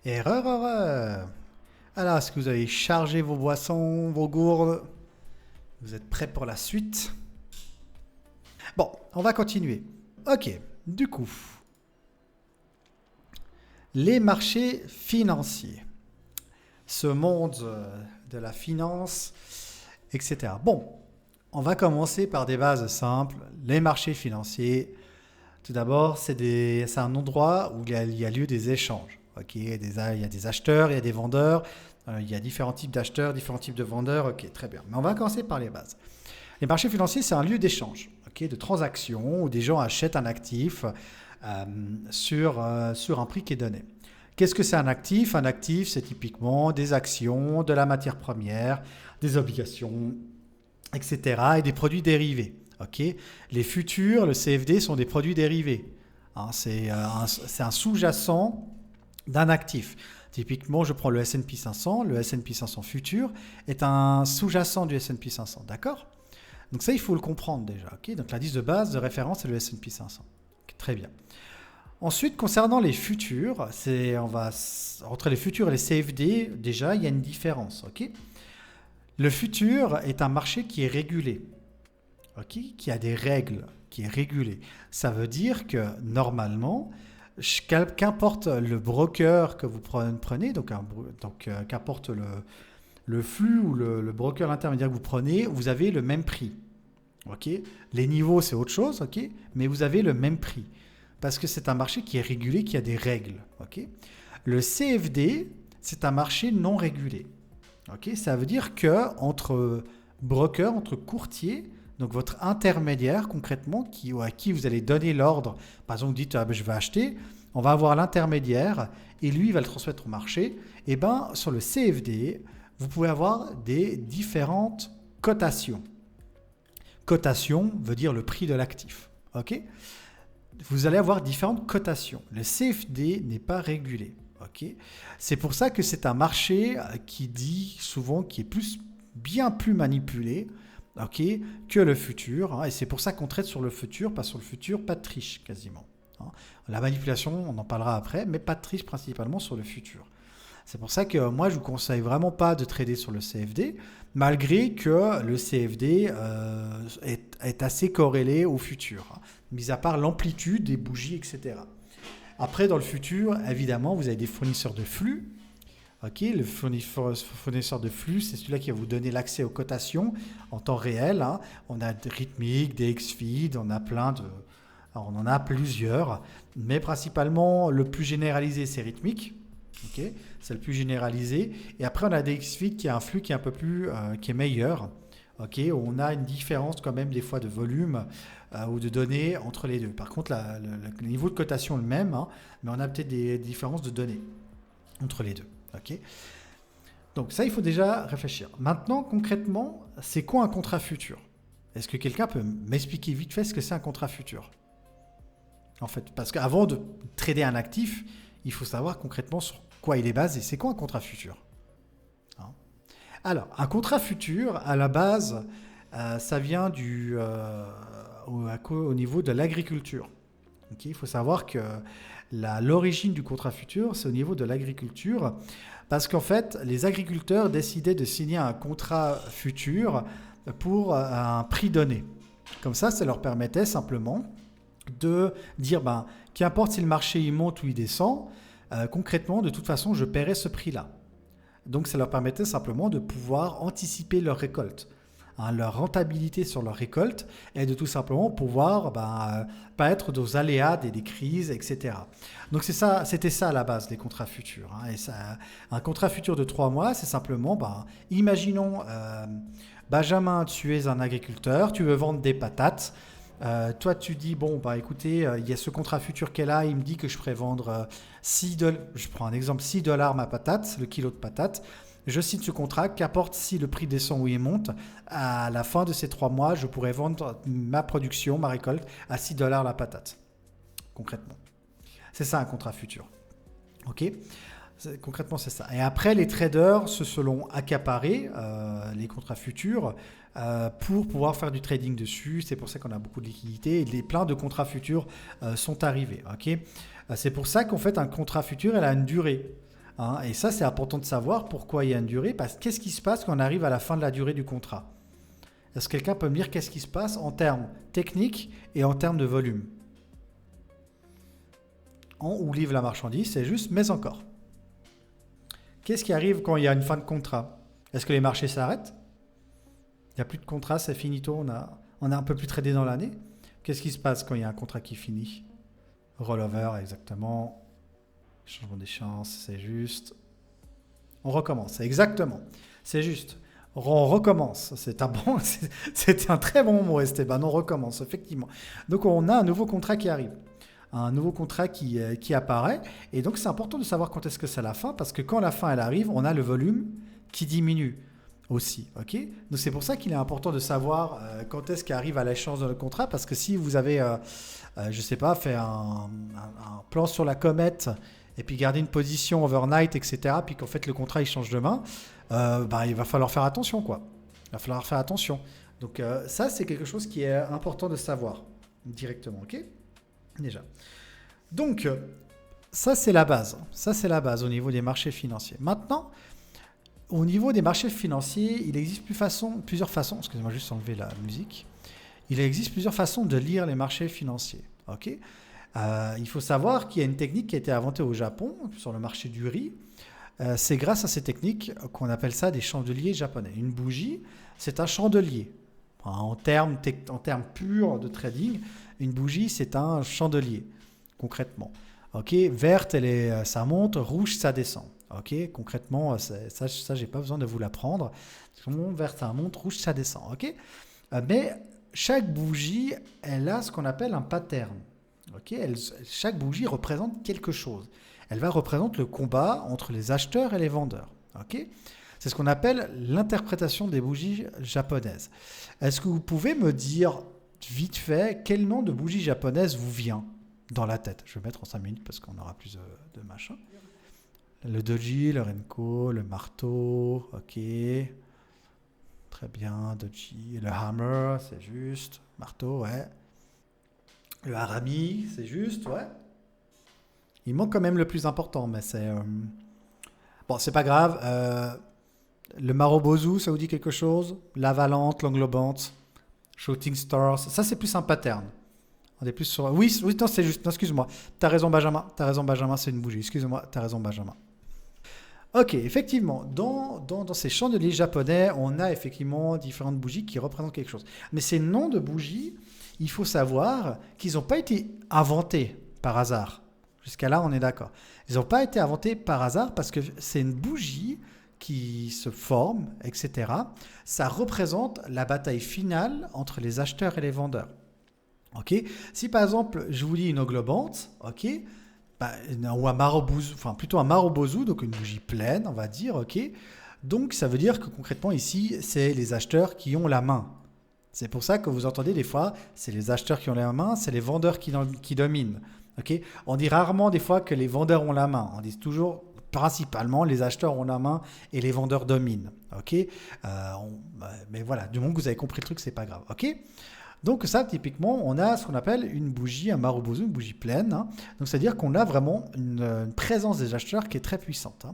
Erreur. Alors, est-ce que vous avez chargé vos boissons, vos gourdes? Vous êtes prêts pour la suite? Bon, on va continuer. Ok, du coup, les marchés financiers, ce monde de la finance, etc. Bon, on va commencer par des bases simples. Les marchés financiers, tout d'abord, c'est un endroit où il y a lieu des échanges. Ok, il y a des acheteurs, il y a des vendeurs, il y a différents types d'acheteurs, différents types de vendeurs. Ok, très bien. Mais on va commencer par les bases. Les marchés financiers, c'est un lieu d'échange, ok, de transaction où des gens achètent un actif sur un prix qui est donné. Qu'est-ce que c'est un actif? Un actif, c'est typiquement des actions, de la matière première, des obligations, etc. et des produits dérivés. Ok, les futurs, le CFD, sont des produits dérivés. Hein, c'est un sous-jacent d'un actif. Typiquement, je prends le S&P 500. Le S&P 500 futur est un sous-jacent du S&P 500. D'accord? Donc ça, il faut le comprendre déjà. Okay, donc l'indice de base de référence, c'est le S&P 500. Okay, très bien. Ensuite, concernant les futurs, entre les futurs et les CFD, déjà, il y a une différence. Okay, le futur est un marché qui est régulé, okay, qui a des règles, qui est régulé. Ça veut dire que normalement, qu'importe le broker que vous prenez, donc qu'importe le flux ou le broker intermédiaire que vous prenez, vous avez le même prix. Okay, les niveaux, c'est autre chose, okay, mais vous avez le même prix. Parce que c'est un marché qui est régulé, qui a des règles. Okay. Le CFD, c'est un marché non régulé. Okay, ça veut dire qu'entre brokers, entre courtiers, donc votre intermédiaire concrètement, à qui vous allez donner l'ordre, par exemple vous dites je vais acheter, on va avoir l'intermédiaire et lui il va le transmettre au marché. Et bien sur le CFD, vous pouvez avoir des différentes cotations. Cotation veut dire le prix de l'actif. Okay, vous allez avoir différentes cotations. Le CFD n'est pas régulé. Okay, c'est pour ça que c'est un marché qui dit souvent qui est bien plus manipulé, okay, que le futur. Hein, et c'est pour ça qu'on traite sur le futur, pas sur le futur, pas de triche quasiment. Hein. La manipulation, on en parlera après, mais pas de triche principalement sur le futur. C'est pour ça que moi, je ne vous conseille vraiment pas de trader sur le CFD, malgré que le CFD est assez corrélé au futur, hein, mis à part l'amplitude des bougies, etc. Après, dans le futur, évidemment, vous avez des fournisseurs de flux. Okay, le fournisseur de flux, c'est celui-là qui va vous donner l'accès aux cotations en temps réel. Hein. On a Rithmic, DXFeed, on a alors, on en a plusieurs, mais principalement, le plus généralisé, c'est Rithmic. Okay, c'est le plus généralisé. Et après, on a DXFeed qui a un flux qui est un peu plus, qui est meilleur. Okay, on a une différence quand même des fois de volume ou de données entre les deux. Par contre, le niveau de cotation est le même, hein, mais on a peut-être des différences de données entre les deux. Okay, donc ça, il faut déjà réfléchir. Maintenant, concrètement, c'est quoi un contrat futur? Est-ce que quelqu'un peut m'expliquer vite fait ce que c'est un contrat futur? En fait, parce qu'avant de trader un actif, il faut savoir concrètement sur quoi il est basé. C'est quoi un contrat futur? Hein? Alors, un contrat futur, à la base, ça vient au niveau de l'agriculture. Okay, il faut savoir que l'origine du contrat futur, c'est au niveau de l'agriculture, parce qu'en fait, les agriculteurs décidaient de signer un contrat futur pour un prix donné. Comme ça leur permettait simplement de dire, qu'importe si le marché il monte ou il descend, concrètement, de toute façon, je paierai ce prix-là. Donc, ça leur permettait simplement de pouvoir anticiper leur récolte, hein, leur rentabilité sur leur récolte, et de tout simplement pouvoir pas être aux aléas des crises, etc. Donc, c'était ça à la base, les contrats futurs. Hein, et ça, un contrat futur de 3 mois, c'est simplement, imaginons, Benjamin, tu es un agriculteur, tu veux vendre des patates. Toi, tu dis, écoutez, il y a ce contrat futur qu'elle a, il me dit que je pourrais vendre je prends un exemple, $6 ma patate, le kilo de patate. Je signe ce contrat, qu'importe si le prix descend ou il monte, à la fin de ces 3 mois, je pourrais vendre ma production, ma récolte, à $6 la patate, concrètement. C'est ça un contrat futur. Ok ? Concrètement, c'est ça. Et après, les traders se seront accaparés les contrats futurs pour pouvoir faire du trading dessus. C'est pour ça qu'on a beaucoup de liquidités et plein de contrats futurs sont arrivés. Okay, c'est pour ça qu'en fait, un contrat futur, elle a une durée. hein. Et ça, c'est important de savoir pourquoi il y a une durée. Parce que qu'est-ce qui se passe quand on arrive à la fin de la durée du contrat? Est-ce que quelqu'un peut me dire qu'est-ce qui se passe en termes techniques et en termes de volume? On livre la marchandise, c'est juste, mais encore. Qu'est-ce qui arrive quand il y a une fin de contrat? Est-ce que les marchés s'arrêtent? Il n'y a plus de contrat, c'est finito, on a un peu plus tradé dans l'année. Qu'est-ce qui se passe quand il y a un contrat qui finit? Rollover, exactement. Changement d'échéance, c'est juste. On recommence, exactement. C'est juste. On recommence. C'est un très bon mot, Esteban. On recommence, effectivement. Donc, on a un nouveau contrat qui arrive. Un nouveau contrat qui apparaît. Et donc, c'est important de savoir quand est-ce que c'est la fin, parce que quand la fin, elle arrive, on a le volume qui diminue aussi. Ok. Donc, c'est pour ça qu'il est important de savoir quand est-ce qu'arrive à l'échéance de notre contrat, parce que si vous avez, je ne sais pas, fait un plan sur la comète et puis garder une position overnight, etc., puis qu'en fait, le contrat, il change de main, il va falloir faire attention, quoi. Il va falloir faire attention. Donc, ça, c'est quelque chose qui est important de savoir directement, ok? Déjà. Donc, ça, c'est la base. Ça, c'est la base au niveau des marchés financiers. Maintenant, au niveau des marchés financiers, il existe plusieurs façons. Excusez-moi, juste enlever la musique. Il existe plusieurs façons de lire les marchés financiers. Ok. Il faut savoir qu'il y a une technique qui a été inventée au Japon sur le marché du riz. C'est grâce à ces techniques qu'on appelle ça des chandeliers japonais. Une bougie, c'est un chandelier. En termes purs de trading, une bougie, c'est un chandelier, concrètement. Ok, verte, ça monte, rouge, ça descend. Ok, concrètement, ça, j'ai pas besoin de vous l'apprendre. Verte, ça monte, rouge, ça descend. Ok, mais chaque bougie, elle a ce qu'on appelle un pattern. Ok, chaque bougie représente quelque chose. Elle va représenter le combat entre les acheteurs et les vendeurs. Ok, c'est ce qu'on appelle l'interprétation des bougies japonaises. Est-ce que vous pouvez me dire vite fait quel nom de bougie japonaise vous vient dans la tête? Je vais mettre en 5 minutes parce qu'on aura plus de machin. Le doji, le renko, le marteau, ok. Très bien, doji, le hammer, c'est juste. Marteau, ouais. Le harami, c'est juste, ouais. Il manque quand même le plus important, mais c'est... Bon, c'est pas grave. Le marobozu, ça vous dit quelque chose? La valente, l'englobante, shooting stars, ça c'est plus un pattern. On est plus sur... Oui, non, c'est juste. Non, excuse-moi. T'as raison, Benjamin, c'est une bougie. Excuse-moi, t'as raison, Benjamin. Ok, effectivement, dans ces chandeliers japonais, on a effectivement différentes bougies qui représentent quelque chose. Mais ces noms de bougies, il faut savoir qu'ils n'ont pas été inventés par hasard. Jusqu'à là, on est d'accord. Ils n'ont pas été inventés par hasard parce que c'est une bougie qui se forme, etc. Ça représente la bataille finale entre les acheteurs et les vendeurs. Ok. Si par exemple, je vous dis une englobante, ok, ou un marobozu, enfin plutôt un marobozu, donc une bougie pleine, on va dire, ok. Donc ça veut dire que concrètement ici, c'est les acheteurs qui ont la main. C'est pour ça que vous entendez des fois, c'est les acheteurs qui ont la main, c'est les vendeurs qui dominent. Okay. On dit rarement des fois que les vendeurs ont la main. On dit toujours principalement les acheteurs ont la main et les vendeurs dominent. Okay. Mais voilà, du moment que vous avez compris le truc, c'est pas grave. Okay. Donc ça, typiquement, on a ce qu'on appelle une bougie, un marobozu, une bougie pleine. Hein. Donc c'est-à-dire qu'on a vraiment une présence des acheteurs qui est très puissante. Hein.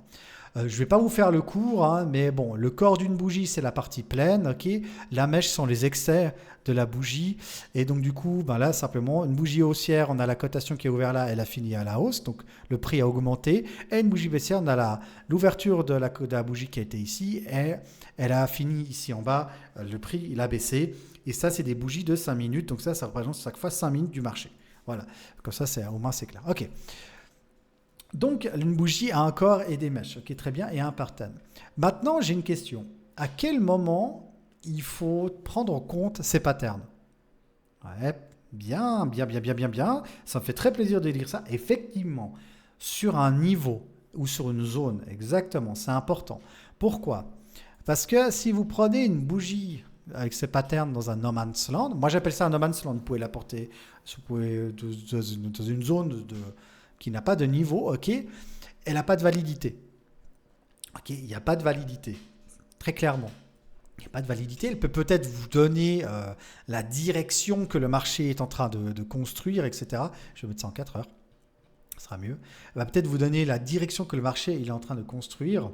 Je ne vais pas vous faire le cours, hein, mais bon, le corps d'une bougie, c'est la partie pleine, ok. La mèche sont les excès de la bougie, et donc du coup, là, simplement, une bougie haussière, on a la cotation qui est ouverte là, elle a fini à la hausse, donc le prix a augmenté, et une bougie baissière, on a l'ouverture de la bougie qui a été ici, et elle a fini ici en bas, le prix, il a baissé, et ça, c'est des bougies de 5 minutes, donc ça représente chaque fois 5 minutes du marché. Voilà, comme ça, au moins, c'est clair. Ok. Donc, une bougie a un corps et des mèches, ok, très bien, et un pattern. Maintenant, j'ai une question. À quel moment il faut prendre en compte ces patterns? Ouais, bien. Ça me fait très plaisir de lire ça. Effectivement, sur un niveau ou sur une zone, exactement, c'est important. Pourquoi? Parce que si vous prenez une bougie avec ces patterns dans un no man's land, moi j'appelle ça un no man's land, vous pouvez l'apporter dans une zone qui n'a pas de niveau, ok, elle n'a pas de validité. Ok, il n'y a pas de validité, très clairement. Il n'y a pas de validité, elle peut peut-être vous donner la direction que le marché est en train de construire, etc. Je vais mettre ça en 4 heures. Ce sera mieux. Elle va peut-être vous donner la direction que le marché il est en train de construire.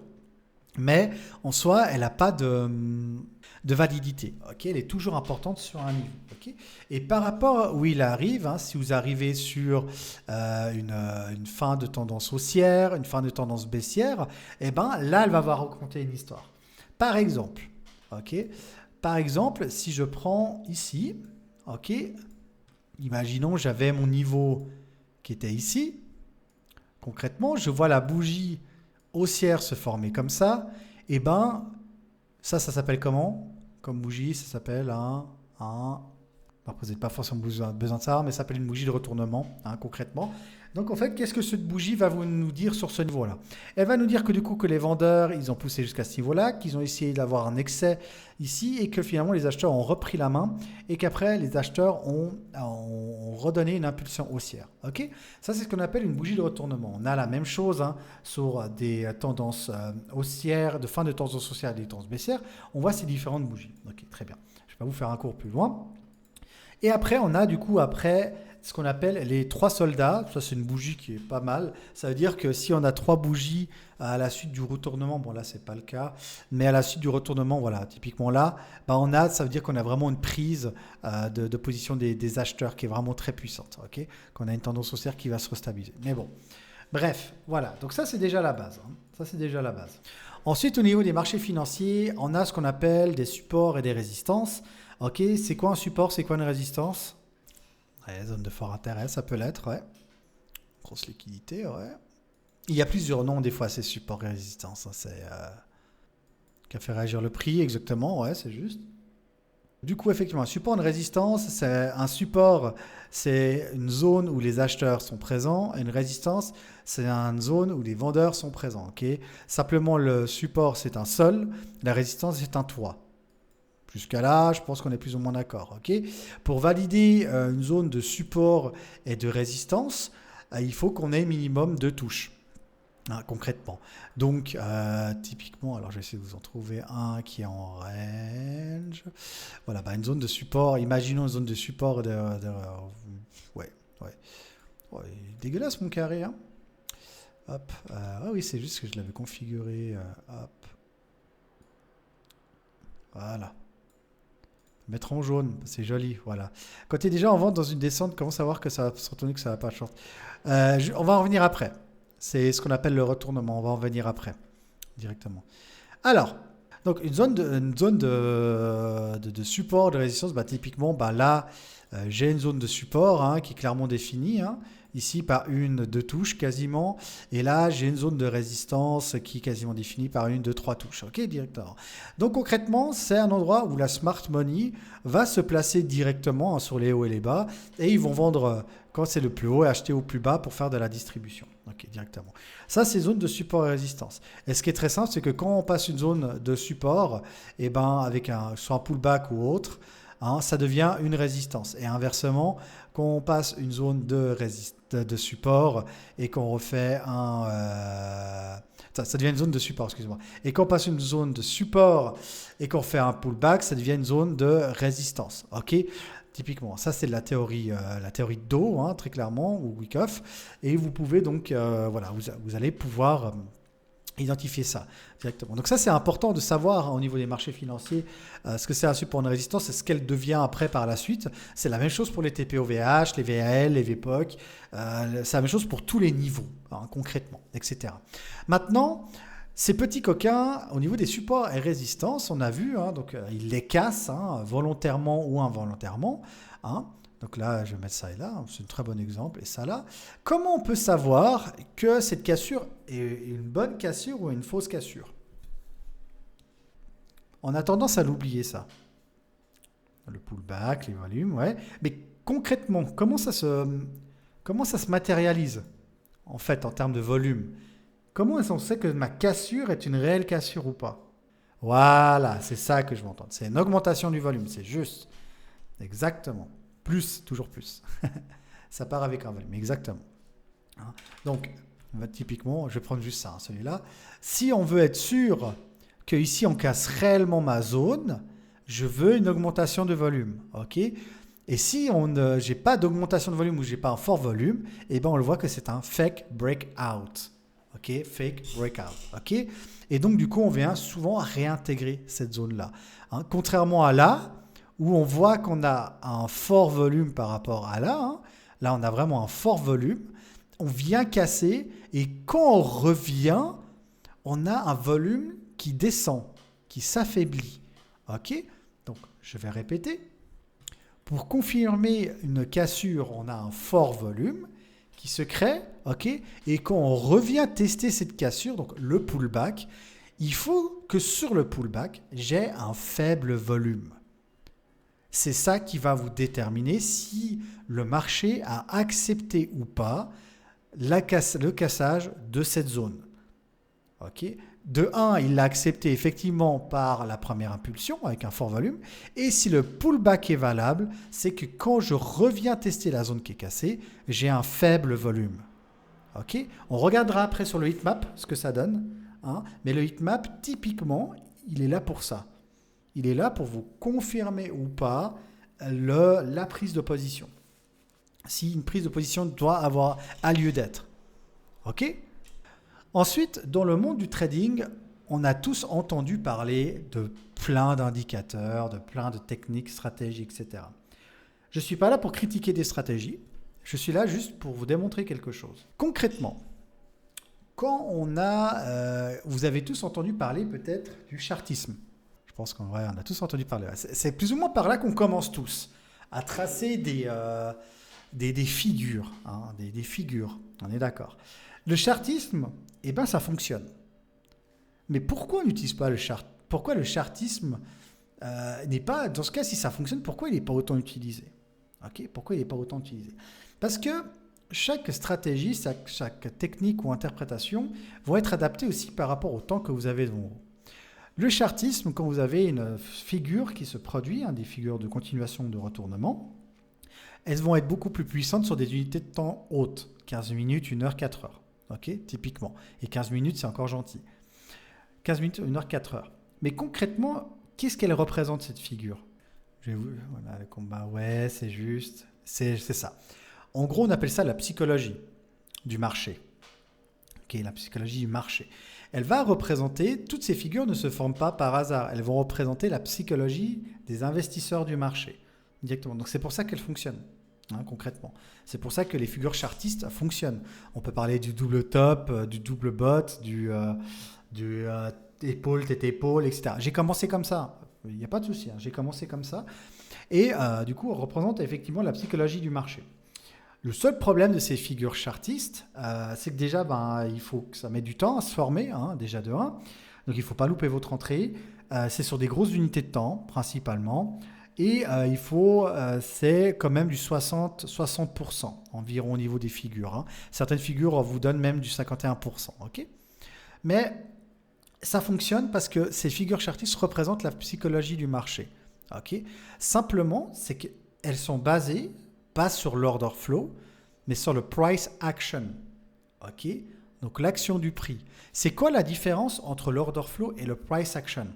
Mais en soi, elle n'a pas de validité. Okay, elle est toujours importante sur un niveau. Okay, et par rapport où il arrive, hein, si vous arrivez sur une fin de tendance haussière, une fin de tendance baissière, eh ben, là, elle va vous raconter une histoire. Par exemple, si je prends ici, imaginons j'avais mon niveau qui était ici. Concrètement, je vois la bougie haussière se former comme ça, et ben ça s'appelle comment? Comme bougie, ça s'appelle après, vous n'avez pas forcément besoin de ça, mais ça s'appelle une bougie de retournement, hein, concrètement. Donc en fait, qu'est-ce que cette bougie va nous dire sur ce niveau-là? Elle va nous dire que du coup, que les vendeurs, ils ont poussé jusqu'à ce niveau-là, qu'ils ont essayé d'avoir un excès ici, et que finalement, les acheteurs ont repris la main, et qu'après, les acheteurs ont redonné une impulsion haussière. Okay, ça, c'est ce qu'on appelle une bougie de retournement. On a la même chose hein, sur des tendances haussières, de fin de tendance haussière et des tendances baissières. On voit ces différentes bougies. Ok, très bien. Je ne vais pas vous faire un cours plus loin. Et après, on a du coup, ce qu'on appelle les 3 soldats. Ça, c'est une bougie qui est pas mal. Ça veut dire que si on a 3 bougies à la suite du retournement, bon là, c'est pas le cas, mais à la suite du retournement, voilà, typiquement là, ça veut dire qu'on a vraiment une prise de position des acheteurs qui est vraiment très puissante. Okay, qu'on a une tendance haussière qui va se restabiliser. Mais bon, bref, voilà. Donc ça, c'est déjà la base. Hein. Ça, c'est déjà la base. Ensuite, au niveau des marchés financiers, on a ce qu'on appelle des supports et des résistances. Ok, c'est quoi un support, c'est quoi une résistance? Ouais, zone de fort intérêt, ça peut l'être, ouais. Grosse liquidité, ouais. Il y a plusieurs noms des fois, ces supports et résistances. Hein, c'est qu'a fait réagir le prix, exactement, ouais, c'est juste. Du coup, effectivement, un support, une résistance, un support, c'est une zone où les acheteurs sont présents, et une résistance, c'est une zone où les vendeurs sont présents. Okay, simplement, le support, c'est un sol, la résistance, c'est un toit. Jusqu'à là, je pense qu'on est plus ou moins d'accord. Okay, pour valider une zone de support et de résistance, il faut qu'on ait minimum 2 touches. Hein, concrètement. Donc, typiquement, alors je vais essayer de vous en trouver un qui est en range. Voilà, une zone de support. Imaginons une zone de support ouais. Ouais, dégueulasse mon carré. Hein. Hop. Oui, c'est juste que je l'avais configuré. Hop. Voilà. Mettre en jaune, c'est joli, voilà. Quand tu es déjà en vente dans une descente, comment savoir que ça va se retourner, que ça va pas short? On va en revenir après. C'est ce qu'on appelle le retournement. On va en venir après, directement. Alors, donc une zone de support, de résistance, typiquement, là, j'ai une zone de support hein, qui est clairement définie. Hein, ici, par 2 touches quasiment. Et là, j'ai une zone de résistance qui est quasiment définie par 2, 3 touches. Ok, directement. Donc, concrètement, c'est un endroit où la smart money va se placer directement hein, sur les hauts et les bas. Et ils vont vendre quand c'est le plus haut et acheter au plus bas pour faire de la distribution. Ok, directement. Ça, c'est zone de support et résistance. Et ce qui est très simple, c'est que quand on passe une zone de support, avec soit un pullback ou autre, hein, ça devient une résistance. Et inversement, quand on passe une zone de support et qu'on refait ça devient une zone de support, excuse-moi. Et quand on passe une zone de support et qu'on fait un pullback, ça devient une zone de résistance. Ok, typiquement, ça c'est la théorie de Dow, hein, très clairement, ou Wyckoff. Et vous pouvez donc, vous allez pouvoir identifier ça directement. Donc ça, c'est important de savoir hein, au niveau des marchés financiers ce que c'est un support, une résistance et ce qu'elle devient après par la suite. C'est la même chose pour les TPO-VH, les VAL, les VPOC. C'est la même chose pour tous les niveaux, hein, concrètement, etc. Maintenant, ces petits coquins, au niveau des supports et résistances, on a vu, hein, donc ils les cassent hein, volontairement ou involontairement. Hein. Donc là, je vais mettre ça et là, c'est un très bon exemple, et ça là. Comment on peut savoir que cette cassure est une bonne cassure ou une fausse cassure? On a tendance à l'oublier ça. Le pullback, les volumes, ouais. Mais concrètement, comment ça se matérialise en fait en termes de volume? Comment est-ce qu'on sait que ma cassure est une réelle cassure ou pas? Voilà, c'est ça que je veux entendre. C'est une augmentation du volume, c'est juste. Exactement. Plus, toujours plus. Ça part avec un volume, exactement. Hein. Donc, typiquement, je vais prendre juste ça, hein, celui-là. Si on veut être sûr que ici on casse réellement ma zone, je veux une augmentation de volume. Ok. Et si j'ai pas d'augmentation de volume ou j'ai pas un fort volume, eh ben on le voit que c'est un fake breakout. OK, fake breakout. OK. Et donc du coup, on vient souvent réintégrer cette zone-là. Hein, contrairement à là, où on voit qu'on a un fort volume par rapport à là. Hein, là, on a vraiment un fort volume. On vient casser et quand on revient, on a un volume qui descend, qui s'affaiblit. OK. Donc, je vais répéter. Pour confirmer une cassure, on a un fort volume qui se crée, ok. Et quand on revient tester cette cassure, donc le pullback, il faut que sur le pullback, j'ai un faible volume. C'est ça qui va vous déterminer si le marché a accepté ou pas le cassage de cette zone. Ok. De 1, il l'a accepté effectivement par la première impulsion avec un fort volume. Et si le pullback est valable, c'est que quand je reviens tester la zone qui est cassée, j'ai un faible volume. Ok. On regardera après sur le heatmap ce que ça donne. Hein. Mais le heatmap, typiquement, il est là pour ça. Il est là pour vous confirmer ou pas la prise de position. Si une prise de position doit avoir lieu d'être. Ok. Ensuite, dans le monde du trading, on a tous entendu parler de plein d'indicateurs, de plein de techniques, stratégies, etc. Je ne suis pas là pour critiquer des stratégies, je suis là juste pour vous démontrer quelque chose. Concrètement, quand vous avez tous entendu parler peut-être du chartisme. Je pense qu'en vrai, on a tous entendu parler. C'est plus ou moins par là qu'on commence tous à tracer des figures. Hein, des figures, on est d'accord. Le chartisme, eh ben, ça fonctionne. Mais pourquoi on n'utilise pas le chart? Pourquoi le chartisme n'est pas... Dans ce cas, si ça fonctionne, pourquoi il n'est pas autant utilisé? Okay. Pourquoi il n'est pas autant utilisé? Parce que chaque stratégie, chaque technique ou interprétation vont être adaptées aussi par rapport au temps que vous avez devant vous. Le chartisme, quand vous avez une figure qui se produit, des figures de continuation de retournement, elles vont être beaucoup plus puissantes sur des unités de temps hautes, 15 minutes, 1 heure, 4 heures. Ok, typiquement. Et 15 minutes, c'est encore gentil. 15 minutes, 1 heure, 4 heures. Mais concrètement, qu'est-ce qu'elle représente, cette figure? Voilà, le combat, ouais, c'est juste. C'est ça. En gros, on appelle ça la psychologie du marché. Ok, la psychologie du marché. Elle va représenter, toutes ces figures ne se forment pas par hasard. Elles vont représenter la psychologie des investisseurs du marché. Directement. Donc, c'est pour ça qu'elles fonctionnent. Hein, concrètement. C'est pour ça que les figures chartistes fonctionnent. On peut parler du double top, du double bot, du épaule, tête, épaule, etc. J'ai commencé comme ça. Il n'y a pas de souci. Hein. J'ai commencé comme ça. Et du coup, on représente effectivement la psychologie du marché. Le seul problème de ces figures chartistes, c'est que déjà, il faut que ça mette du temps à se former, hein, déjà de 1. Donc, il ne faut pas louper votre entrée. C'est sur des grosses unités de temps, principalement. Et c'est quand même du 60% environ au niveau des figures. Hein. Certaines figures vous donnent même du 51%. Okay. Mais ça fonctionne parce que ces figures chartistes représentent la psychologie du marché. Okay. Simplement, c'est qu'elles sont basées, pas sur l'order flow, mais sur le price action. Okay. Donc l'action du prix. C'est quoi la différence entre l'order flow et le price action?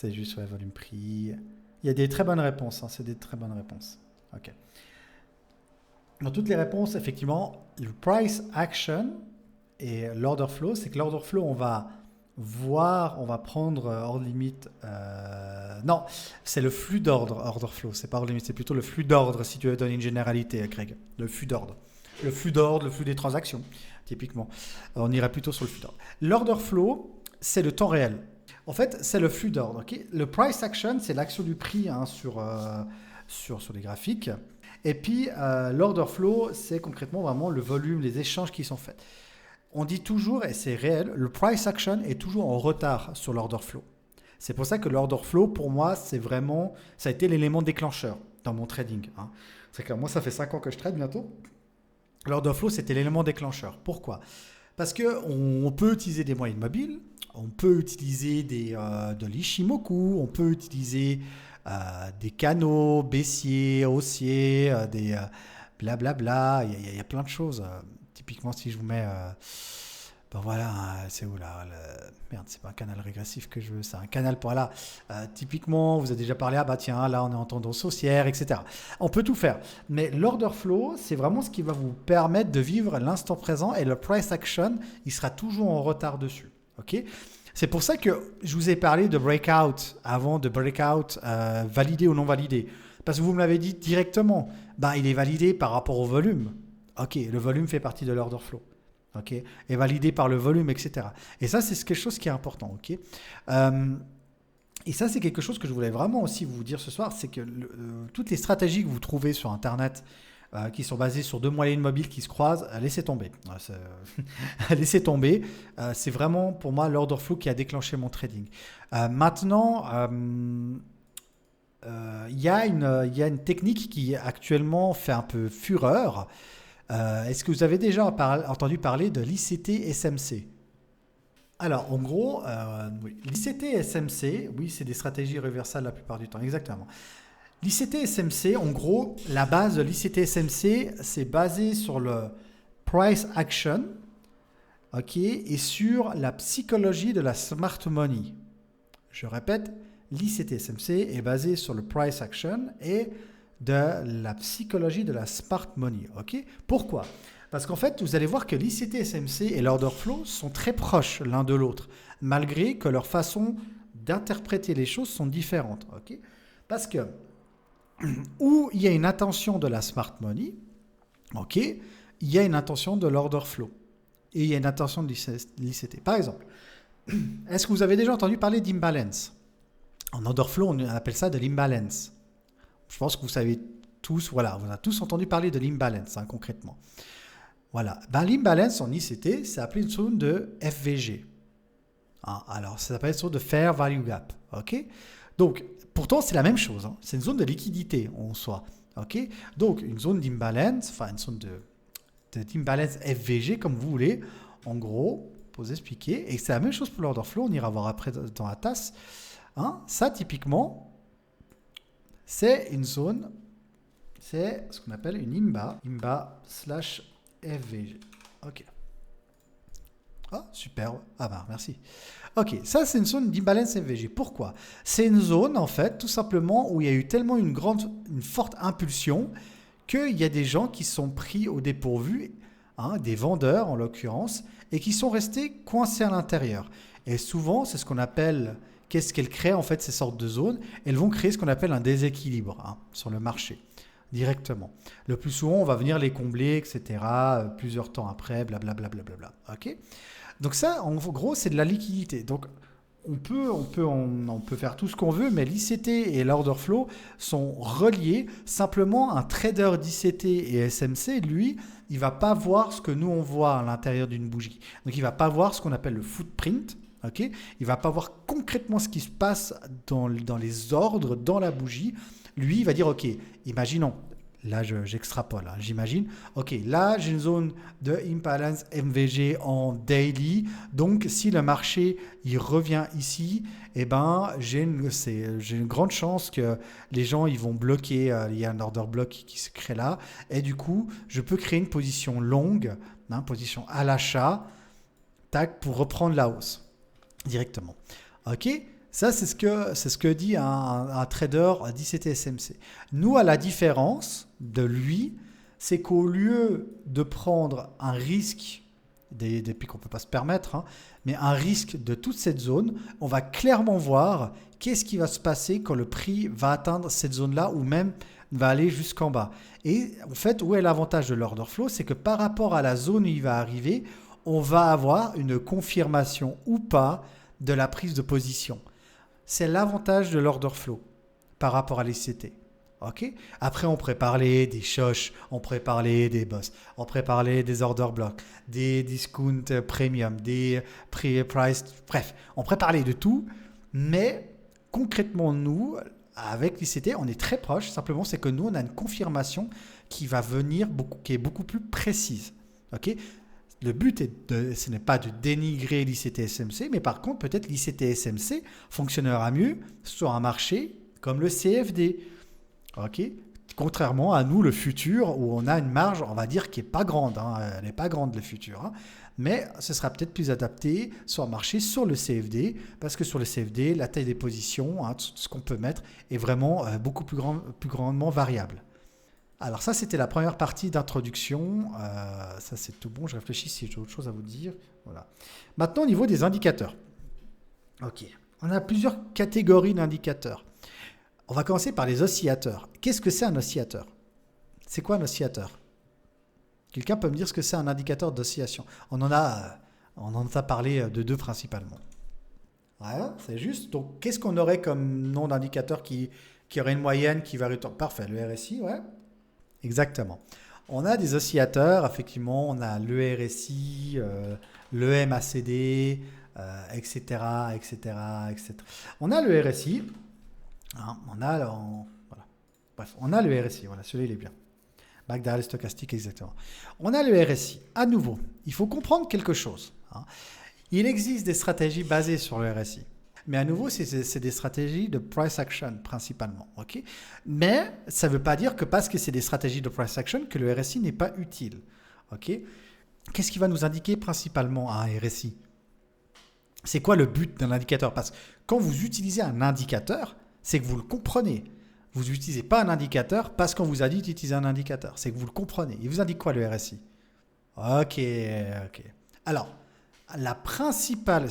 C'est juste volume prix. Il y a des très bonnes réponses. Hein, c'est des très bonnes réponses. OK. Dans toutes les réponses, effectivement, le price action et l'order flow, c'est que l'order flow, on va prendre hors limite. Non, c'est le flux d'ordre, order flow. C'est pas hors limite, c'est plutôt le flux d'ordre, si tu veux donner une généralité, Greg. Le flux d'ordre. Le flux d'ordre, le flux des transactions, typiquement. On irait plutôt sur le flux d'ordre. L'order flow, c'est le temps réel. En fait, c'est le flux d'ordre. Okay. Le price action, c'est l'action du prix sur les graphiques. Et puis, l'order flow, c'est concrètement vraiment le volume, les échanges qui sont faits. On dit toujours, et c'est réel, le price action est toujours en retard sur l'order flow. C'est pour ça que l'order flow, pour moi, ça a été l'élément déclencheur dans mon trading. Hein. C'est que moi, ça fait 5 ans que je trade bientôt. L'order flow, c'était l'élément déclencheur. Pourquoi? Parce qu'on peut utiliser des moyennes mobiles, on peut utiliser de l'Ishimoku, on peut utiliser des canaux baissiers, haussiers, des blablabla. Il y a plein de choses. Typiquement, si je vous mets Ben voilà, c'est où là Merde, c'est pas un canal régressif que je veux, c'est un canal pour là. Typiquement, vous avez déjà parlé, ah bah tiens, là on est en tendance haussière, etc. On peut tout faire. Mais l'order flow, c'est vraiment ce qui va vous permettre de vivre l'instant présent et le price action, il sera toujours en retard dessus. Ok. C'est pour ça que je vous ai parlé de breakout avant de breakout validé ou non validé. Parce que vous me l'avez dit directement, bah, il est validé par rapport au volume. Ok, le volume fait partie de l'order flow. Ok, est validé par le volume, etc. Et ça, c'est quelque chose qui est important. Ok. Et ça, c'est quelque chose que je voulais vraiment aussi vous dire ce soir, c'est que toutes les stratégies que vous trouvez sur Internet, qui sont basées sur deux moyennes mobiles qui se croisent, laissez tomber. Laissez tomber. C'est vraiment pour moi l'order flow qui a déclenché mon trading. Maintenant, il y a une technique qui actuellement fait un peu fureur. Est-ce que vous avez déjà entendu parler de l'ICT SMC? Alors, en gros, oui. L'ICT SMC, oui, c'est des stratégies reversales la plupart du temps, exactement. L'ICT SMC, en gros, la base de l'ICT SMC, c'est basé sur le price action, ok, et sur la psychologie de la smart money. Je répète, l'ICT SMC est basé sur le price action et de la psychologie de la smart money. Ok. Pourquoi? Parce qu'en fait, vous allez voir que l'ICT SMC et l'order flow sont très proches l'un de l'autre, malgré que leur façon d'interpréter les choses sont différentes. Ok. Parce que où il y a une intention de la smart money, ok, il y a une intention de l'order flow et il y a une intention de l'ICT. Par exemple, est-ce que vous avez déjà entendu parler d'imbalance? En order flow, on appelle ça de l'imbalance. Je pense que vous savez tous, voilà, vous avez tous entendu parler de l'imbalance, hein, concrètement. Voilà. Ben, l'imbalance en ICT, c'est appelé une zone de FVG. Hein, alors, ça s'appelle une zone de Fair Value Gap. Ok. Donc, pourtant, c'est la même chose. Hein. C'est une zone de liquidité en soi. Ok. Donc, une zone d'imbalance, enfin, une zone d'imbalance FVG, comme vous voulez. En gros, pour vous expliquer. Et c'est la même chose pour l'order flow. On ira voir après dans la tasse. Hein, ça, typiquement, c'est une zone, c'est ce qu'on appelle une IMBA slash FVG. Ok. Ah, super. Ah bah, merci. Ok, ça c'est une zone d'imbalance FVG. Pourquoi? C'est une zone, en fait, tout simplement, où il y a eu tellement une forte impulsion qu'il y a des gens qui sont pris au dépourvu, hein, des vendeurs en l'occurrence, et qui sont restés coincés à l'intérieur. Et souvent, c'est ce qu'on appelle... Qu'est-ce qu'elles créent en fait ces sortes de zones? Elles vont créer ce qu'on appelle un déséquilibre, hein, sur le marché, directement. Le plus souvent, on va venir les combler, etc. Plusieurs temps après, blablabla. Ok. Donc ça, en gros, c'est de la liquidité. Donc on peut faire tout ce qu'on veut, mais l'ICT et l'order flow sont reliés. Simplement, un trader d'ICT et SMC, lui, il ne va pas voir ce que nous on voit à l'intérieur d'une bougie. Donc il ne va pas voir ce qu'on appelle le footprint. Okay, il ne va pas voir concrètement ce qui se passe dans les ordres, dans la bougie. Lui, il va dire, ok, imaginons, là j'extrapole, hein, j'imagine, ok, là j'ai une zone de imbalance MVG en daily, donc si le marché il revient ici, eh ben, j'ai une grande chance que les gens ils vont bloquer, il y a un order block qui se crée là, et du coup, je peux créer une position longue, hein, position à l'achat, tac, pour reprendre la hausse. Directement. Ok, ça c'est ce que dit un trader d'ICT SMC. Nous, à la différence de lui, c'est qu'au lieu de prendre un risque, depuis qu'on ne peut pas se permettre, hein, mais un risque de toute cette zone, on va clairement voir qu'est-ce qui va se passer quand le prix va atteindre cette zone-là ou même va aller jusqu'en bas. Et en fait, où est l'avantage de l'order flow? C'est que par rapport à la zone où il va arriver, on va avoir une confirmation ou pas de la prise de position. C'est l'avantage de l'order flow par rapport à l'ICT. Okay. Après, on pourrait parler des shosh, on pourrait parler des boss, on pourrait parler des order blocks, des discount premium, des price, bref, on pourrait parler de tout, mais concrètement, nous, avec l'ICT, on est très proche. Simplement, c'est que nous, on a une confirmation qui va venir, qui est beaucoup plus précise. Ok. Le but, ce n'est pas de dénigrer l'ICT-SMC, mais par contre, peut-être l'ICT-SMC fonctionnera mieux sur un marché comme le CFD. Ok. Contrairement à nous, le futur, où on a une marge, on va dire, qui n'est pas grande. Elle n'est pas grande, le futur. Mais ce sera peut-être plus adapté sur le marché, sur le CFD, parce que sur le CFD, la taille des positions, tout ce qu'on peut mettre, est vraiment beaucoup plus grandement variable. Alors ça, c'était la première partie d'introduction. Ça, c'est tout bon. Je réfléchis si j'ai autre chose à vous dire. Voilà. Maintenant, au niveau des indicateurs. Ok. On a plusieurs catégories d'indicateurs. On va commencer par les oscillateurs. Qu'est-ce que c'est un oscillateur? C'est quoi un oscillateur? Quelqu'un peut me dire ce que c'est un indicateur d'oscillation? On en a parlé de deux principalement. Voilà, c'est juste. Donc, qu'est-ce qu'on aurait comme nom d'indicateur qui aurait une moyenne qui varie? Parfait, le RSI, ouais. Exactement. On a des oscillateurs, effectivement, on a le RSI, le MACD, etc., etc., etc. On a le RSI. Voilà. Bref, on a le RSI, voilà, celui-là il est bien. Back derrière le stochastique, exactement. On a le RSI. À nouveau, il faut comprendre quelque chose. Il existe des stratégies basées sur le RSI. Mais à nouveau, c'est des stratégies de price action principalement. Okay, mais ça ne veut pas dire que parce que c'est des stratégies de price action que le RSI n'est pas utile. Okay, qu'est-ce qui va nous indiquer principalement un RSI? C'est quoi le but d'un indicateur? Parce que quand vous utilisez un indicateur, c'est que vous le comprenez. Vous n'utilisez pas un indicateur parce qu'on vous a dit d'utiliser un indicateur. C'est que vous le comprenez. Il vous indique quoi le RSI? Ok. Alors, la principale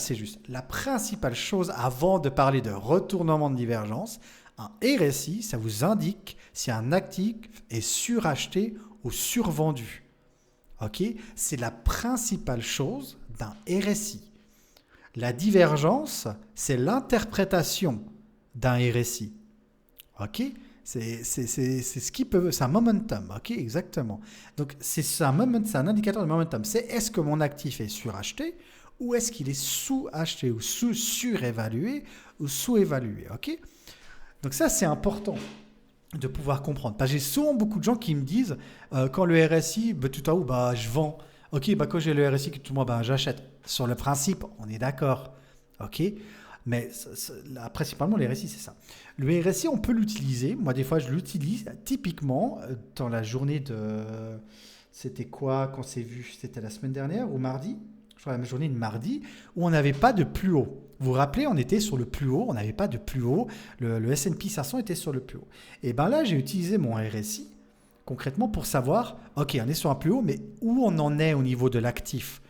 chose avant de parler de retournement de divergence, un RSI, ça vous indique si un actif est suracheté ou survendu. Ok? C'est la principale chose d'un RSI. La divergence, c'est l'interprétation d'un RSI. Ok? C'est ce qui peut. C'est un momentum. Ok? Exactement. Donc, c'est un indicateur de momentum. C'est est-ce que mon actif est suracheté ou est-ce qu'il est sous-acheté ou surévalué ou sous-évalué. Ok? Donc, ça, c'est important de pouvoir comprendre. Parce que j'ai souvent beaucoup de gens qui me disent quand le RSI, tout à haut, je vends. Ok, quand j'ai le RSI, tout le monde, j'achète. Sur le principe, on est d'accord. Ok? Mais principalement, les RSI, c'est ça. Le RSI, on peut l'utiliser. Moi, des fois, je l'utilise typiquement dans la journée de... C'était quoi quand c'est vu? C'était la semaine dernière ou mardi? Je crois la journée de mardi où on n'avait pas de plus haut. Vous vous rappelez, on était sur le plus haut. On n'avait pas de plus haut. Le S&P 500 était sur le plus haut. Et bien là, j'ai utilisé mon RSI concrètement pour savoir, ok, on est sur un plus haut, mais où on en est au niveau de l'actif?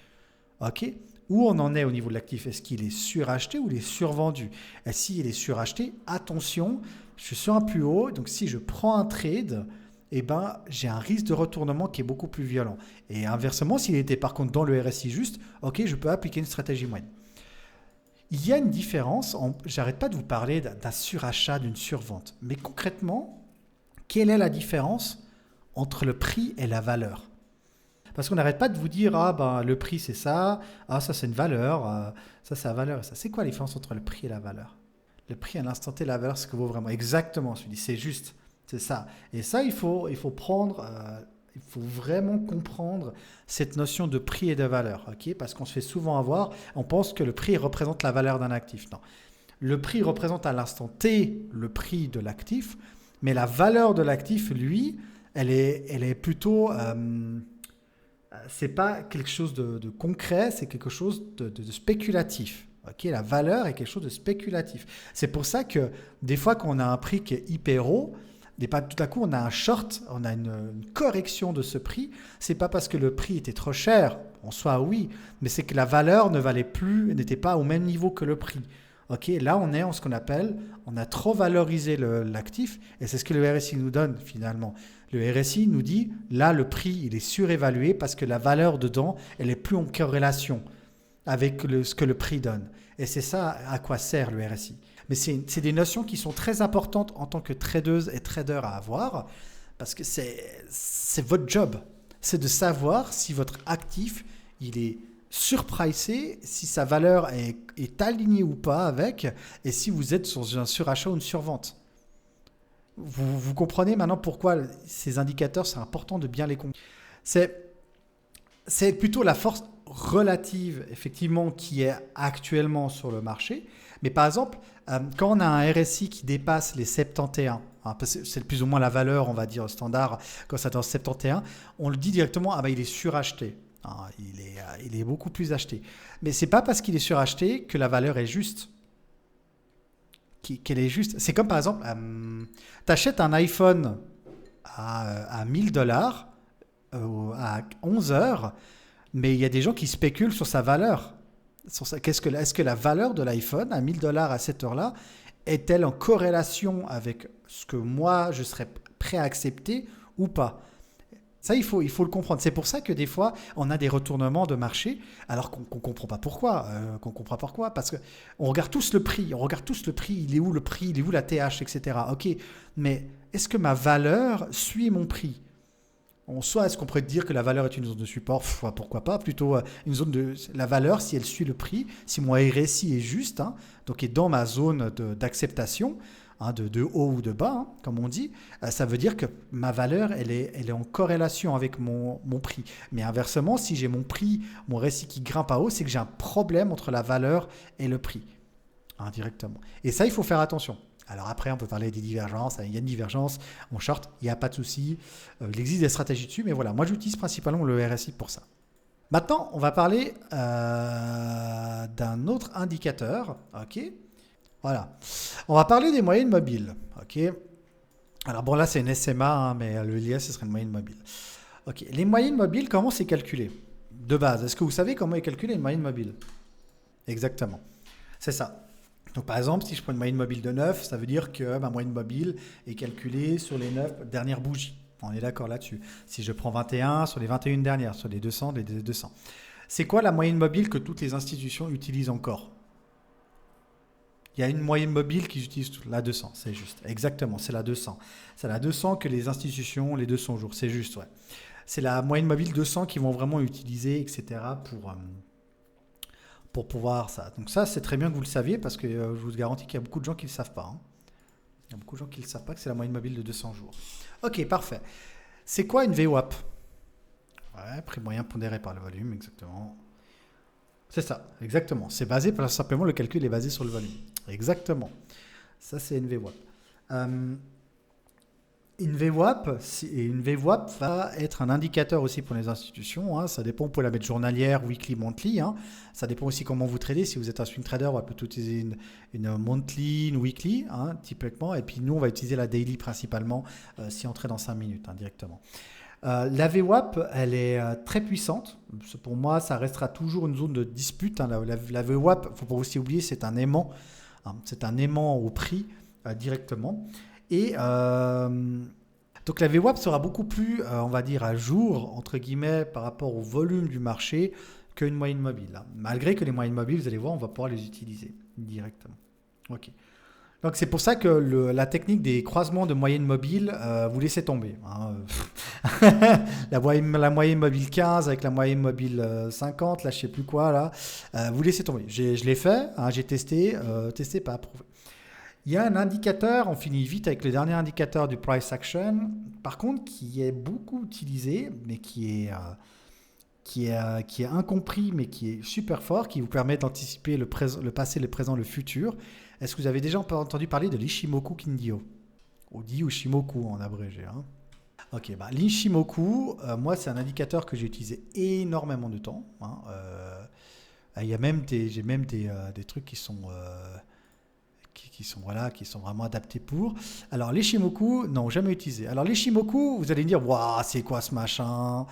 Ok? Où on en est au niveau de l'actif? Est-ce qu'il est suracheté ou il est survendu? Et s'il est suracheté, attention, je suis sur un plus haut, donc si je prends un trade, j'ai un risque de retournement qui est beaucoup plus violent. Et inversement, s'il était par contre dans le RSI juste, ok, je peux appliquer une stratégie moyenne. Il y a une différence, j'arrête pas de vous parler d'un surachat, d'une survente, mais concrètement, quelle est la différence entre le prix et la valeur? Parce qu'on n'arrête pas de vous dire, le prix c'est ça, ça c'est une valeur, ça c'est la valeur. Ça. C'est quoi la différence entre le prix et la valeur? Le prix à l'instant T, la valeur, c'est ce que vaut vraiment. Exactement, je dis, c'est juste, c'est ça. Et ça, il faut vraiment comprendre cette notion de prix et de valeur, ok? Parce qu'on se fait souvent avoir, on pense que le prix représente la valeur d'un actif. Non. Le prix représente à l'instant T le prix de l'actif, mais la valeur de l'actif, lui, elle est plutôt... c'est pas quelque chose de concret, c'est quelque chose de spéculatif. Okay, la valeur est quelque chose de spéculatif. C'est pour ça que des fois, quand on a un prix qui est hyper haut, tout à coup, on a un short, on a une correction de ce prix. C'est pas parce que le prix était trop cher, en soi, oui, mais c'est que la valeur n'était pas au même niveau que le prix. Okay, là, on est en ce qu'on appelle, on a trop valorisé l'actif, et c'est ce que le RSI nous donne finalement. Le RSI nous dit, là, le prix, il est surévalué parce que la valeur dedans, elle est plus en corrélation avec ce que le prix donne. Et c'est ça à quoi sert le RSI. Mais c'est des notions qui sont très importantes en tant que tradeuse et trader à avoir, parce que c'est votre job. C'est de savoir si votre actif, il est surpricé, si sa valeur est alignée ou pas avec, et si vous êtes sur un surachat ou une survente. Vous comprenez maintenant pourquoi ces indicateurs, c'est important de bien les comprendre. C'est plutôt la force relative, effectivement, qui est actuellement sur le marché. Mais par exemple, quand on a un RSI qui dépasse les 71, hein, parce que c'est plus ou moins la valeur, on va dire, standard, quand ça est dans 71, on le dit directement, ah bah il est suracheté. Hein, il est beaucoup plus acheté. Mais c'est pas parce qu'il est suracheté que la valeur est juste. Qu'elle est juste. C'est comme par exemple, tu achètes un iPhone à 1000 $, à 11 heures, mais il y a des gens qui spéculent sur sa valeur. Est-ce que la valeur de l'iPhone à 1000 $ à cette heure-là est-elle en corrélation avec ce que moi je serais prêt à accepter ou pas? Ça, il faut le comprendre. C'est pour ça que des fois, on a des retournements de marché alors qu'on ne comprend pas pourquoi. Parce qu'on regarde tous le prix. On regarde tous le prix. Il est où le prix? Il est où la TH, etc. Ok, mais est-ce que ma valeur suit mon prix? Soit est-ce qu'on pourrait dire que la valeur est une zone de support? Pourquoi pas? Plutôt une zone de la valeur, si elle suit le prix, si mon RSI est juste, hein, donc est dans ma zone d'acceptation, hein, de haut ou de bas, hein, comme on dit, ça veut dire que ma valeur, elle est en corrélation avec mon prix. Mais inversement, si j'ai mon prix, mon RSI qui grimpe à haut, c'est que j'ai un problème entre la valeur et le prix, indirectement. Et ça, il faut faire attention. Alors après, on peut parler des divergences. Il y a une divergence en short, il n'y a pas de souci. Il existe des stratégies dessus, mais voilà, moi j'utilise principalement le RSI pour ça. Maintenant, on va parler d'un autre indicateur. Ok, voilà. On va parler des moyennes mobiles. Ok. Alors bon, là c'est une SMA, hein, mais le LIS, ce serait une moyenne mobile. Ok. Les moyennes mobiles, comment c'est calculé? De base, est-ce que vous savez comment est calculée une moyenne mobile? Exactement. C'est ça. Donc par exemple, si je prends une moyenne mobile de 9, ça veut dire que ma moyenne mobile est calculée sur les 9 dernières bougies. On est d'accord là-dessus. Si je prends 21, sur les 21 dernières, sur les 200, les 200. C'est quoi la moyenne mobile que toutes les institutions utilisent encore? Il y a une moyenne mobile qu'ils utilisent, la 200, c'est juste. Exactement, c'est la 200. C'est la 200 que les institutions, les 200 jours, c'est juste, ouais. C'est la moyenne mobile 200 qu'ils vont vraiment utiliser, etc. pour pouvoir ça. Donc ça, c'est très bien que vous le saviez parce que je vous garantis qu'il y a beaucoup de gens qui ne le savent pas. Hein. Il y a beaucoup de gens qui ne le savent pas que c'est la moyenne mobile de 200 jours. Ok, parfait. C'est quoi une VWAP? Ouais, prix moyen pondéré par le volume, exactement. C'est ça, exactement. C'est basé, simplement le calcul est basé sur le volume. Exactement. Ça, c'est une VWAP. Une VWAP va être un indicateur aussi pour les institutions. Hein. Ça dépend, vous pouvez la mettre journalière, weekly, monthly. Hein. Ça dépend aussi comment vous tradez. Si vous êtes un swing trader, on va plutôt utiliser une monthly, une weekly, hein, typiquement. Et puis nous, on va utiliser la daily principalement si on trade dans 5 minutes hein, directement. La VWAP, elle est très puissante. Pour moi, ça restera toujours une zone de dispute. Hein. La VWAP, il ne faut pas aussi oublier, c'est un aimant. Hein. C'est un aimant au prix directement. Et donc la VWAP sera beaucoup plus, on va dire, à jour, entre guillemets, par rapport au volume du marché qu'une moyenne mobile. Hein. Malgré que les moyennes mobiles, vous allez voir, on va pouvoir les utiliser directement. Ok. Donc c'est pour ça que la technique des croisements de moyennes mobiles, vous laissez tomber. Hein. la moyenne mobile 15 avec la moyenne mobile 50, là je ne sais plus quoi, là, vous laissez tomber. Je l'ai fait, hein, j'ai testé, pas approuvé. Il y a un indicateur, on finit vite avec le dernier indicateur du price action, par contre qui est beaucoup utilisé, mais qui est incompris, mais qui est super fort, qui vous permet d'anticiper le passé, le présent, le futur. Est-ce que vous avez déjà entendu parler de l'Ishimoku Kindio? On dit Ishimoku en abrégé. Hein. Ok, bah, l'Ishimoku, moi c'est un indicateur que j'ai utilisé énormément de temps. Hein. J'ai même des trucs qui sont vraiment adaptés pour. Alors l'Ishimoku, non, jamais utilisé. Alors l'Ishimoku, vous allez me dire, waouh, c'est quoi ce machin?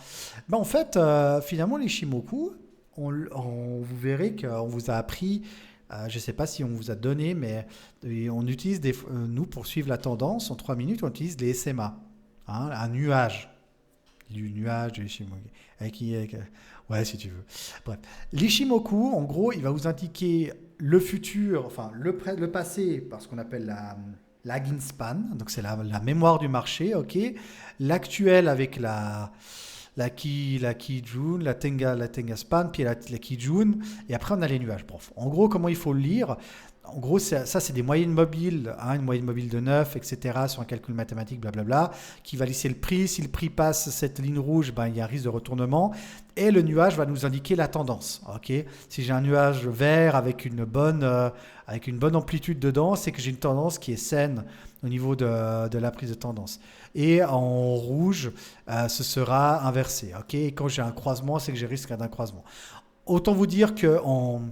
Ben, en fait, finalement, l'Ishimoku, vous verrez qu'on vous a appris, je ne sais pas si on vous a donné, mais on utilise nous, pour suivre la tendance, en 3 minutes, on utilise les SMA, hein, un nuage. Du nuage de l'Ishimoku. Ouais, si tu veux. Bref. L'Ishimoku, en gros, il va vous indiquer le futur, enfin le passé, par ce qu'on appelle la lagging span, donc c'est la mémoire du marché, ok. L'actuel avec la Kijun, la Tenga span, puis la Kijun, et après on a les nuages. Bref, en gros, comment il faut le lire? En gros, ça, c'est des moyennes mobiles, hein, une moyenne mobile de 9, etc., sur un calcul mathématique, blablabla, qui va lisser le prix. Si le prix passe cette ligne rouge, ben, il y a un risque de retournement. Et le nuage va nous indiquer la tendance. Okay, si j'ai un nuage vert avec une bonne amplitude dedans, c'est que j'ai une tendance qui est saine au niveau de la prise de tendance. Et en rouge, ce sera inversé. Okay, et quand j'ai un croisement, c'est que j'ai risque d'un croisement. Autant vous dire qu'en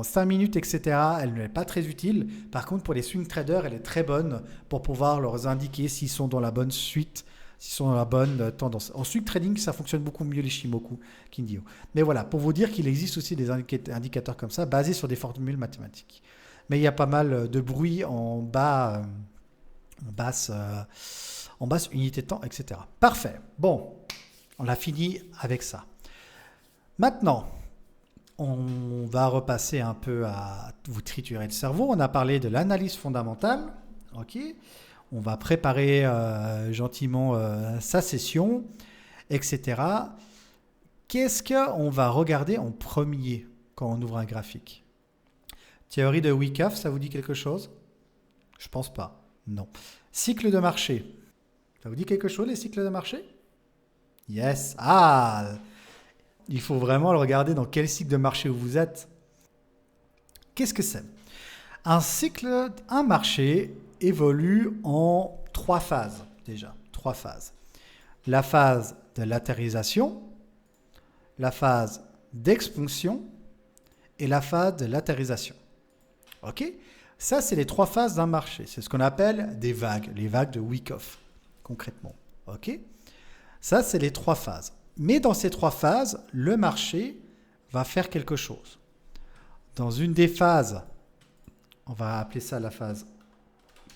5 minutes, etc., elle n'est pas très utile. Par contre, pour les swing traders, elle est très bonne pour pouvoir leur indiquer s'ils sont dans la bonne suite, s'ils sont dans la bonne tendance. En swing trading, ça fonctionne beaucoup mieux les Shimoku qu'Indio. Mais voilà, pour vous dire qu'il existe aussi des indicateurs comme ça, basés sur des formules mathématiques. Mais il y a pas mal de bruit en basse unité de temps, etc. Parfait. Bon, on a fini avec ça. Maintenant, on va repasser un peu à vous triturer le cerveau. On a parlé de l'analyse fondamentale. Ok. On va préparer gentiment sa session, etc. Qu'est-ce qu'on va regarder en premier quand on ouvre un graphique? Théorie de Wyckoff, ça vous dit quelque chose? Je pense pas. Non. Cycle de marché. Ça vous dit quelque chose, les cycles de marché? Yes. Ah! Il faut vraiment le regarder dans quel cycle de marché vous êtes. Qu'est-ce que c'est? Un marché évolue en 3 phases déjà. 3 phases. La phase de latérisation, la phase d'expansion et la phase de latérisation. Ok? Ça, c'est les 3 phases d'un marché. C'est ce qu'on appelle des vagues, les vagues de Wyckoff, concrètement. Ok? Ça, c'est les 3 phases. Mais dans ces 3 phases, le marché va faire quelque chose. Dans une des phases, on va appeler ça la phase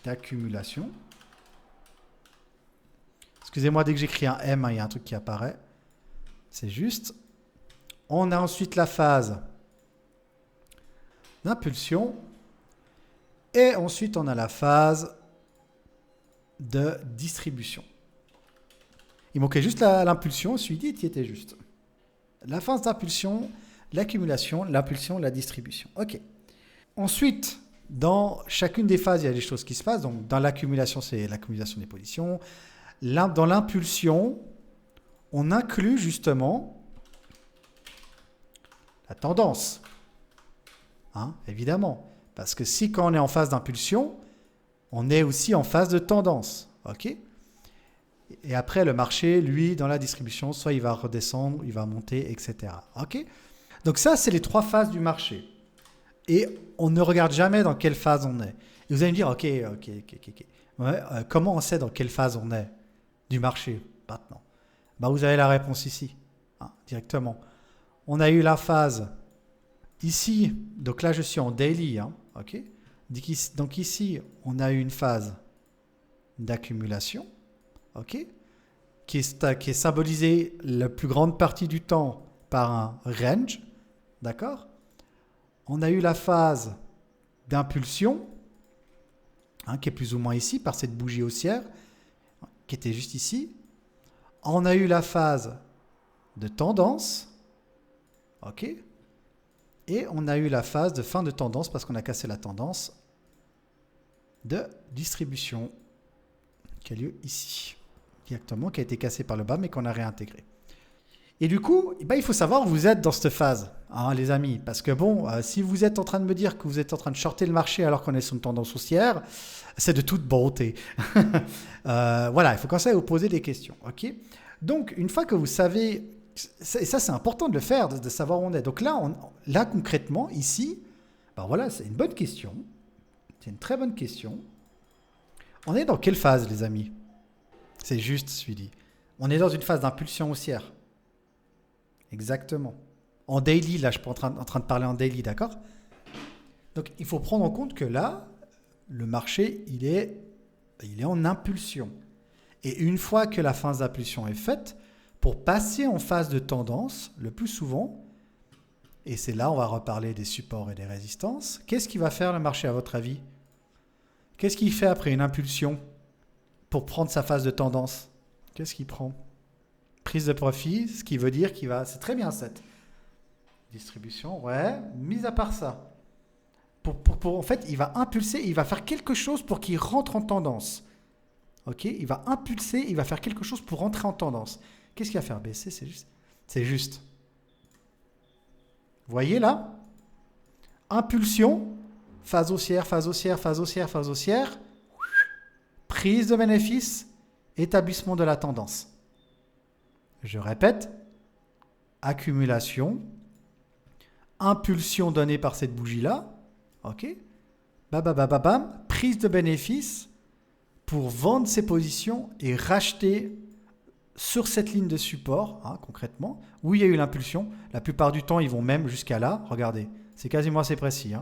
d'accumulation. Excusez-moi, dès que j'écris un M, il y a un truc qui apparaît. C'est juste. On a ensuite la phase d'impulsion. Et ensuite, on a la phase de distribution. Il manquait juste l'impulsion, celui-ci qui était juste. La phase d'impulsion, l'accumulation, l'impulsion, la distribution. Ok. Ensuite, dans chacune des phases, il y a des choses qui se passent. Donc, dans l'accumulation, c'est l'accumulation des positions. Dans l'impulsion, on inclut justement la tendance. Hein, évidemment. Parce que si quand on est en phase d'impulsion, on est aussi en phase de tendance. Ok ? Et après, le marché, lui, dans la distribution, soit il va redescendre, il va monter, etc. Ok ? Donc ça, c'est les 3 phases du marché. Et on ne regarde jamais dans quelle phase on est. Et vous allez me dire, ok. Ouais, comment on sait dans quelle phase on est du marché maintenant? Ben, vous avez la réponse ici, hein, directement. On a eu la phase ici. Donc là, je suis en daily. Hein, ok ? Donc ici, on a eu une phase d'accumulation. Okay, qui est symbolisé la plus grande partie du temps par un range, d'accord? On a eu la phase d'impulsion, hein, qui est plus ou moins ici, par cette bougie haussière, qui était juste ici. On a eu la phase de tendance, ok? Et on a eu la phase de fin de tendance, parce qu'on a cassé la tendance de distribution, qui a lieu ici. Directement, qui a été cassé par le bas, mais qu'on a réintégré. Et du coup, il faut savoir où vous êtes dans cette phase, hein, les amis. Parce que bon, si vous êtes en train de me dire que vous êtes en train de shorter le marché alors qu'on est sur une tendance haussière, c'est de toute beauté. Voilà, il faut commencer à vous poser des questions. Okay, donc, une fois que vous savez, et ça c'est important de le faire, de savoir où on est. Donc là concrètement, ici, ben voilà, c'est une bonne question. C'est une très bonne question. On est dans quelle phase, les amis? C'est juste, celui-ci. On est dans une phase d'impulsion haussière. Exactement. En daily, là, je suis en train de parler en daily, d'accord? Donc, il faut prendre en compte que là, le marché, il est en impulsion. Et une fois que la phase d'impulsion est faite, pour passer en phase de tendance, le plus souvent, et c'est là, on va reparler des supports et des résistances, qu'est-ce qui va faire le marché, à votre avis? Qu'est-ce qu'il fait après une impulsion pour prendre sa phase de tendance? Qu'est-ce qu'il prend? Prise de profit, ce qui veut dire qu'il va... C'est très bien cette distribution, ouais. Mis à part ça, En fait, il va impulser, il va faire quelque chose pour qu'il rentre en tendance. Ok, il va impulser, il va faire quelque chose pour rentrer en tendance. Qu'est-ce qu'il va faire baisser? C'est juste. Vous voyez là? Impulsion, phase haussière, phase haussière, phase haussière, phase haussière. Prise de bénéfice, établissement de la tendance. Je répète, accumulation, impulsion donnée par cette bougie-là. Ok? Bam, prise de bénéfice pour vendre ses positions et racheter sur cette ligne de support, concrètement, où il y a eu l'impulsion. La plupart du temps, ils vont même jusqu'à là. Regardez, c'est quasiment assez précis.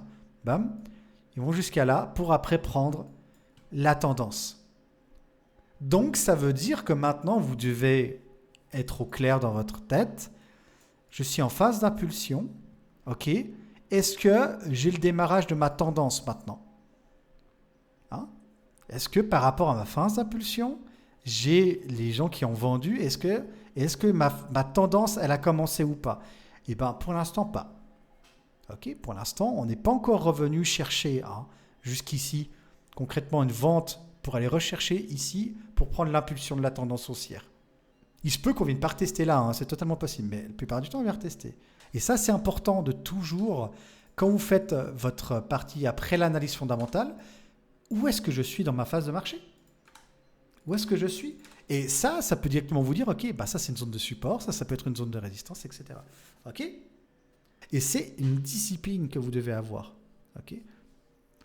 Bam, ils vont jusqu'à là pour après prendre la tendance. Donc, ça veut dire que maintenant, vous devez être au clair dans votre tête. Je suis en phase d'impulsion. Ok? Est-ce que j'ai le démarrage de ma tendance maintenant? Est-ce que par rapport à ma phase d'impulsion, j'ai les gens qui ont vendu? Est-ce que ma tendance, elle a commencé ou pas? Eh bien, pour l'instant, pas. Ok? Pour l'instant, on n'est pas encore revenu chercher jusqu'ici, concrètement, une vente pour aller rechercher ici pour prendre l'impulsion de la tendance haussière. Il se peut qu'on vienne pas retester là, c'est totalement possible, mais la plupart du temps, on vient retester. Et ça, c'est important de toujours, quand vous faites votre partie après l'analyse fondamentale, où est-ce que je suis dans ma phase de marché? Où est-ce que je suis? Et ça peut directement vous dire, ok, ça c'est une zone de support, ça peut être une zone de résistance, etc. Ok? Et c'est une discipline que vous devez avoir. Ok?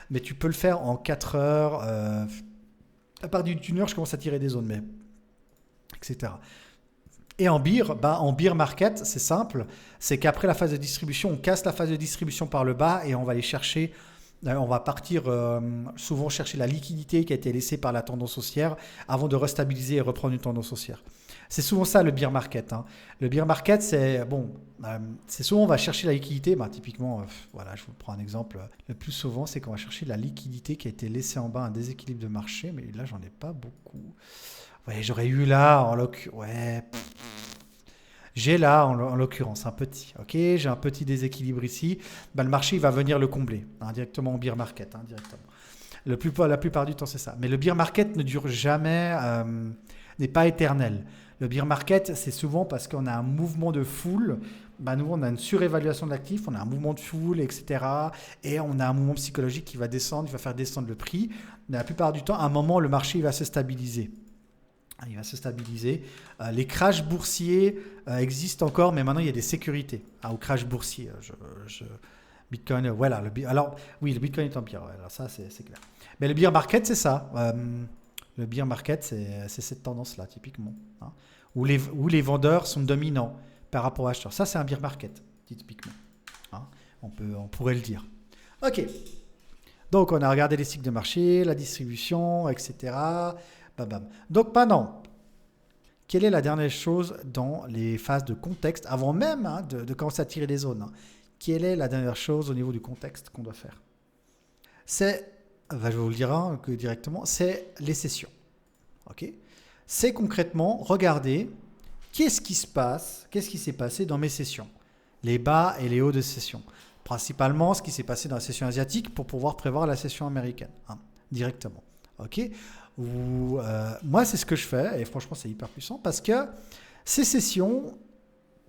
Mais tu peux le faire en 4 heures. À part d'une heure, je commence à tirer des zones, mais etc. Et en bear market, c'est simple. C'est qu'après la phase de distribution, on casse la phase de distribution par le bas et on va aller chercher. On va partir souvent chercher la liquidité qui a été laissée par la tendance haussière avant de restabiliser et reprendre une tendance haussière. C'est souvent ça le bear market. Le bear market, c'est souvent on va chercher la liquidité. Typiquement, je vous prends un exemple. Le plus souvent, c'est qu'on va chercher la liquidité qui a été laissée en bas, un déséquilibre de marché. Mais là, j'en ai pas beaucoup. Ouais, j'aurais eu là, en l'occurrence. Ouais. J'ai là, en l'occurrence, un petit. Ok, j'ai un petit déséquilibre ici. Le marché, il va venir le combler directement au bear market. Directement. La plupart du temps, c'est ça. Mais le bear market ne dure jamais, n'est pas éternel. Le bear market, c'est souvent parce qu'on a un mouvement de foule. Nous, on a une surévaluation de l'actif, on a un mouvement de foule, etc. Et on a un mouvement psychologique qui va descendre, qui va faire descendre le prix. Mais la plupart du temps, à un moment, le marché il va se stabiliser. Il va se stabiliser. Les crashs boursiers existent encore, mais maintenant, il y a des sécurités au crash boursier. Bitcoin, voilà. Alors, oui, le Bitcoin est en pire. Alors ça, c'est clair. Mais le bear market, c'est ça. Le bear market, c'est cette tendance-là, typiquement. Où les vendeurs sont dominants par rapport aux acheteurs. Ça, c'est un bear market, typiquement. On pourrait le dire. OK. Donc, on a regardé les cycles de marché, la distribution, etc. Donc maintenant, quelle est la dernière chose dans les phases de contexte, avant même de commencer à tirer des zones? Quelle est la dernière chose au niveau du contexte qu'on doit faire? C'est, je vais vous le dire directement, c'est les sessions. Ok? C'est concrètement regarder qu'est-ce qui s'est passé dans mes sessions, les bas et les hauts de session. Principalement ce qui s'est passé dans la session asiatique pour pouvoir prévoir la session américaine directement. Ok? Moi, c'est ce que je fais et franchement, c'est hyper puissant parce que ces sessions,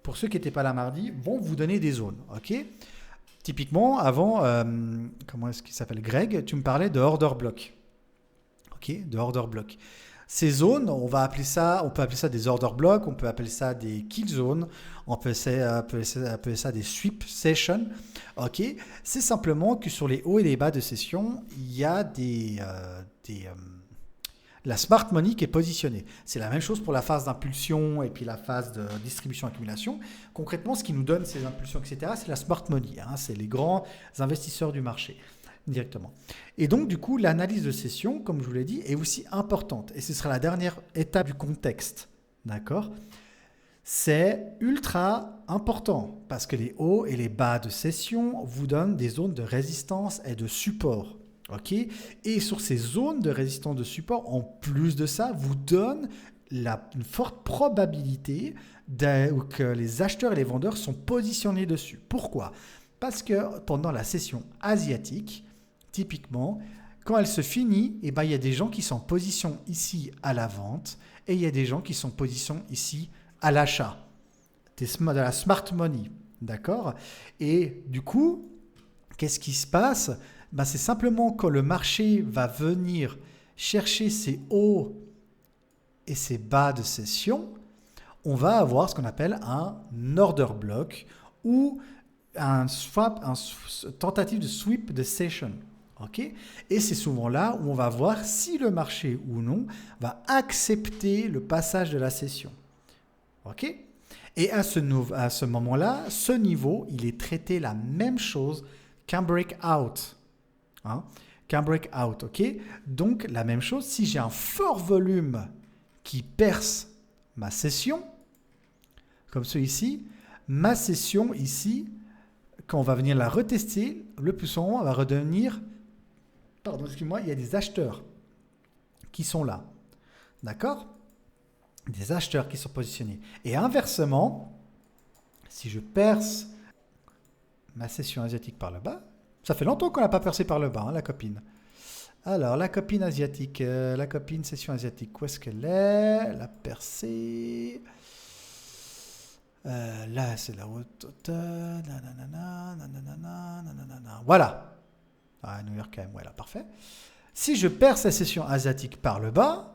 pour ceux qui n'étaient pas là mardi, vont vous donner des zones. Ok? Typiquement, avant, comment est-ce qu'il s'appelle? Greg, tu me parlais de order block. Ok? De order block. Ces zones, on peut appeler ça des order blocks, on peut appeler ça des kill zones, on peut appeler ça des sweep sessions. Ok? C'est simplement que sur les hauts et les bas de session, il y a la smart money qui est positionnée. C'est la même chose pour la phase d'impulsion et puis la phase de distribution-accumulation. Concrètement, ce qui nous donne ces impulsions, etc., c'est la smart money. C'est les grands investisseurs du marché directement. Et donc, du coup, l'analyse de session, comme je vous l'ai dit, est aussi importante. Et ce sera la dernière étape du contexte. D'accord ? C'est ultra important parce que les hauts et les bas de session vous donnent des zones de résistance et de support. Okay. Et sur ces zones de résistance de support, en plus de ça, vous donne une forte probabilité que les acheteurs et les vendeurs sont positionnés dessus. Pourquoi ? Parce que pendant la session asiatique, typiquement, quand elle se finit, il y a des gens qui sont en position ici à la vente et il y a des gens qui sont en position ici à l'achat. De la smart money, d'accord? Et du coup, qu'est-ce qui se passe? C'est simplement quand le marché va venir chercher ses hauts et ses bas de session, on va avoir ce qu'on appelle un order block ou une tentative de sweep de session. Okay? Et c'est souvent là où on va voir si le marché ou non va accepter le passage de la session. Okay? Et à ce moment-là, ce niveau, il est traité la même chose qu'un breakout. Qu'un breakout, ok? Donc, la même chose, si j'ai un fort volume qui perce ma session, comme celui-ci, ma session ici, quand on va venir la retester, le plus souvent, elle va redevenir... Pardon, excuse-moi, il y a des acheteurs qui sont là. D'accord? Des acheteurs qui sont positionnés. Et inversement, si je perce ma session asiatique par le bas, ça fait longtemps qu'on n'a pas percé par le bas, la copine. Alors, la copine asiatique, la copine session asiatique, où est-ce qu'elle est? La percée. Là, c'est la haute. Voilà. New York, quand même, voilà, parfait. Si je perce la session asiatique par le bas,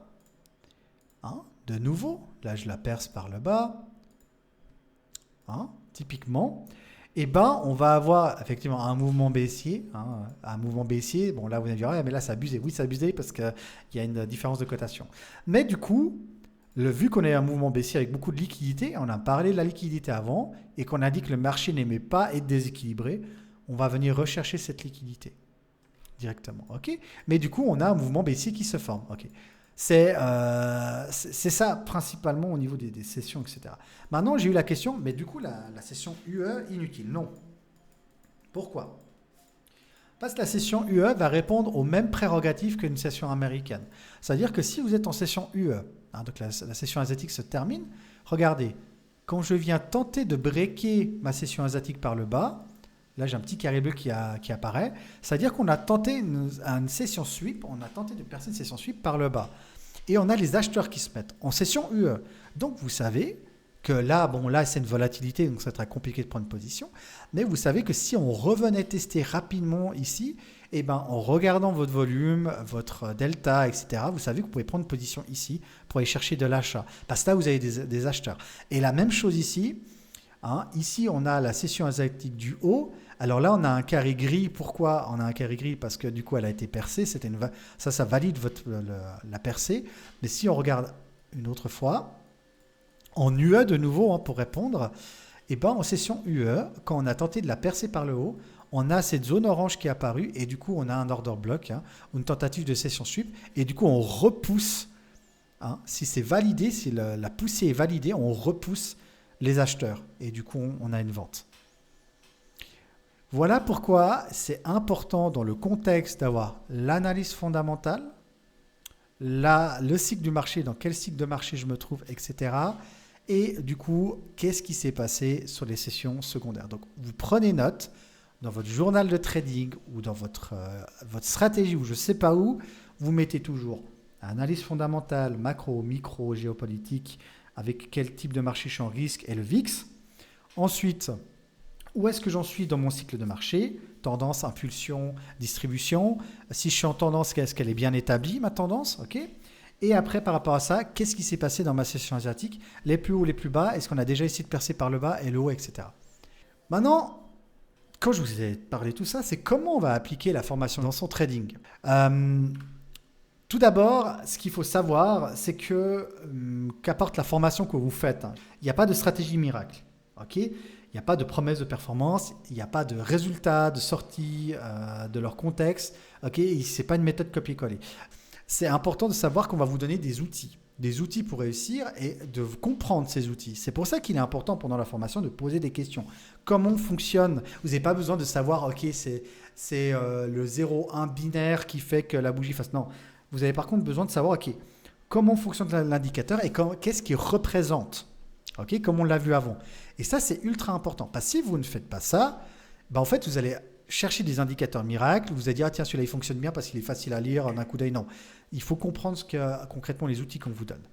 de nouveau, là, je la perce par le bas, typiquement, on va avoir effectivement un mouvement baissier. Un mouvement baissier, bon là vous allez dire, mais là c'est abusé. Oui, c'est abusé parce qu'il y a une différence de cotation. Mais du coup, vu qu'on a un mouvement baissier avec beaucoup de liquidité, on a parlé de la liquidité avant, et qu'on a dit que le marché n'aimait pas être déséquilibré, on va venir rechercher cette liquidité directement. Okay? Mais du coup, on a un mouvement baissier qui se forme. Okay? C'est ça principalement au niveau des sessions, etc. Maintenant, j'ai eu la question, mais du coup, la session UE, inutile. Non. Pourquoi? Parce que la session UE va répondre aux mêmes prérogatives qu'une session américaine. C'est-à-dire que si vous êtes en session UE, donc la session asiatique se termine, regardez, quand je viens tenter de breaker ma session asiatique par le bas, là, j'ai un petit carré bleu qui apparaît. C'est-à-dire qu'on a tenté une session sweep, on a tenté de percer une session sweep par le bas. Et on a les acheteurs qui se mettent en session UE. Donc, vous savez que là, c'est une volatilité, donc c'est très compliqué de prendre position. Mais vous savez que si on revenait tester rapidement ici, en regardant votre volume, votre delta, etc., vous savez que vous pouvez prendre position ici pour aller chercher de l'achat. Parce que là, vous avez des acheteurs. Et la même chose ici. Ici, on a la session asiatique du haut. Alors là, on a un carré gris. Pourquoi on a un carré gris? Parce que du coup, elle a été percée. Ça valide la percée. Mais si on regarde une autre fois, en UE de nouveau, pour répondre, en session UE, quand on a tenté de la percer par le haut, on a cette zone orange qui est apparue et du coup, on a un order block, une tentative de session sweep. Et du coup, on repousse. Si c'est validé, si la poussée est validée, on repousse les acheteurs et du coup on a une vente. Voilà pourquoi c'est important dans le contexte d'avoir l'analyse fondamentale, le cycle du marché, dans quel cycle de marché je me trouve, etc. Et du coup, qu'est-ce qui s'est passé sur les sessions secondaires. Donc vous prenez note dans votre journal de trading ou dans votre stratégie ou je ne sais pas où, vous mettez toujours analyse fondamentale, macro, micro, géopolitique, avec quel type de marché je suis en risque et le VIX. Ensuite, où est-ce que j'en suis dans mon cycle de marché? Tendance, impulsion, distribution. Si je suis en tendance, est-ce qu'elle est bien établie, ma tendance? Okay. Et après, par rapport à ça, qu'est-ce qui s'est passé dans ma session asiatique? Les plus hauts, les plus bas, est-ce qu'on a déjà essayé de percer par le bas et le haut, etc. Maintenant, quand je vous ai parlé de tout ça, c'est comment on va appliquer la formation dans son trading. Tout d'abord, ce qu'il faut savoir, c'est qu'apporte la formation que vous faites, il n'y a pas de stratégie miracle. Okay, il n'y a pas de promesse de performance, il n'y a pas de résultats, de sortie de leur contexte. Okay, ce n'est pas une méthode copier-coller. C'est important de savoir qu'on va vous donner des outils pour réussir et de comprendre ces outils. C'est pour ça qu'il est important pendant la formation de poser des questions. Comment fonctionne? Vous n'avez pas besoin de savoir, c'est le 0,1 binaire qui fait que la bougie fasse... Non. Vous avez par contre besoin de savoir comment fonctionne l'indicateur et qu'est-ce qu'il représente, comme on l'a vu avant. Et ça, c'est ultra important. Parce que si vous ne faites pas ça, En fait, vous allez chercher des indicateurs miracles, vous allez dire, ah, tiens, celui-là, il fonctionne bien parce qu'il est facile à lire d'un coup d'œil. Non, il faut comprendre concrètement les outils qu'on vous donne.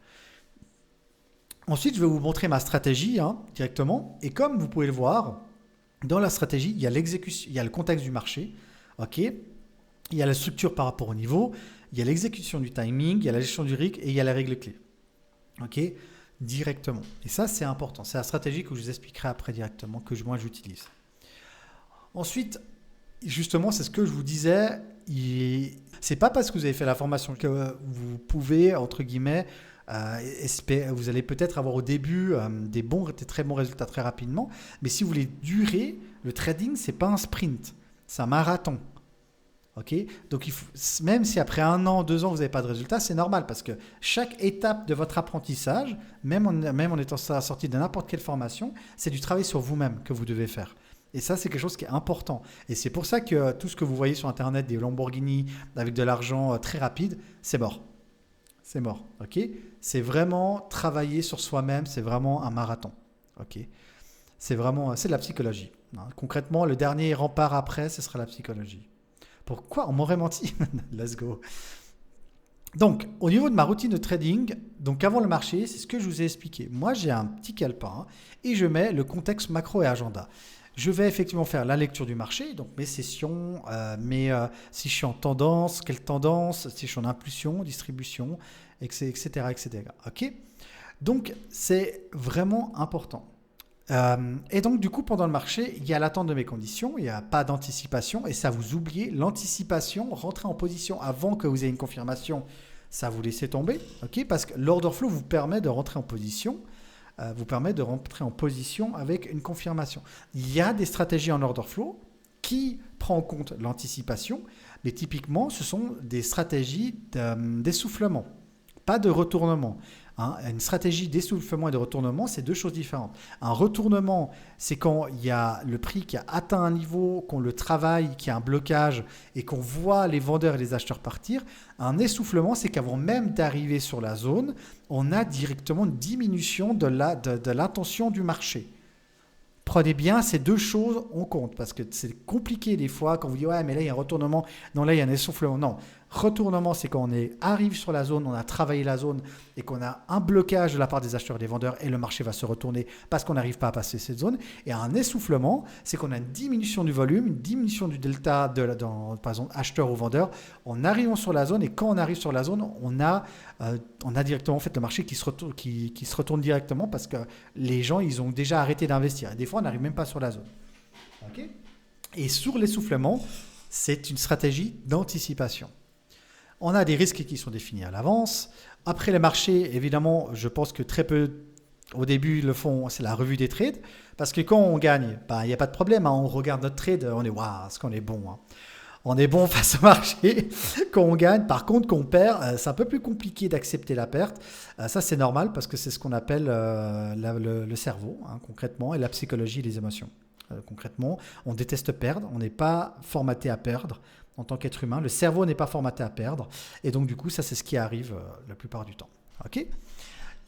Ensuite, je vais vous montrer ma stratégie directement. Et comme vous pouvez le voir, dans la stratégie, il y a l'exécution, il y a le contexte du marché, ok, il y a la structure par rapport au niveau, il y a l'exécution du timing, il y a la gestion du RIC et il y a la règle clé. Ok, directement. Et ça, c'est important. C'est la stratégie que je vous expliquerai après directement, que moi j'utilise. Ensuite, justement, c'est ce que je vous disais. C'est pas parce que vous avez fait la formation que vous pouvez, entre guillemets, vous allez peut-être avoir au début des très bons résultats très rapidement, mais si vous voulez durer, le trading, c'est pas un sprint, c'est un marathon. Ok, donc même si après 1 an, 2 ans, vous n'avez pas de résultat, c'est normal parce que chaque étape de votre apprentissage, même en étant sorti de n'importe quelle formation, c'est du travail sur vous-même que vous devez faire. Et ça, c'est quelque chose qui est important. Et c'est pour ça que tout ce que vous voyez sur Internet, des Lamborghini avec de l'argent très rapide, c'est mort. C'est mort. Ok, c'est vraiment travailler sur soi-même, c'est vraiment un marathon. Ok, c'est de la psychologie. Concrètement, le dernier rempart après, ce sera la psychologie. Pourquoi on m'aurait menti? Let's go. Donc, au niveau de ma routine de trading, donc avant le marché, c'est ce que je vous ai expliqué. Moi, j'ai un petit calepin et je mets le contexte macro et agenda. Je vais effectivement faire la lecture du marché, donc mes sessions, si je suis en tendance, quelle tendance, si je suis en impulsion, distribution, etc. etc. Ok, donc, c'est vraiment important. Et donc, du coup, pendant le marché, il y a l'attente de mes conditions, il n'y a pas d'anticipation, et ça, vous oubliez l'anticipation, rentrer en position avant que vous ayez une confirmation, ça vous laissez tomber, ok, parce que l'order flow vous permet de rentrer en position, avec une confirmation. Il y a des stratégies en order flow qui prennent en compte l'anticipation, mais typiquement, ce sont des stratégies d'essoufflement, pas de retournement. Une stratégie d'essoufflement et de retournement, c'est 2 choses différentes. Un retournement, c'est quand il y a le prix qui a atteint un niveau, qu'on le travaille, qu'il y a un blocage et qu'on voit les vendeurs et les acheteurs partir. Un essoufflement, c'est qu'avant même d'arriver sur la zone, on a directement une diminution de l'intention du marché. Prenez bien ces 2 choses en compte parce que c'est compliqué des fois quand vous dites ouais mais là il y a un retournement, non là il y a un essoufflement. Non, retournement c'est quand arrive sur la zone, on a travaillé la zone et qu'on a un blocage de la part des acheteurs et des vendeurs et le marché va se retourner parce qu'on n'arrive pas à passer cette zone. Et un essoufflement c'est qu'on a une diminution du volume, une diminution du delta par exemple acheteur ou vendeur en arrivant sur la zone et quand on arrive sur la zone on a directement en fait le marché qui se retourne directement parce que les gens ils ont déjà arrêté d'investir et des fois on n'arrive même pas sur la zone. Okay. Et sur l'essoufflement, c'est une stratégie d'anticipation. On a des risques qui sont définis à l'avance. Après les marchés, évidemment, je pense que très peu au début le font, c'est la revue des trades parce que quand on gagne, il n'y a pas de problème, on regarde notre trade, on est waouh, est-ce qu'on est bon On est bon face au marché quand on gagne. Par contre, quand on perd, c'est un peu plus compliqué d'accepter la perte. Ça, c'est normal parce que c'est ce qu'on appelle le cerveau, concrètement, et la psychologie et les émotions. Concrètement, on déteste perdre. On n'est pas formaté à perdre en tant qu'être humain. Le cerveau n'est pas formaté à perdre. Et donc, du coup, ça, c'est ce qui arrive la plupart du temps. OK ?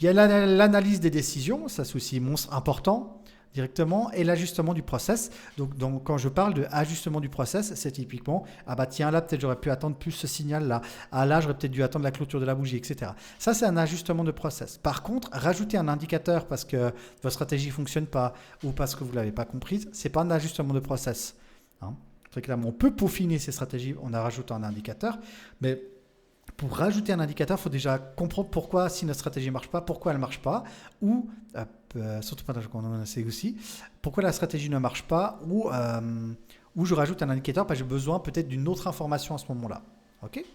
Il y a l'analyse des décisions. Ça, c'est aussi important. Directement, et l'ajustement du process. Donc, quand je parle de ajustement du process, c'est typiquement tiens, là peut-être j'aurais pu attendre plus ce signal là. Là j'aurais peut-être dû attendre la clôture de la bougie, etc. Ça c'est un ajustement de process. Par contre, rajouter un indicateur parce que votre stratégie fonctionne pas ou parce que vous l'avez pas comprise, c'est pas un ajustement de process. Très clairement, on peut peaufiner ces stratégies en rajoutant un indicateur, mais pour rajouter un indicateur, il faut déjà comprendre pourquoi, si notre stratégie ne marche pas, pourquoi elle ne marche pas, ou, surtout pas quand on en sait aussi, pourquoi la stratégie ne marche pas, ou je rajoute un indicateur parce que j'ai besoin peut-être d'une autre information à ce moment-là. Okay.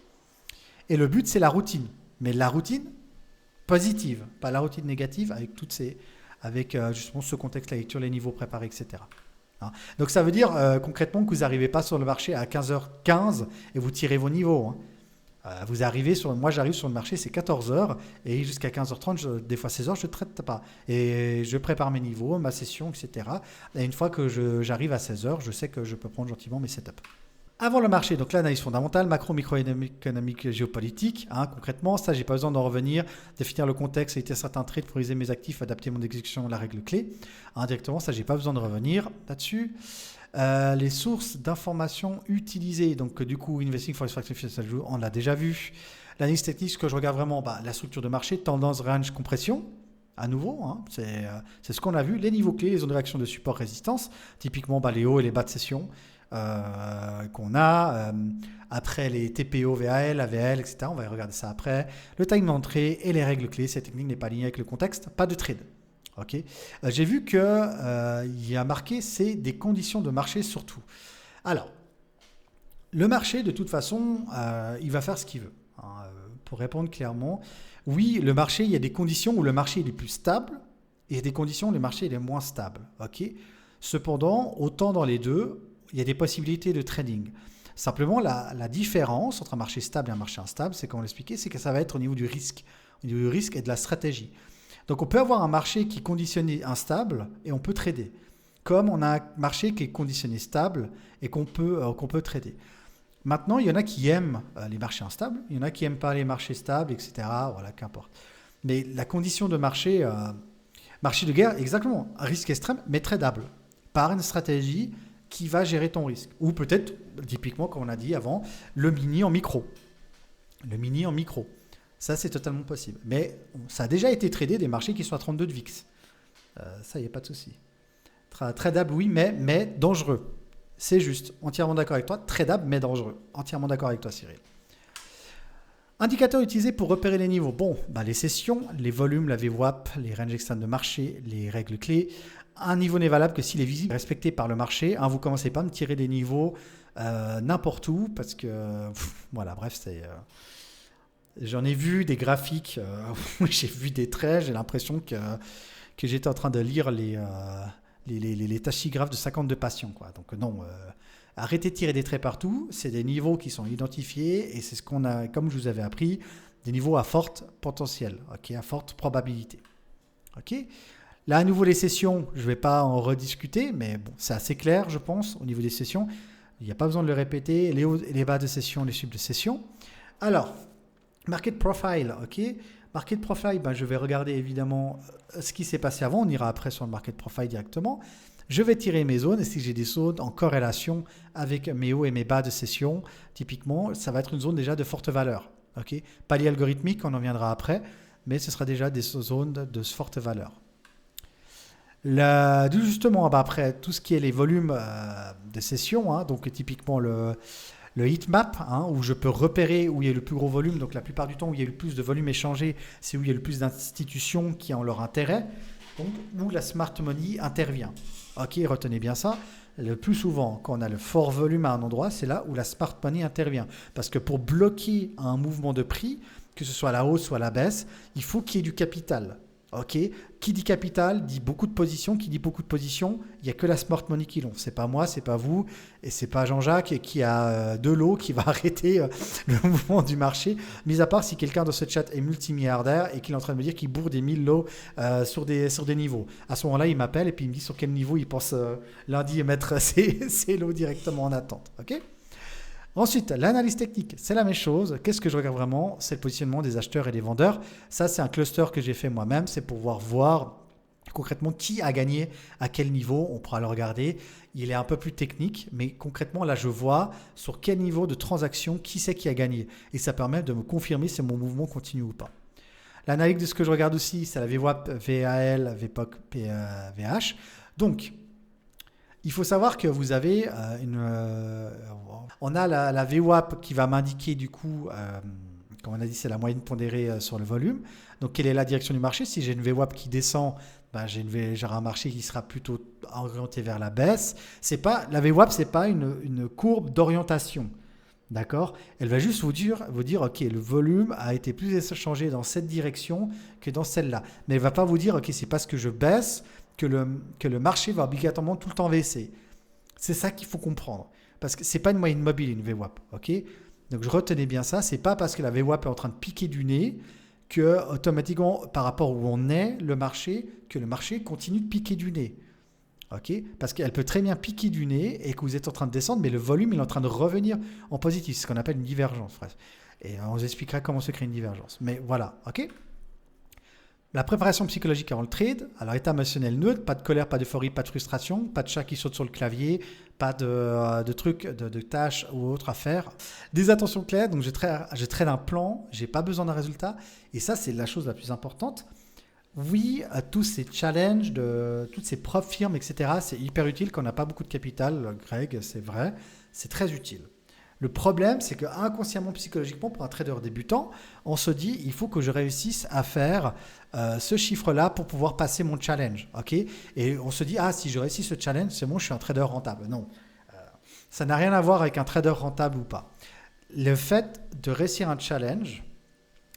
Et le but, c'est la routine. Mais la routine positive, pas la routine négative avec justement ce contexte, la lecture, les niveaux préparés, etc. Donc ça veut dire concrètement que vous n'arrivez pas sur le marché à 15h15 et vous tirez vos niveaux. Moi j'arrive sur le marché, c'est 14h et jusqu'à 15h30, des fois 16h, je ne traite pas. Et je prépare mes niveaux, ma session, etc. Et une fois que j'arrive à 16h, je sais que je peux prendre gentiment mes setups. Avant le marché, donc l'analyse fondamentale, macro, microéconomique, géopolitique. Concrètement, ça, j'ai pas besoin d'en revenir, définir le contexte, éviter certains trades, prioriser mes actifs, adapter mon exécution à la règle clé. Directement, ça, j'ai pas besoin de revenir là-dessus. Les sources d'informations utilisées. Donc, du coup, Investing for Satisfaction, on l'a déjà vu. L'analyse technique, ce que je regarde vraiment, la structure de marché, tendance, range, compression. À nouveau, hein, c'est ce qu'on a vu. Les niveaux clés, les zones de réaction de support, résistance. Typiquement, les hauts et les bas de session qu'on a. Après, les TPO, VAL, AVL, etc. On va regarder ça après. Le time d'entrée et les règles clés. Cette technique n'est pas alignée avec le contexte. Pas de trade. Okay. J'ai vu qu'il y a marqué c'est des conditions de marché surtout. Alors, le marché, de toute façon, il va faire ce qu'il veut. Hein, pour répondre clairement, oui, le marché, il y a des conditions où le marché il est plus stable et il y a des conditions où le marché il est moins stable. Okay. Cependant, autant dans les deux, il y a des possibilités de trading. Simplement, la différence entre un marché stable et un marché instable, c'est comme on l'expliquait, c'est que ça va être au niveau du risque et de la stratégie. Donc, on peut avoir un marché qui est conditionné instable et on peut trader. Comme on a un marché qui est conditionné stable et qu'on peut trader. Maintenant, il y en a qui aiment les marchés instables, il y en a qui n'aiment pas les marchés stables, etc. Voilà, qu'importe. Mais la condition de marché, marché de guerre, exactement, un risque extrême, mais tradable, par une stratégie qui va gérer ton risque. Ou peut-être, typiquement, comme on a dit avant, le mini en micro. Le mini en micro. Ça, c'est totalement possible. Mais ça a déjà été tradé des marchés qui sont à 32 de VIX. Ça, il n'y a pas de souci. Tradable, oui, mais dangereux. C'est juste. Entièrement d'accord avec toi. Tradable, mais dangereux. Entièrement d'accord avec toi, Cyril. Indicateurs utilisés pour repérer les niveaux. Bon, les sessions, les volumes, la VWAP, les ranges externes de marché, les règles clés. Un niveau n'est valable que s'il est visible, respecté par le marché. Vous ne commencez pas à me tirer des niveaux n'importe où parce que, voilà, bref, c'est... J'en ai vu des graphiques, j'ai vu des traits, j'ai l'impression que j'étais en train de lire les tachygraphes de 52 patients. Quoi. Donc non, arrêtez de tirer des traits partout, c'est des niveaux qui sont identifiés et c'est ce qu'on a, comme je vous avais appris, des niveaux à forte potentiel, okay, à forte probabilité. Okay. Là, à nouveau, les sessions, je ne vais pas en rediscuter, mais bon, c'est assez clair, je pense, au niveau des sessions. Il n'y a pas besoin de le répéter, les hauts et les bas de session, les subs de session. Alors, Market Profile, ok. Market Profile, je vais regarder évidemment ce qui s'est passé avant. On ira après sur le Market Profile directement. Je vais tirer mes zones et si j'ai des zones en corrélation avec mes hauts et mes bas de session, typiquement, ça va être une zone déjà de forte valeur. Okay. Palier algorithmique, on en viendra après, mais ce sera déjà des zones de forte valeur. Justement, après, tout ce qui est les volumes de session, donc typiquement le heatmap, où je peux repérer où il y a le plus gros volume. Donc la plupart du temps où il y a le plus de volume échangé, c'est où il y a le plus d'institutions qui ont leur intérêt, donc où la smart money intervient. Ok, retenez bien ça. Le plus souvent, quand on a le fort volume à un endroit, c'est là où la smart money intervient. Parce que pour bloquer un mouvement de prix, que ce soit à la hausse ou à la baisse, il faut qu'il y ait du capital. Ok, qui dit capital dit beaucoup de positions. Qui dit beaucoup de positions, il n'y a que la smart money qui l'ont. C'est pas moi, c'est pas vous, et c'est pas Jean-Jacques qui a de l'eau qui va arrêter le mouvement du marché. Mis à part si quelqu'un dans ce chat est multimilliardaire et qu'il est en train de me dire qu'il bourre des 1000 lots sur des niveaux. À ce moment-là, il m'appelle et puis il me dit sur quel niveau il pense lundi mettre ses lots directement en attente. Ok. Ensuite, l'analyse technique, c'est la même chose. Qu'est-ce que je regarde vraiment? C'est le positionnement des acheteurs et des vendeurs. Ça, c'est un cluster que j'ai fait moi-même. C'est pour pouvoir voir concrètement qui a gagné à quel niveau. On pourra le regarder. Il est un peu plus technique, mais concrètement, là, je vois sur quel niveau de transaction, qui c'est qui a gagné. Et ça permet de me confirmer si mon mouvement continue ou pas. L'analyse de ce que je regarde aussi, c'est la VWAP, VAL, VPOC, VH. Donc, il faut savoir que vous avez on a la VWAP qui va m'indiquer du coup, comme on a dit, c'est la moyenne pondérée sur le volume. Donc, quelle est la direction du marché? Si j'ai une VWAP qui descend, j'aurai un marché qui sera plutôt orienté vers la baisse. La VWAP, ce n'est pas une courbe d'orientation. D'accord? Elle va juste vous dire, ok, le volume a été plus échangé dans cette direction que dans celle-là. Mais elle ne va pas vous dire, ok, c'est parce que je baisse que le marché va obligatoirement tout le temps baisser. C'est ça qu'il faut comprendre. Parce que ce n'est pas une moyenne mobile, une VWAP. Okay, donc, je retenais bien ça. Ce n'est pas parce que la VWAP est en train de piquer du nez que automatiquement, par rapport où on est, que le marché continue de piquer du nez. Okay, parce qu'elle peut très bien piquer du nez et que vous êtes en train de descendre, mais le volume il est en train de revenir en positif. C'est ce qu'on appelle une divergence. Et on vous expliquera comment se crée une divergence. Mais voilà, ok. La préparation psychologique avant le trade, alors état émotionnel neutre, pas de colère, pas d'euphorie, pas de frustration, pas de chat qui saute sur le clavier, pas de trucs, de tâches ou autres à faire. Des attentions claires, donc je trade un plan, j'ai pas besoin d'un résultat. Et ça, c'est la chose la plus importante. Oui, à tous ces challenges, de toutes ces propres firmes, etc., c'est hyper utile quand on n'a pas beaucoup de capital, Greg, c'est vrai, c'est très utile. Le problème, c'est qu'inconsciemment, psychologiquement, pour un trader débutant, on se dit, il faut que je réussisse à faire ce chiffre-là pour pouvoir passer mon challenge. Okay, et on se dit, ah, si je réussis ce challenge, c'est bon, je suis un trader rentable. Non, ça n'a rien à voir avec un trader rentable ou pas. Le fait de réussir un challenge,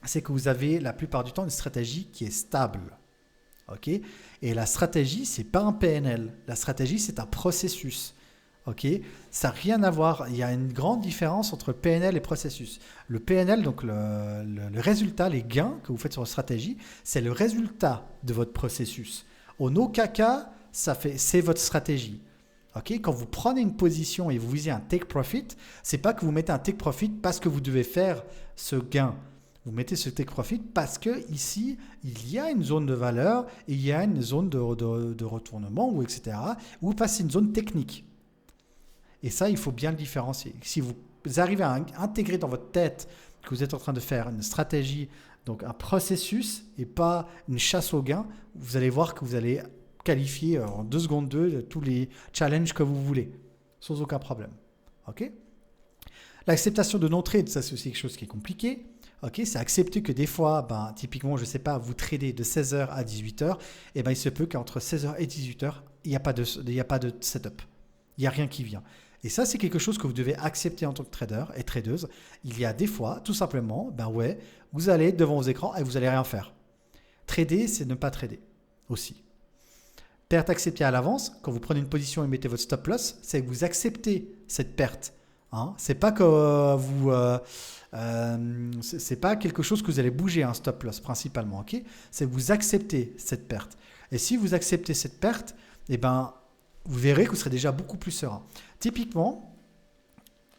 c'est que vous avez la plupart du temps une stratégie qui est stable. Okay, et la stratégie, ce n'est pas un PNL. La stratégie, c'est un processus. Okay, ça n'a rien à voir. Il y a une grande différence entre PNL et processus. Le PNL, donc le résultat, les gains que vous faites sur votre stratégie, c'est le résultat de votre processus. En aucun cas, c'est votre stratégie. Okay, quand vous prenez une position et vous visez un take profit, ce n'est pas que vous mettez un take profit parce que vous devez faire ce gain. Vous mettez ce take profit parce que ici, il y a une zone de valeur, il y a une zone de retournement, ou etc. Ou passer une zone technique. Et ça, il faut bien le différencier. Si vous arrivez à intégrer dans votre tête que vous êtes en train de faire une stratégie, donc un processus et pas une chasse au gain, vous allez voir que vous allez qualifier en 2 secondes 2 tous les challenges que vous voulez, sans aucun problème. Okay, l'acceptation de non-trade, ça c'est aussi quelque chose qui est compliqué. Okay, c'est accepter que des fois, typiquement, je ne sais pas, vous tradez de 16h à 18h, et il se peut qu'entre 16h et 18h, il n'y a pas de setup. Il n'y a rien qui vient. Et ça, c'est quelque chose que vous devez accepter en tant que trader et tradeuse. Il y a des fois, tout simplement, vous allez être devant vos écrans et vous n'allez rien faire. Trader, c'est ne pas trader aussi. Perte acceptée à l'avance, quand vous prenez une position et mettez votre stop loss, c'est que vous acceptez cette perte. C'est pas que c'est pas quelque chose que vous allez bouger, un stop loss principalement. Okay, c'est que vous acceptez cette perte. Et si vous acceptez cette perte, vous verrez que vous serez déjà beaucoup plus serein. Typiquement,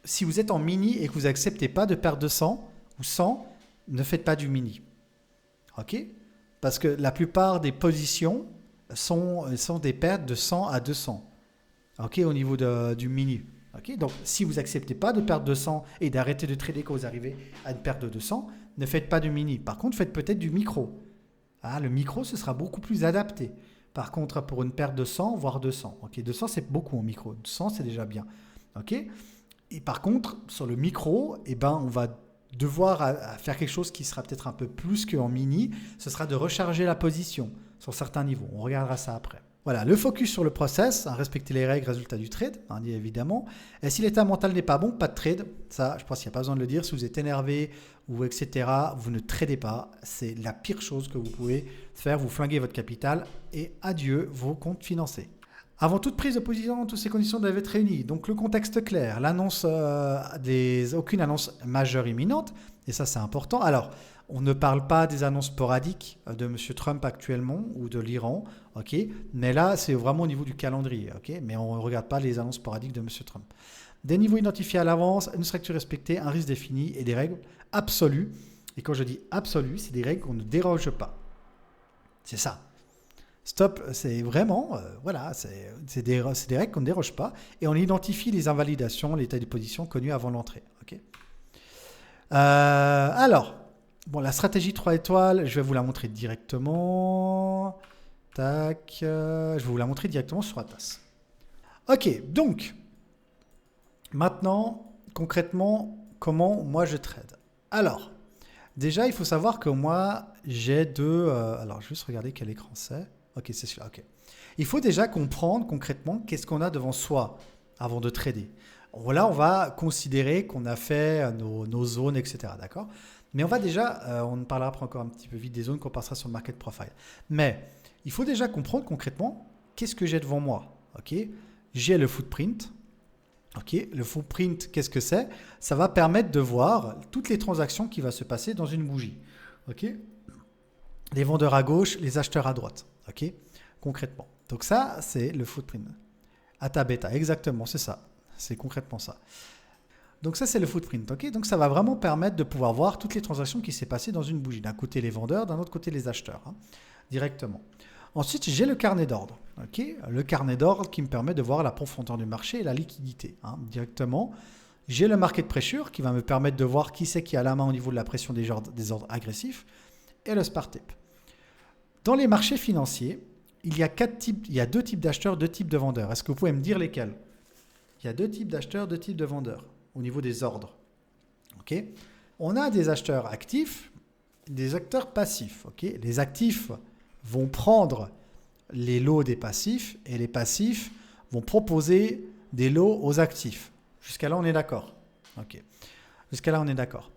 si vous êtes en mini et que vous n'acceptez pas de perdre de 100 ou 100, ne faites pas du mini. Okay, parce que la plupart des positions sont des pertes de 100 à 200. Okay, au niveau du mini. Okay, donc, si vous n'acceptez pas de perdre de 100 et d'arrêter de trader quand vous arrivez à une perte de 200, ne faites pas du mini. Par contre, faites peut-être du micro. Le micro, ce sera beaucoup plus adapté. Par contre, pour une perte de 100, voire 200. Okay, 200, c'est beaucoup en micro. 100, c'est déjà bien. Okay, et par contre, sur le micro, on va devoir faire quelque chose qui sera peut-être un peu plus qu'en mini. Ce sera de recharger la position sur certains niveaux. On regardera ça après. Voilà, le focus sur le process, respecter les règles, résultat du trade, évidemment. Et si l'état mental n'est pas bon, pas de trade. Ça, je pense qu'il n'y a pas besoin de le dire. Si vous êtes énervé ou etc., vous ne tradez pas. C'est la pire chose que vous pouvez faire. Vous flinguez votre capital et adieu vos comptes financés. Avant toute prise de position, toutes ces conditions doivent être réunies. Donc le contexte clair, l'annonce aucune annonce majeure imminente. Et ça, c'est important. Alors, on ne parle pas des annonces sporadiques de M. Trump actuellement ou de l'Iran, okay, mais là, c'est vraiment au niveau du calendrier. Okay, mais on ne regarde pas les annonces sporadiques de M. Trump. Des niveaux identifiés à l'avance, une structure respectée, un risque défini et des règles absolues. Et quand je dis absolues, c'est des règles qu'on ne déroge pas. C'est ça. Stop, c'est vraiment, c'est des règles qu'on ne déroge pas. Et on identifie les invalidations, l'état de position connu avant l'entrée. Okay. La stratégie 3 étoiles, je vais vous la montrer directement. Tac, je vais vous la montrer directement sur Atas. Ok, donc, maintenant, concrètement, comment moi je trade. Alors, déjà, il faut savoir que moi, j'ai deux... alors, je vais juste regarder quel écran c'est. Ok, c'est celui-là, ok. Il faut déjà comprendre concrètement qu'est-ce qu'on a devant soi avant de trader. Là, on va considérer qu'on a fait nos zones, etc. D'accord ? Mais on va déjà, on parlera après encore un petit peu vite des zones qu'on passera sur le market profile. Mais il faut déjà comprendre concrètement qu'est-ce que j'ai devant moi. Okay, j'ai le footprint. Okay, le footprint, qu'est-ce que c'est ? Ça va permettre de voir toutes les transactions qui vont se passer dans une bougie. Okay, les vendeurs à gauche, les acheteurs à droite. Okay, concrètement. Donc ça, c'est le footprint. Ata beta, exactement, c'est ça. C'est concrètement ça. Donc ça, c'est le footprint. Okay, donc ça va vraiment permettre de pouvoir voir toutes les transactions qui s'est passées dans une bougie. D'un côté, les vendeurs, d'un autre côté, les acheteurs, directement. Ensuite, j'ai le carnet d'ordre. Okay, le carnet d'ordre qui me permet de voir la profondeur du marché et la liquidité, directement. J'ai le market pressure qui va me permettre de voir qui c'est qui a la main au niveau de la pression des ordres agressifs. Et le Spartip. Dans les marchés financiers, il y a deux types d'acheteurs, deux types de vendeurs. Est-ce que vous pouvez me dire lesquels? Il y a deux types d'acheteurs, deux types de vendeurs au niveau des ordres. Okay, on a des acheteurs actifs, des acteurs passifs. Okay, les actifs vont prendre les lots des passifs et les passifs vont proposer des lots aux actifs. Jusqu'à là, on est d'accord. Okay. Jusqu'à là, on est d'accord.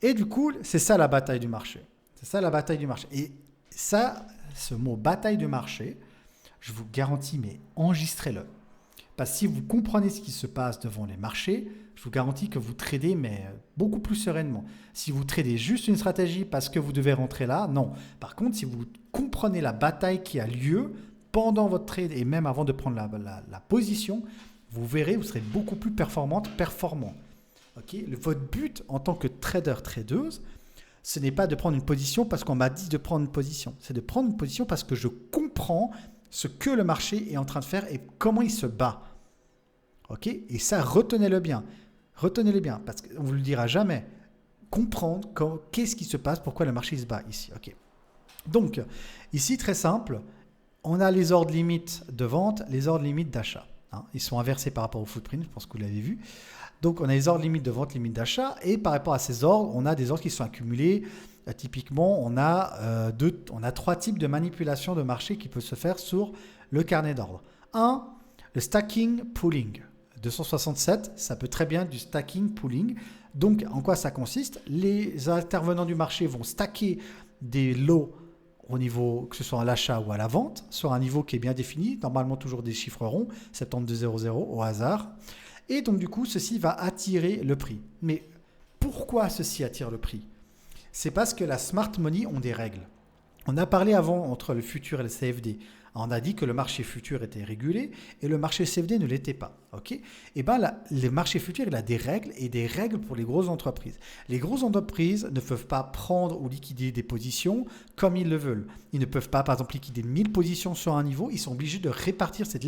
Et du coup, c'est ça la bataille du marché. C'est ça la bataille du marché. Et ça, ce mot bataille du marché, je vous garantis, mais enregistrez-le. Parce que si vous comprenez ce qui se passe devant les marchés, je vous garantis que vous tradez mais beaucoup plus sereinement. Si vous tradez juste une stratégie parce que vous devez rentrer là, non. Par contre, si vous comprenez la bataille qui a lieu pendant votre trade et même avant de prendre la position, vous verrez, vous serez beaucoup plus performant. Okay, votre but en tant que tradeuse, ce n'est pas de prendre une position parce qu'on m'a dit de prendre une position. C'est de prendre une position parce que je comprends ce que le marché est en train de faire et comment il se bat. Okay, et ça, retenez-le bien. Retenez-le bien parce qu'on ne vous le dira jamais. Comprendre qu'est-ce qui se passe, pourquoi le marché se bat ici. Okay. Donc, ici, très simple, on a les ordres limites de vente, les ordres limites d'achat. Ils sont inversés par rapport au footprint, je pense que vous l'avez vu. Donc, on a les ordres limites de vente, limites d'achat. Et par rapport à ces ordres, on a des ordres qui sont accumulés. Typiquement, on a trois types de manipulation de marché qui peuvent se faire sur le carnet d'ordre. Un, le stacking pooling. 267, ça peut très bien être du stacking pooling. Donc, en quoi ça consiste? Les intervenants du marché vont stacker des lots au niveau, que ce soit à l'achat ou à la vente, sur un niveau qui est bien défini, normalement toujours des chiffres ronds, 7200 au hasard. Et donc, du coup, ceci va attirer le prix. Mais pourquoi ceci attire le prix? C'est parce que la smart money ont des règles. On a parlé avant entre le futur et le CFD. On a dit que le marché futur était régulé et le marché CFD ne l'était pas. Okay, et bien le marché futur, il a des règles et des règles pour les grosses entreprises. Les grosses entreprises ne peuvent pas prendre ou liquider des positions comme ils le veulent. Ils ne peuvent pas, par exemple, liquider 1000 positions sur un niveau. Ils sont obligés de répartir cette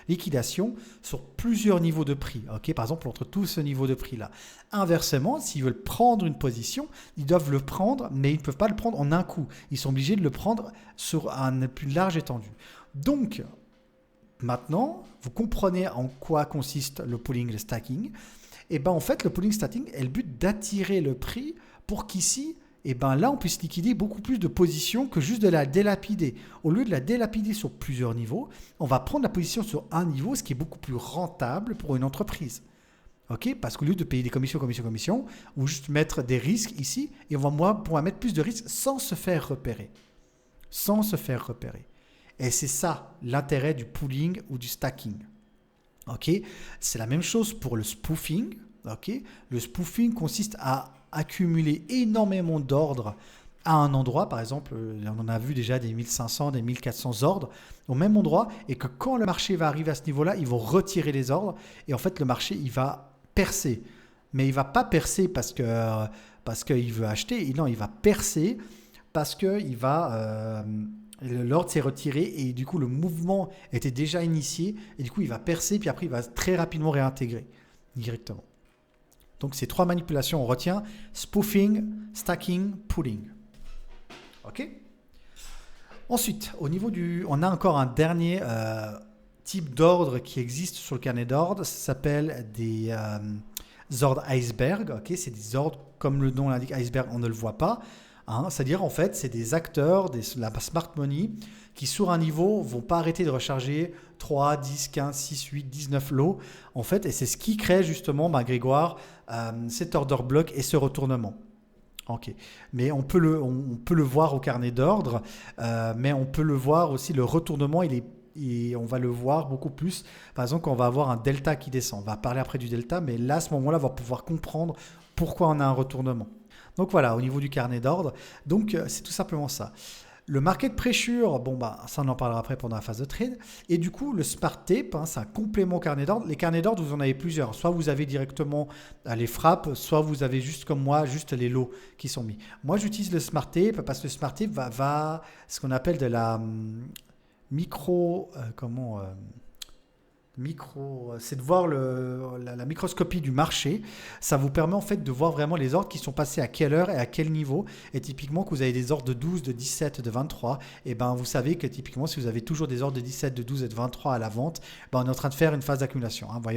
liquidation sur plusieurs niveaux de prix. Okay, par exemple, entre tous ce niveau de prix-là. Inversement, s'ils veulent prendre une position, ils doivent le prendre, mais ils ne peuvent pas le prendre en un coup. Ils sont obligés de le prendre sur un plus large étendue. Donc, maintenant, vous comprenez en quoi consiste le pooling et le stacking. Et bien, en fait, le pooling stacking est le but d'attirer le prix pour qu'ici, et ben là, on puisse liquider beaucoup plus de positions que juste de la délapider. Au lieu de la délapider sur plusieurs niveaux, on va prendre la position sur un niveau, ce qui est beaucoup plus rentable pour une entreprise. Okay, parce qu'au lieu de payer des commissions, ou juste mettre des risques ici, et on va pouvoir mettre plus de risques sans se faire repérer. Et c'est ça l'intérêt du pooling ou du stacking. Okay, c'est la même chose pour le spoofing. Okay, le spoofing consiste à accumuler énormément d'ordres à un endroit. Par exemple, on en a vu déjà des 1500, des 1400 ordres au même endroit, et que quand le marché va arriver à ce niveau-là, ils vont retirer les ordres, et en fait le marché il va percer. Mais il ne va pas percer parce qu'il veut acheter. Non, il va percer parce que l'ordre s'est retiré et du coup le mouvement était déjà initié et du coup il va percer, puis après il va très rapidement réintégrer directement. Donc ces trois manipulations on retient: spoofing, stacking, pooling. Ok. Ensuite, au niveau on a encore un dernier type d'ordre qui existe sur le carnet d'ordre. Ça s'appelle des ordres iceberg. Okay, c'est des ordres, comme le nom l'indique, iceberg, on ne le voit pas. C'est-à-dire, en fait, c'est des acteurs, la smart money, qui sur un niveau vont pas arrêter de recharger 3, 10, 15, 6, 8, 19 lots. En fait, et c'est ce qui crée justement, Grégoire, cet order block et ce retournement. Ok, mais on peut le voir au carnet d'ordre, mais on peut le voir aussi, le retournement, et on va le voir beaucoup plus. Par exemple, quand on va avoir un delta qui descend, on va parler après du delta, mais là, à ce moment-là, on va pouvoir comprendre pourquoi on a un retournement. Donc voilà, au niveau du carnet d'ordre, donc c'est tout simplement ça. Le market pressure, bon bah ça on en parlera après pendant la phase de trade. Et du coup, le smart tape, c'est un complément au carnet d'ordre. Les carnets d'ordre, vous en avez plusieurs. Soit vous avez directement les frappes, soit vous avez juste comme moi, juste les lots qui sont mis. Moi, j'utilise le smart tape parce que le smart tape va ce qu'on appelle de la c'est de voir la microscopie du marché. Ça vous permet en fait de voir vraiment les ordres qui sont passés à quelle heure et à quel niveau. Et typiquement, que vous avez des ordres de 12, de 17, de 23, et ben vous savez que typiquement, si vous avez toujours des ordres de 17, de 12 et de 23 à la vente, ben on est en train de faire une phase d'accumulation. Hein. Vous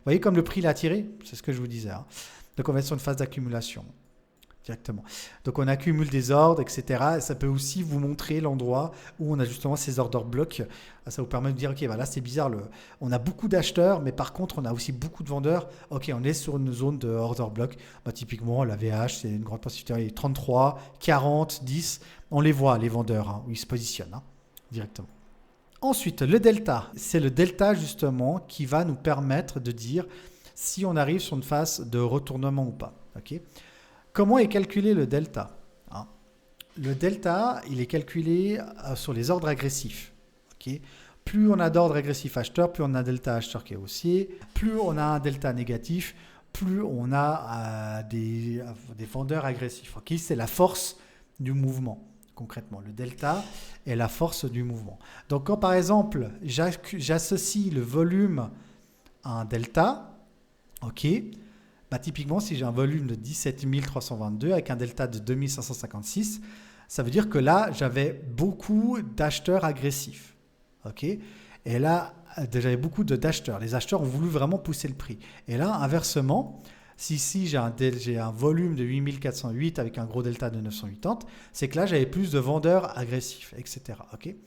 voyez comme le prix l'a tiré. C'est ce que je vous disais. Hein. Donc on va être sur une phase d'accumulation. Directement. Donc on accumule des ordres, etc. Et ça peut aussi vous montrer l'endroit où on a justement ces ordres blocs. Ça vous permet de dire, ok, bah là c'est bizarre, on a beaucoup d'acheteurs, mais par contre on a aussi beaucoup de vendeurs. Ok, on est sur une zone de order block. Bah, typiquement, la VH, c'est une grande possibilité. 33, 40, 10, on les voit, les vendeurs, hein, où ils se positionnent hein, directement. Ensuite, le delta. C'est le delta justement qui va nous permettre de dire si on arrive sur une phase de retournement ou pas. Ok. Comment est calculé le delta? Le delta, il est calculé sur les ordres agressifs. Okay. Plus on a d'ordres agressifs acheteurs, plus on a un delta acheteur qui est haussier. Plus on a un delta négatif, plus on a des vendeurs agressifs. Okay. C'est la force du mouvement, concrètement. Le delta est la force du mouvement. Donc quand par exemple, j'associe le volume à un delta, ok. Bah, typiquement, si j'ai un volume de 17 322 avec un delta de 2556, ça veut dire que là, j'avais beaucoup d'acheteurs agressifs. Okay, et là, j'avais beaucoup d'acheteurs. Les acheteurs ont voulu vraiment pousser le prix. Et là, inversement, si ici j'ai un volume de 8408 avec un gros delta de 980, c'est que là, j'avais plus de vendeurs agressifs, etc. Okay.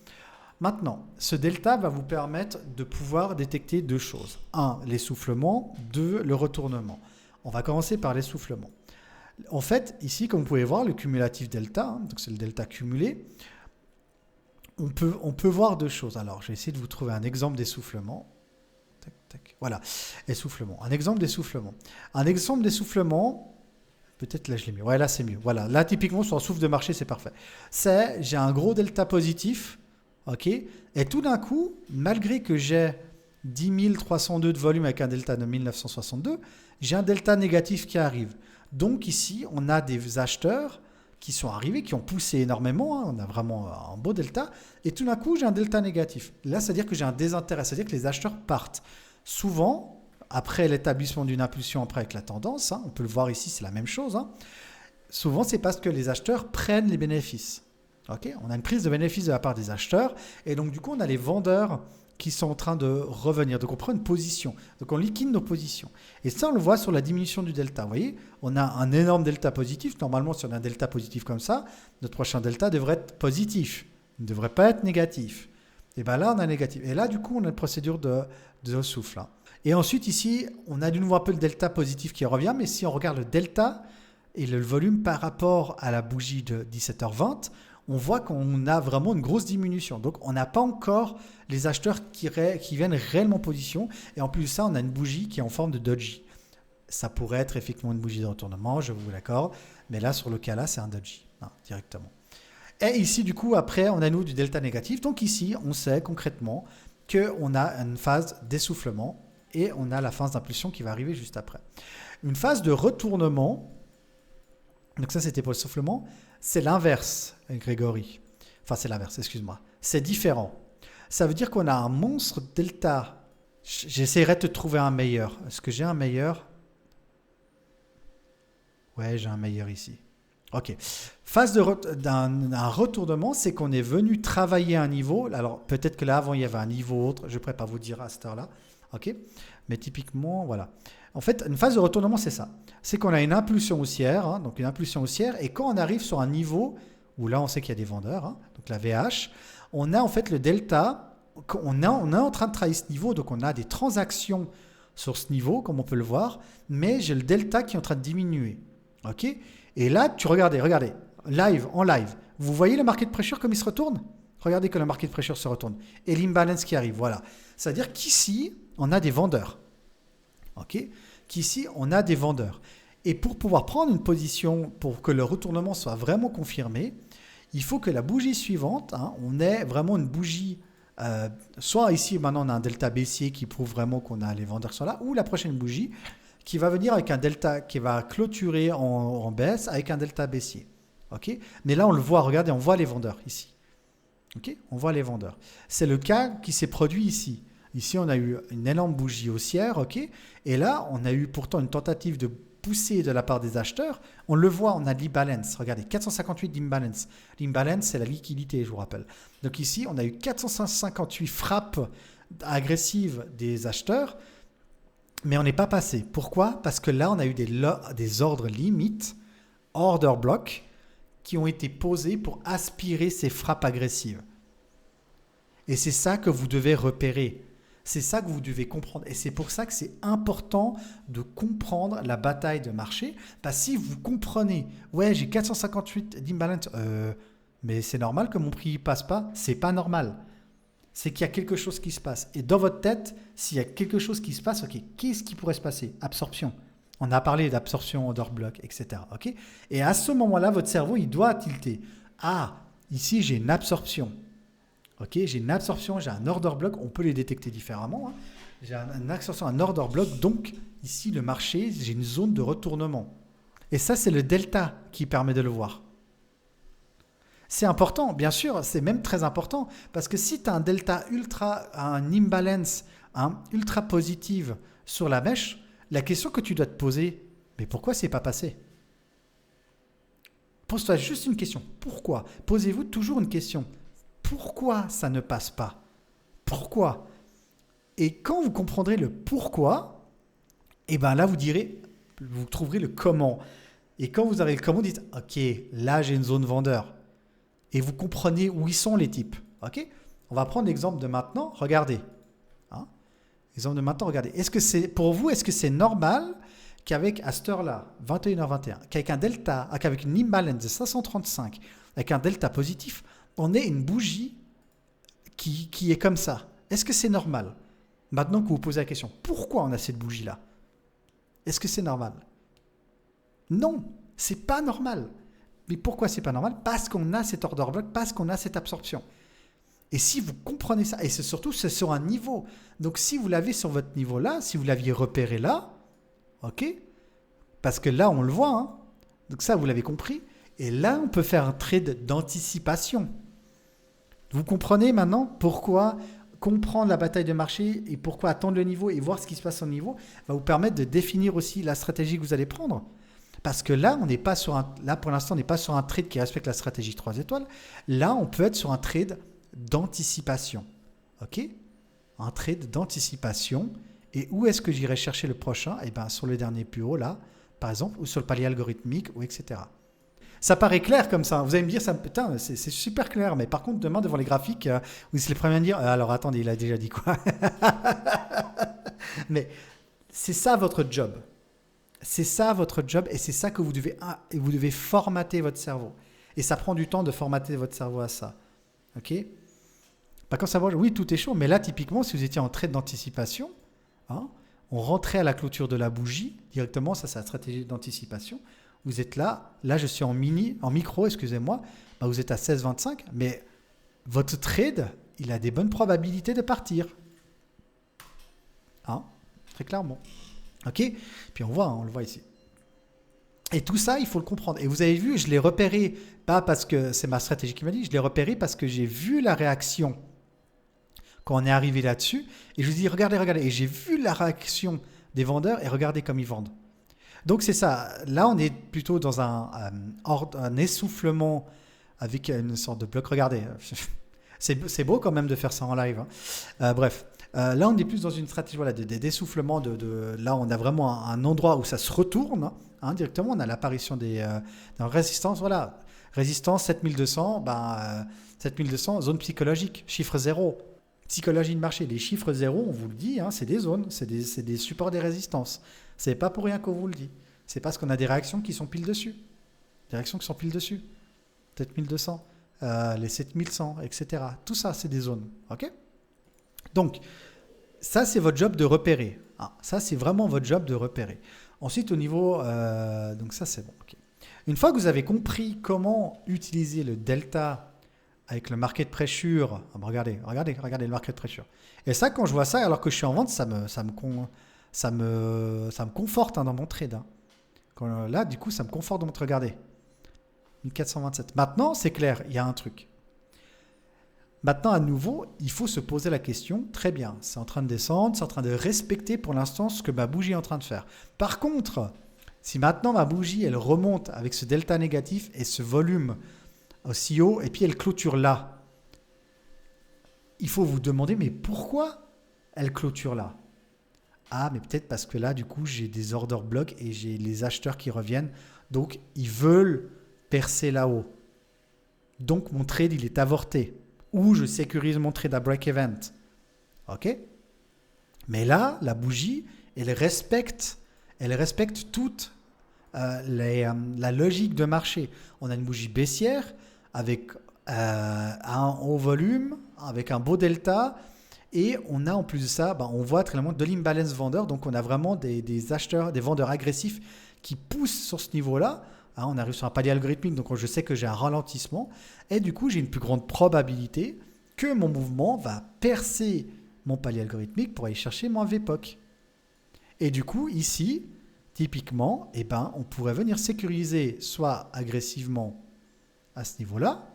Maintenant, ce delta va vous permettre de pouvoir détecter deux choses. 1, l'essoufflement. 2, le retournement. On va commencer par l'essoufflement. En fait, ici, comme vous pouvez voir, le cumulatif delta, donc c'est le delta cumulé, on peut voir deux choses. Alors, je vais essayer de vous trouver un exemple d'essoufflement. Tac, tac. Voilà, essoufflement. Un exemple d'essoufflement. Un exemple d'essoufflement, peut-être là je l'ai mis. Ouais, là c'est mieux. Voilà, là typiquement sur un souffle de marché, c'est parfait. J'ai un gros delta positif, ok, et tout d'un coup, malgré que j'ai 10 302 de volume avec un delta de 1962, j'ai un delta négatif qui arrive. Donc ici, on a des acheteurs qui sont arrivés, qui ont poussé énormément. Hein, on a vraiment un beau delta. Et tout d'un coup, j'ai un delta négatif. Là, c'est-à-dire que j'ai un désintérêt. C'est-à-dire que les acheteurs partent. Souvent, après l'établissement d'une impulsion, après avec la tendance, hein, on peut le voir ici, c'est la même chose. Hein, souvent, c'est parce que les acheteurs prennent les bénéfices. Okay, on a une prise de bénéfices de la part des acheteurs. Et donc, du coup, on a les vendeurs qui sont en train de revenir. Donc, on prend une position. Donc, on liquide nos positions. Et ça, on le voit sur la diminution du delta. Vous voyez, on a un énorme delta positif. Normalement, si on a un delta positif comme ça, notre prochain delta devrait être positif. Il ne devrait pas être négatif. Et bien là, on a négatif. Et là, du coup, on a une procédure de souffle. Hein. Et ensuite, ici, on a de nouveau un peu le delta positif qui revient. Mais si on regarde le delta et le volume par rapport à la bougie de 17h20, on voit qu'on a vraiment une grosse diminution. Donc, on n'a pas encore les acheteurs qui viennent réellement en position. Et en plus de ça, on a une bougie qui est en forme de doji. Ça pourrait être effectivement une bougie de retournement, je vous l'accorde. Mais là, sur le cas là, c'est un doji, hein, directement. Et ici, du coup, après, on a nous du delta négatif. Donc ici, on sait concrètement qu'on a une phase d'essoufflement et on a la phase d'impulsion qui va arriver juste après. Une phase de retournement, donc ça, c'était pour l'essoufflement. C'est l'inverse, Grégory. Enfin, c'est l'inverse, excuse-moi. C'est différent. Ça veut dire qu'on a un monstre delta. J'essaierai de te trouver un meilleur. Est-ce que j'ai un meilleur? Ouais, j'ai un meilleur ici. Ok. Phase d'un retournement, c'est qu'on est venu travailler un niveau. Alors, peut-être que là, avant, il y avait un niveau autre. Je ne pourrais pas vous dire à cette heure-là. Ok. Mais typiquement, voilà. En fait, une phase de retournement, c'est ça. C'est qu'on a une impulsion haussière, hein, donc une impulsion haussière, et quand on arrive sur un niveau où là, on sait qu'il y a des vendeurs, hein, donc la VH, on a en fait le delta, on est en train de travailler ce niveau, donc on a des transactions sur ce niveau, comme on peut le voir, mais j'ai le delta qui est en train de diminuer. Ok. Et là, regardez, en live, vous voyez le market pressure comme il se retourne? Regardez que le market pressure se retourne. Et l'imbalance qui arrive, voilà. C'est-à-dire qu'ici, on a des vendeurs. Ok, qu'ici, on a des vendeurs. Et pour pouvoir prendre une position, pour que le retournement soit vraiment confirmé, il faut que la bougie suivante, hein, on ait vraiment une bougie, soit ici maintenant on a un delta baissier qui prouve vraiment qu'on a les vendeurs sont là, ou la prochaine bougie qui va venir avec un delta qui va clôturer en baisse avec un delta baissier. Okay, mais là on le voit, regardez, on voit les vendeurs ici. Okay, on voit les vendeurs. C'est le cas qui s'est produit ici. Ici on a eu une énorme bougie haussière, okay, et là on a eu pourtant une tentative de poussée de la part des acheteurs. On le voit, on a l'imbalance. Regardez, 458 d'imbalance. L'imbalance, c'est la liquidité, je vous rappelle. Donc ici, on a eu 458 frappes agressives des acheteurs, mais on n'est pas passé. Pourquoi? Parce que là, on a eu des ordres limites, order block, qui ont été posés pour aspirer ces frappes agressives. Et c'est ça que vous devez repérer. C'est ça que vous devez comprendre. Et c'est pour ça que c'est important de comprendre la bataille de marché. Parce que si vous comprenez, ouais, j'ai 458 d'imbalance, mais c'est normal que mon prix ne passe pas. C'est pas normal. C'est qu'il y a quelque chose qui se passe. Et dans votre tête, s'il y a quelque chose qui se passe, ok, qu'est-ce qui pourrait se passer? Absorption. On a parlé d'absorption, order block, etc. Okay, et à ce moment-là, votre cerveau, il doit tilter. Ah, ici, j'ai une absorption. Okay, j'ai une absorption, j'ai un order block, on peut les détecter différemment. Hein. J'ai une absorption, un order block, donc ici le marché, j'ai une zone de retournement. Et ça, c'est le delta qui permet de le voir. C'est important, bien sûr, c'est même très important, parce que si tu as un delta un imbalance ultra positive sur la mèche, la question que tu dois te poser, mais pourquoi c'est pas passé? Pose-toi juste une question. Pourquoi? Posez-vous toujours une question. Pourquoi ça ne passe pas? Pourquoi? Et quand vous comprendrez le pourquoi, et ben là vous trouverez le comment. Et quand vous avez le comment, vous dites ok, là j'ai une zone vendeur. Et vous comprenez où ils sont les types. Ok? On va prendre l'exemple de maintenant. Regardez. Hein? Exemple de maintenant, regardez. Pour vous, est-ce que c'est normal qu'avec à cette heure-là, 21h21, qu'avec une imbalance de 535, avec un delta positif, on ait une bougie qui est comme ça? Est-ce que c'est normal? Maintenant que vous posez la question, pourquoi on a cette bougie-là? Est-ce que c'est normal? Non, c'est pas normal. Mais pourquoi c'est pas normal? Parce qu'on a cet order block, parce qu'on a cette absorption. Et si vous comprenez ça, et c'est sur un niveau. Donc si vous l'avez sur votre niveau là, si vous l'aviez repéré là, ok? Parce que là on le voit, hein? Donc ça vous l'avez compris. Et là on peut faire un trade d'anticipation. Vous comprenez maintenant pourquoi comprendre la bataille de marché et pourquoi attendre le niveau et voir ce qui se passe au niveau va vous permettre de définir aussi la stratégie que vous allez prendre. Parce que là, pour l'instant, on n'est pas sur un trade qui respecte la stratégie 3 étoiles. Là, on peut être sur un trade d'anticipation. Ok? Un trade d'anticipation. Et où est-ce que j'irai chercher le prochain? Eh bien, sur le dernier plus haut, là, par exemple, ou sur le palier algorithmique, ou etc. Ça paraît clair comme ça. Vous allez me dire, putain, c'est super clair. Mais par contre, demain, devant les graphiques, vous serez les premiers à me dire, alors attendez, il a déjà dit quoi? Mais c'est ça votre job. C'est ça votre job et c'est ça que vous devez formater votre cerveau. Et ça prend du temps de formater votre cerveau à ça. Ok? Pas quand ça va, oui, tout est chaud, mais là, typiquement, si vous étiez en trade d'anticipation, hein, on rentrait à la clôture de la bougie directement, ça c'est la stratégie d'anticipation. Vous êtes là je suis en micro, excusez-moi, bah, vous êtes à 16,25, mais votre trade, il a des bonnes probabilités de partir. Hein? Très clairement. Ok? Puis on le voit ici. Et tout ça, il faut le comprendre. Et vous avez vu, je l'ai repéré, pas parce que c'est ma stratégie qui m'a dit, je l'ai repéré parce que j'ai vu la réaction quand on est arrivé là-dessus. Et je vous dis, regardez. Et j'ai vu la réaction des vendeurs et regardez comme ils vendent. Donc c'est ça. Là, on est plutôt dans un essoufflement avec une sorte de bloc. Regardez, c'est beau quand même de faire ça en live. Hein. Bref. Là, on est plus dans une stratégie d'essoufflement. Là, on a vraiment un endroit où ça se retourne. Hein, directement, on a l'apparition des résistances. Voilà, résistance 7200, 7200, zone psychologique, chiffre 0. Psychologie de marché, les chiffres 0, on vous le dit, hein, c'est des zones, c'est des supports des résistances. C'est pas pour rien qu'on vous le dit. C'est parce qu'on a des réactions qui sont pile dessus. Des réactions qui sont pile dessus. 7200, les 7100, etc. Tout ça, c'est des zones. Ok ? Donc, ça, c'est votre job de repérer. Ça, c'est vraiment votre job de repérer. Ensuite, au niveau... donc ça, c'est bon. Okay. Une fois que vous avez compris comment utiliser le delta avec le market pressure, regardez le market pressure. Et ça, quand je vois ça, alors que je suis en vente, ça me conforte dans mon trade. Là, du coup, ça me conforte dans mon trade. Regardez, 1427. Maintenant, c'est clair, il y a un truc. Maintenant, à nouveau, il faut se poser la question, très bien, c'est en train de descendre, c'est en train de respecter pour l'instant ce que ma bougie est en train de faire. Par contre, si maintenant ma bougie, elle remonte avec ce delta négatif et ce volume aussi haut, et puis elle clôture là, il faut vous demander, mais pourquoi elle clôture là? Ah, mais peut-être parce que là, du coup, j'ai des order blocks et j'ai les acheteurs qui reviennent, donc ils veulent percer là-haut. Donc mon trade, il est avorté. Ou je sécurise mon trade à break event. OK? Mais là, la bougie, elle respecte toute la logique de marché. On a une bougie baissière avec un haut volume, avec un beau delta. Et on a en plus de ça, on voit très clairement de l'imbalance vendeur. Donc on a vraiment des acheteurs, des vendeurs agressifs qui poussent sur ce niveau-là. On arrive sur un palier algorithmique, donc je sais que j'ai un ralentissement. Et du coup, j'ai une plus grande probabilité que mon mouvement va percer mon palier algorithmique pour aller chercher mon VPOC. Et du coup, ici, typiquement, on pourrait venir sécuriser soit agressivement à ce niveau-là,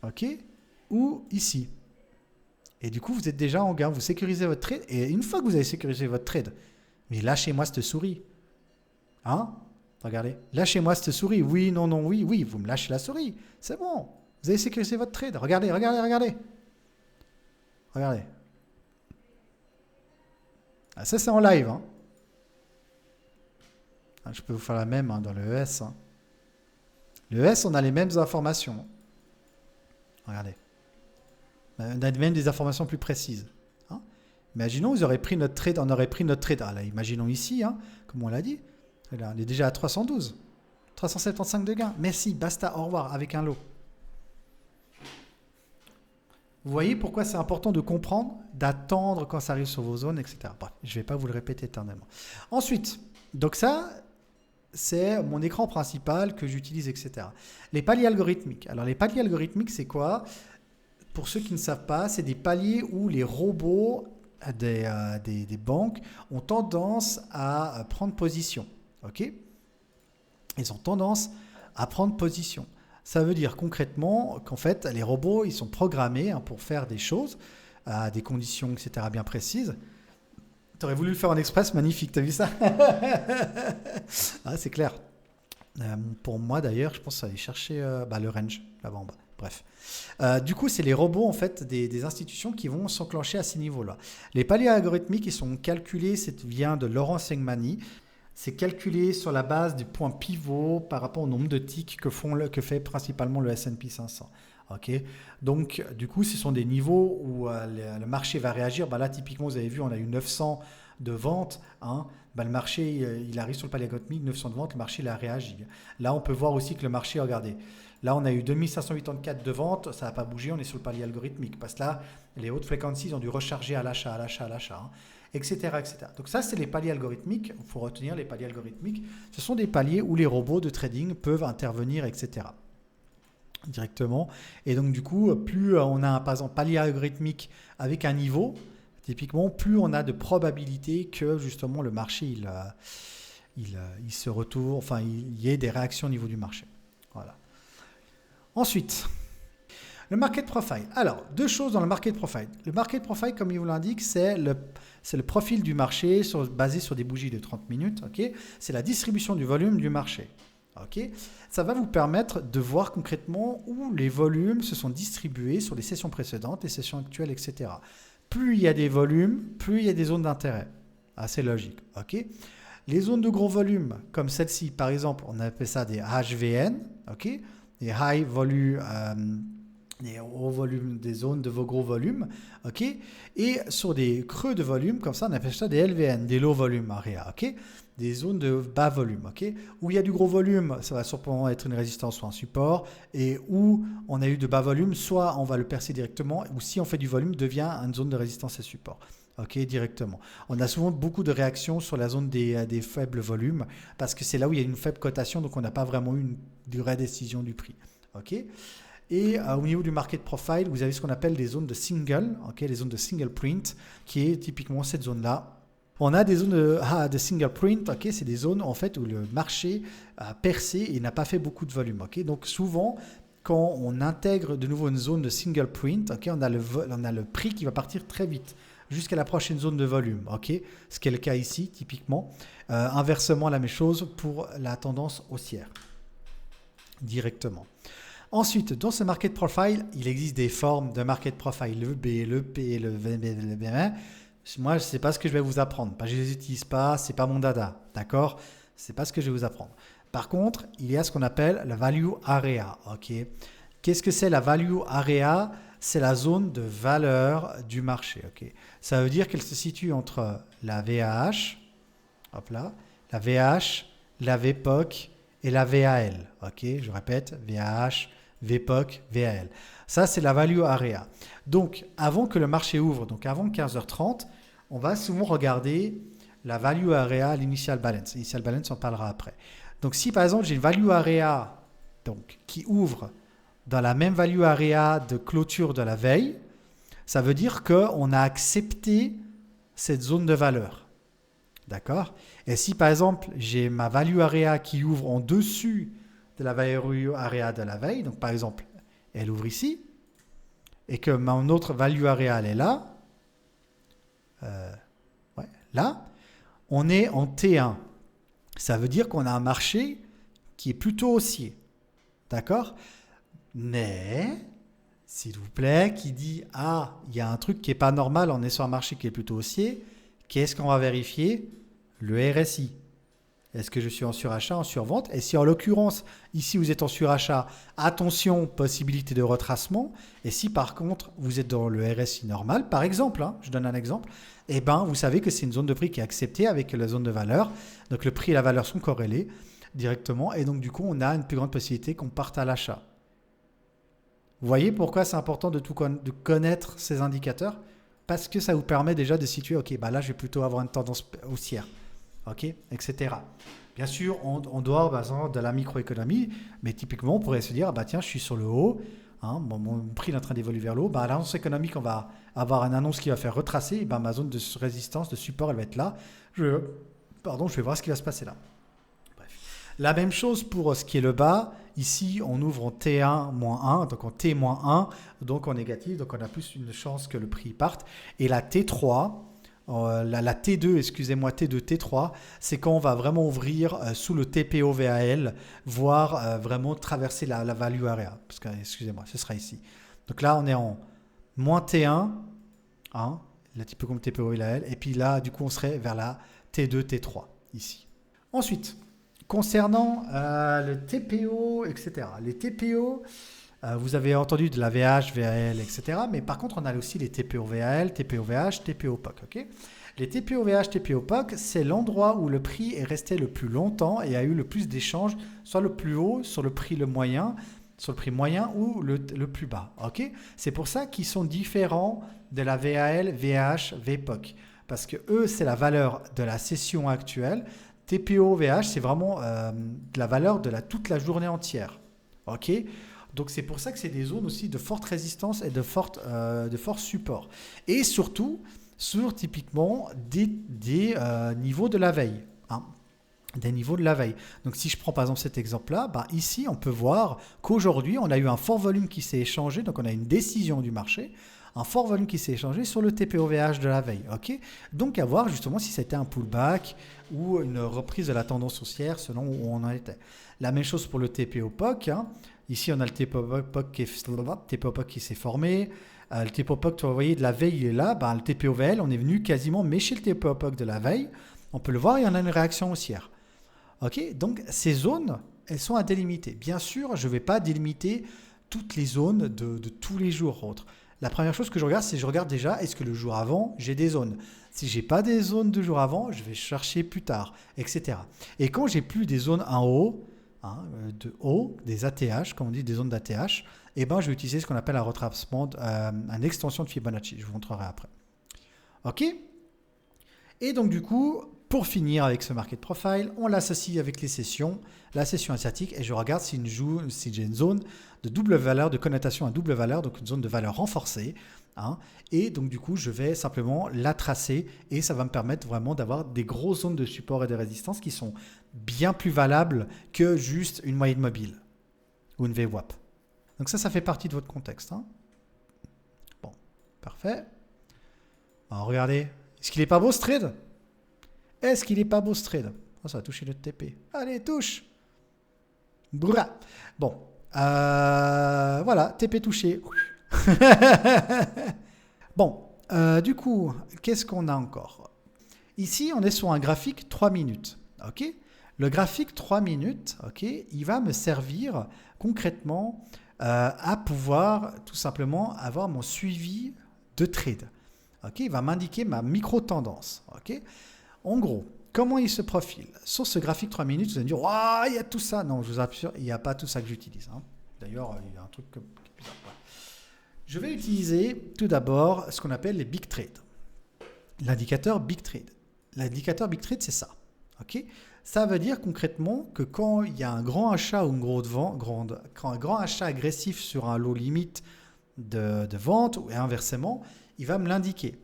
OK, ou ici. Et du coup, vous êtes déjà en gain, vous sécurisez votre trade. Et une fois que vous avez sécurisé votre trade, mais lâchez-moi cette souris. Regardez, lâchez-moi cette souris. Oui, non, non, oui, oui, vous me lâchez la souris. C'est bon. Vous avez sécurisé votre trade. Regardez. Regardez. Ça, c'est en live. Je peux vous faire la même dans le ES. Le ES, on a les mêmes informations. Regardez. On a même des informations plus précises. Imaginons, on aurait pris notre trade. Là, imaginons ici, comme on l'a dit. Là, on est déjà à 312. 375 de gain. Merci, basta, au revoir, avec un lot. Vous voyez pourquoi c'est important de comprendre, d'attendre quand ça arrive sur vos zones, etc. Bref, je ne vais pas vous le répéter éternellement. Ensuite, donc ça, c'est mon écran principal que j'utilise, etc. Les paliers algorithmiques. Alors, les paliers algorithmiques, c'est quoi? Pour ceux qui ne savent pas, c'est des paliers où les robots des banques ont tendance à prendre position. OK? Ils ont tendance à prendre position. Ça veut dire concrètement qu'en fait, les robots, ils sont programmés pour faire des choses à des conditions, etc. bien précises. Tu aurais voulu le faire en express, magnifique, t'as vu ça? C'est clair. Pour moi d'ailleurs, je pense aller chercher le range là-bas en bas. Bref. Du coup, c'est les robots en fait des institutions qui vont s'enclencher à ces niveaux-là. Les paliers algorithmiques, ils sont calculés, ça vient de Laurent Segmani. C'est calculé sur la base du point pivot par rapport au nombre de ticks que fait principalement le S&P 500. Okay. Donc, du coup, ce sont des niveaux où le marché va réagir. Là, typiquement, vous avez vu, on a eu 900 de ventes. Le marché, il arrive sur le palier algorithmique, 900 de ventes, le marché il a réagi. Là, on peut voir aussi que le marché, regardez, là, on a eu 2584 de ventes, ça n'a pas bougé, on est sur le palier algorithmique. Parce que là, les hautes fréquences ont dû recharger à l'achat, etc., etc. Donc ça, c'est les paliers algorithmiques. Il faut retenir les paliers algorithmiques. Ce sont des paliers où les robots de trading peuvent intervenir, etc. directement. Et donc, du coup, plus on a, par exemple, palier algorithmique avec un niveau, typiquement, plus on a de probabilité que, justement, le marché, il se retourne, il y ait des réactions au niveau du marché. Voilà. Ensuite, le market profile. Alors, deux choses dans le market profile. Le market profile, comme il vous l'indique, c'est le profil du marché basé sur des bougies de 30 minutes. Okay, c'est la distribution du volume du marché. Okay, ça va vous permettre de voir concrètement où les volumes se sont distribués sur les sessions précédentes, les sessions actuelles, etc. Plus il y a des volumes, plus il y a des zones d'intérêt. C'est logique. Okay, les zones de gros volume, comme celle-ci, par exemple, on appelle ça des HVN, okay, des high volume. Des hauts volumes, des zones de vos gros volumes, ok, et sur des creux de volume, comme ça, on appelle ça des LVN, des low volume area, ok, des zones de bas volume, ok, où il y a du gros volume, ça va sûrement être une résistance ou un support, et où on a eu de bas volume, soit on va le percer directement, ou si on fait du volume, devient une zone de résistance et support, ok, directement. On a souvent beaucoup de réactions sur la zone des faibles volumes parce que c'est là où il y a une faible cotation, donc on n'a pas vraiment eu une vraie décision du prix. Ok. Et au niveau du market profile, vous avez ce qu'on appelle des zones de single, ok, les zones de single print, qui est typiquement cette zone-là. On a des zones de single print, ok, c'est des zones en fait où le marché a percé et n'a pas fait beaucoup de volume. Ok. Donc souvent, quand on intègre de nouveau une zone de single print, ok, on a le prix qui va partir très vite jusqu'à la prochaine zone de volume. Ok, ce qui est le cas ici, typiquement. Inversement, la même chose pour la tendance haussière, directement. Ensuite, dans ce market profile, il existe des formes de market profile, le B, le P, le V, le B1. Moi, je ne sais pas ce que je vais vous apprendre. Je ne les utilise pas, ce n'est pas mon dada. D'accord? Ce n'est pas ce que je vais vous apprendre. Par contre, il y a ce qu'on appelle la value area. Okay? Qu'est-ce que c'est la value area? C'est la zone de valeur du marché. Okay? Ça veut dire qu'elle se situe entre la VAH, hop là, la VH, la VPOC et la VAL. Okay? Je répète, VAH, VPOC, VAL. Ça, c'est la value area. Donc, avant que le marché ouvre, donc avant 15h30, on va souvent regarder la value area, l'initial balance. L'initial balance, on parlera après. Donc, si par exemple, j'ai une value area donc, qui ouvre dans la même value area de clôture de la veille, ça veut dire qu'on a accepté cette zone de valeur. D'accord? Et si par exemple, j'ai ma value area qui ouvre en dessus de la value area de la veille, donc par exemple, elle ouvre ici, et que mon autre value area elle est là, là, on est en T1. Ça veut dire qu'on a un marché qui est plutôt haussier. D'accord? Mais, s'il vous plaît, qui dit « Ah, il y a un truc qui n'est pas normal, on est sur un marché qui est plutôt haussier », qu'est-ce qu'on va vérifier? Le RSI. Est-ce que je suis en surachat, en survente? Et si en l'occurrence, ici vous êtes en surachat, attention, possibilité de retracement. Et si par contre vous êtes dans le RSI normal, par exemple, je donne un exemple, eh ben, vous savez que c'est une zone de prix qui est acceptée avec la zone de valeur. Donc le prix et la valeur sont corrélés directement. Et donc du coup, on a une plus grande possibilité qu'on parte à l'achat. Vous voyez pourquoi c'est important de connaître ces indicateurs? Parce que ça vous permet déjà de situer, ok, bah là je vais plutôt avoir une tendance haussière. Ok, etc. Bien sûr, on doit de la microéconomie, mais typiquement, on pourrait se dire, bah tiens, je suis sur le haut, mon prix est en train d'évoluer vers le haut, à l'annonce économique, on va avoir une annonce qui va faire retracer, et ma zone de résistance, de support, elle va être là. Je vais voir ce qui va se passer là. Bref. La même chose pour ce qui est le bas. Ici, on ouvre en T1-1, donc en T-1, donc en négatif, donc on a plus une chance que le prix parte. Et la T3, la T2, excusez-moi, T2, T3, c'est quand on va vraiment ouvrir sous le TPO-VAL, voire vraiment traverser la value area. Parce que, excusez-moi, ce sera ici. Donc là, on est en moins T1, la type comme TPO-VAL, et puis là, du coup, on serait vers la T2, T3, ici. Ensuite, concernant le TPO, etc. Les TPO... vous avez entendu de la VH, VAL, etc. Mais par contre, on a aussi les TPO-VAL, TPO-VH, TPO-POC. Okay, les TPO-VH, TPO-POC, c'est l'endroit où le prix est resté le plus longtemps et a eu le plus d'échanges, soit le plus haut, sur le prix moyen ou le plus bas. Okay, c'est pour ça qu'ils sont différents de la VAL, VH, VPOC. Parce que eux, c'est la valeur de la session actuelle. TPO-VH, c'est vraiment de la valeur de toute la journée entière. Ok. Donc c'est pour ça que c'est des zones aussi de forte résistance et de fort support. Et surtout, sur typiquement des niveaux de la veille. Des niveaux de la veille. Donc si je prends par exemple cet exemple-là, ici on peut voir qu'aujourd'hui on a eu un fort volume qui s'est échangé, donc on a une décision du marché, un fort volume qui s'est échangé sur le TPO-VH de la veille. Okay, donc à voir justement si c'était un pullback ou une reprise de la tendance haussière selon où on en était. La même chose pour le TPO-POC. Ici, on a le TPO-POC qui s'est formé. Le TPO-POC, vous voyez, de la veille, il est là. Le TPO-VL, on est venu quasiment mécher le TPO-POC de la veille. On peut le voir, il y en a une réaction haussière. Okay, donc, ces zones, elles sont à délimiter. Bien sûr, je ne vais pas délimiter toutes les zones de tous les jours autres. La première chose que je regarde, c'est je regarde déjà, est-ce que le jour avant, j'ai des zones? Si je n'ai pas des zones de jour avant, je vais chercher plus tard, etc. Et quand j'ai plus des zones en haut, de haut, des ATH, comme on dit, des zones d'ATH, je vais utiliser ce qu'on appelle un retracement, une extension de Fibonacci. Je vous montrerai après. OK? Et donc du coup, pour finir avec ce market profile, on l'associe avec les sessions, la session asiatique, et je regarde si j'ai une zone de double valeur, de connotation à double valeur, donc une zone de valeur renforcée. Hein, et donc du coup, je vais simplement la tracer et ça va me permettre vraiment d'avoir des grosses zones de support et de résistance qui sont bien plus valables que juste une moyenne mobile ou une VWAP. Donc ça fait partie de votre contexte. Hein. Bon, parfait. Alors regardez, est-ce qu'il n'est pas beau ce trade? Est-ce qu'il n'est pas beau ce trade? Oh, ça va toucher le TP. Allez, touche. Bourra. Bon, voilà, TP touché. Bon, du coup, qu'est-ce qu'on a encore? Ici, on est sur un graphique 3 minutes. Ok, le graphique 3 minutes, ok, il va me servir concrètement à pouvoir tout simplement avoir mon suivi de trade. Ok, il va m'indiquer ma micro-tendance. Ok, en gros, comment il se profile? Sur ce graphique 3 minutes, vous allez me dire, oh, il y a tout ça. Non, je vous assure, il n'y a pas tout ça que j'utilise. Hein. D'ailleurs, il y a un truc qui est bizarre. Ouais. Je vais utiliser tout d'abord ce qu'on appelle les big trades. L'indicateur big trade. L'indicateur big trade, c'est ça. Okay, ça veut dire concrètement que quand il y a un grand achat ou quand un grand achat agressif sur un lot limite de vente, et inversement, il va me l'indiquer.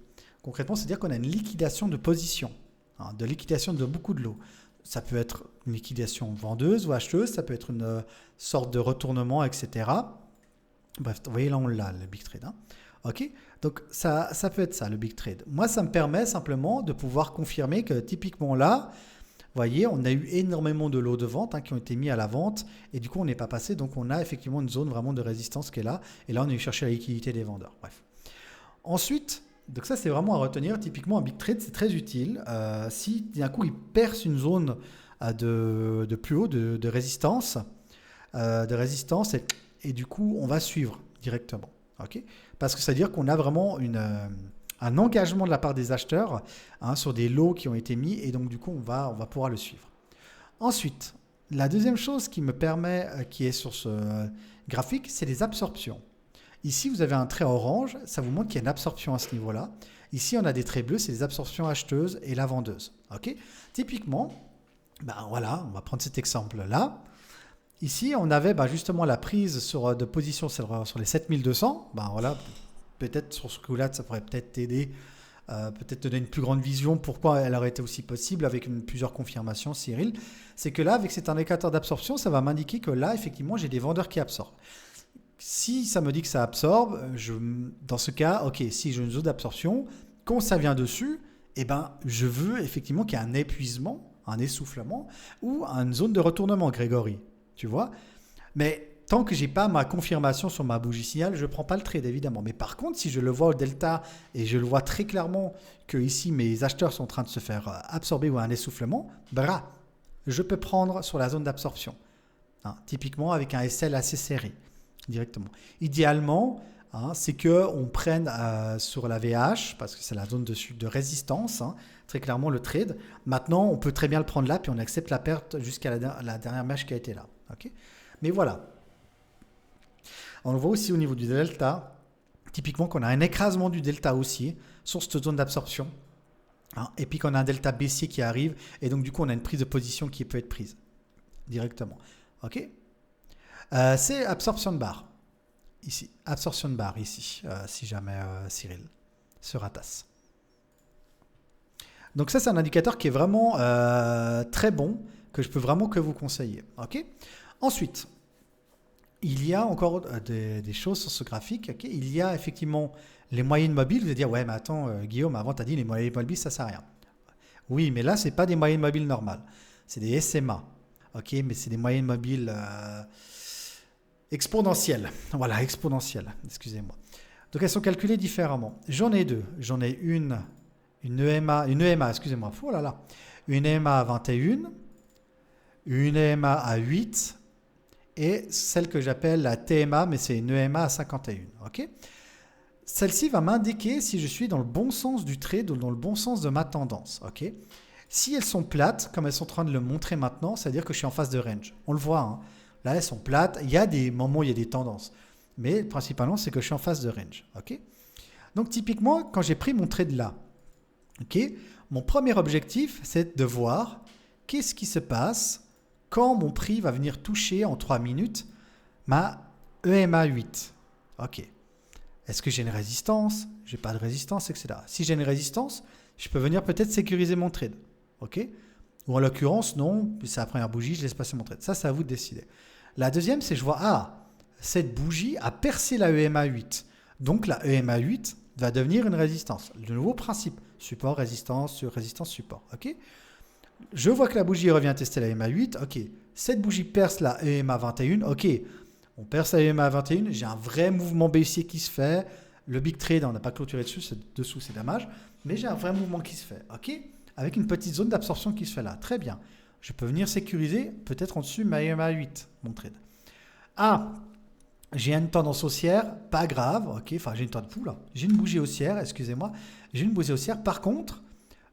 Concrètement, c'est-à-dire qu'on a une liquidation de position, hein, de liquidation de beaucoup de lots. Ça peut être une liquidation vendeuse ou acheteuse, ça peut être une sorte de retournement, etc. Bref, vous voyez là, on l'a, le big trade. Hein. OK, donc ça peut être ça, le big trade. Moi, ça me permet simplement de pouvoir confirmer que typiquement là, vous voyez, on a eu énormément de lots de vente qui ont été mis à la vente et du coup, on n'est pas passé. Donc, on a effectivement une zone vraiment de résistance qui est là. Et là, on est chercher la liquidité des vendeurs. Bref. Ensuite, donc ça, c'est vraiment à retenir. Typiquement, un big trade, c'est très utile. Si d'un coup, il perce une zone de plus haut de résistance, et du coup, on va suivre directement. Okay, parce que ça veut dire qu'on a vraiment un engagement de la part des acheteurs sur des lots qui ont été mis et donc du coup, on va pouvoir le suivre. Ensuite, la deuxième chose qui me permet, qui est sur ce graphique, c'est les absorptions. Ici, vous avez un trait orange, ça vous montre qu'il y a une absorption à ce niveau-là. Ici, on a des traits bleus, c'est les absorptions acheteuses et la vendeuse. Okay, typiquement, voilà, on va prendre cet exemple-là. Ici, on avait justement la prise de position sur les 7200. Voilà, peut-être sur ce coup-là, ça pourrait peut-être t'aider, peut-être te donner une plus grande vision pourquoi elle aurait été aussi possible avec plusieurs confirmations, Cyril. C'est que là, avec cet indicateur d'absorption, ça va m'indiquer que là, effectivement, j'ai des vendeurs qui absorbent. Si ça me dit que ça absorbe, dans ce cas, ok, si j'ai une zone d'absorption, quand ça vient dessus, je veux effectivement qu'il y ait un épuisement, un essoufflement ou une zone de retournement, Grégory. Tu vois, mais tant que j'ai pas ma confirmation sur ma bougie signal, je prends pas le trade évidemment. Mais par contre, si je le vois au delta et je le vois très clairement que ici mes acheteurs sont en train de se faire absorber ou un essoufflement, je peux prendre sur la zone d'absorption. Typiquement avec un SL assez serré directement. Idéalement, c'est que on prenne sur la VH parce que c'est la zone de résistance. Très clairement le trade. Maintenant, on peut très bien le prendre là, puis on accepte la perte jusqu'à la dernière mèche qui a été là. Okay, mais voilà. On le voit aussi au niveau du delta, typiquement qu'on a un écrasement du delta haussier sur cette zone d'absorption. Et puis qu'on a un delta baissier qui arrive, et donc du coup on a une prise de position qui peut être prise directement. Ok, c'est absorption de barre. Ici, absorption de barre ici, si jamais Cyril se ratasse. Donc ça, c'est un indicateur qui est vraiment très bon, que je peux vraiment que vous conseiller. Okay, ensuite, il y a encore des choses sur ce graphique. Okay, il y a effectivement les moyennes mobiles. Vous allez dire, ouais, mais attends, Guillaume, avant, tu as dit les moyennes mobiles, ça ne sert à rien. Oui, mais là, ce n'est pas des moyennes mobiles normales. C'est des SMA. Okay, mais c'est des moyennes mobiles exponentielles. Voilà, exponentielles. Excusez-moi. Donc, elles sont calculées différemment. J'en ai deux. J'en ai une EMA, excusez-moi. Oh là là. Une EMA à 21, une EMA à 8 et celle que j'appelle la TMA, mais c'est une EMA à 51. Okay, celle-ci va m'indiquer si je suis dans le bon sens du trade ou dans le bon sens de ma tendance. Okay, si elles sont plates, comme elles sont en train de le montrer maintenant, c'est-à-dire que je suis en phase de range. On le voit, là elles sont plates. Il y a des moments où il y a des tendances, mais principalement c'est que je suis en phase de range. Okay, donc typiquement, quand j'ai pris mon trade là, Ok. Mon premier objectif, c'est de voir qu'est-ce qui se passe quand mon prix va venir toucher en 3 minutes ma EMA 8. Ok. Est-ce que j'ai une résistance? J'ai pas de résistance, etc. Si j'ai une résistance, je peux venir peut-être sécuriser mon trade. Ok. Ou en l'occurrence, non, c'est la première bougie, je laisse passer mon trade. Ça, c'est à vous de décider. La deuxième, c'est je vois, cette bougie a percé la EMA 8. Donc la EMA 8 va devenir une résistance. Le nouveau principe, support, résistance, résistance, support. Ok. Je vois que la bougie revient tester la EMA 8. Ok. Cette bougie perce la EMA 21. Ok. On perce la EMA 21. J'ai un vrai mouvement baissier qui se fait. Le big trade, on n'a pas clôturé dessous, c'est dommage. Mais j'ai un vrai mouvement qui se fait. Ok. Avec une petite zone d'absorption qui se fait là. Très bien. Je peux venir sécuriser peut-être en dessus ma EMA 8, mon trade. J'ai une tendance haussière, pas grave. Ok. Enfin, j'ai une tendance là. J'ai une bougie haussière, excusez-moi. J'ai une bougie haussière. Par contre,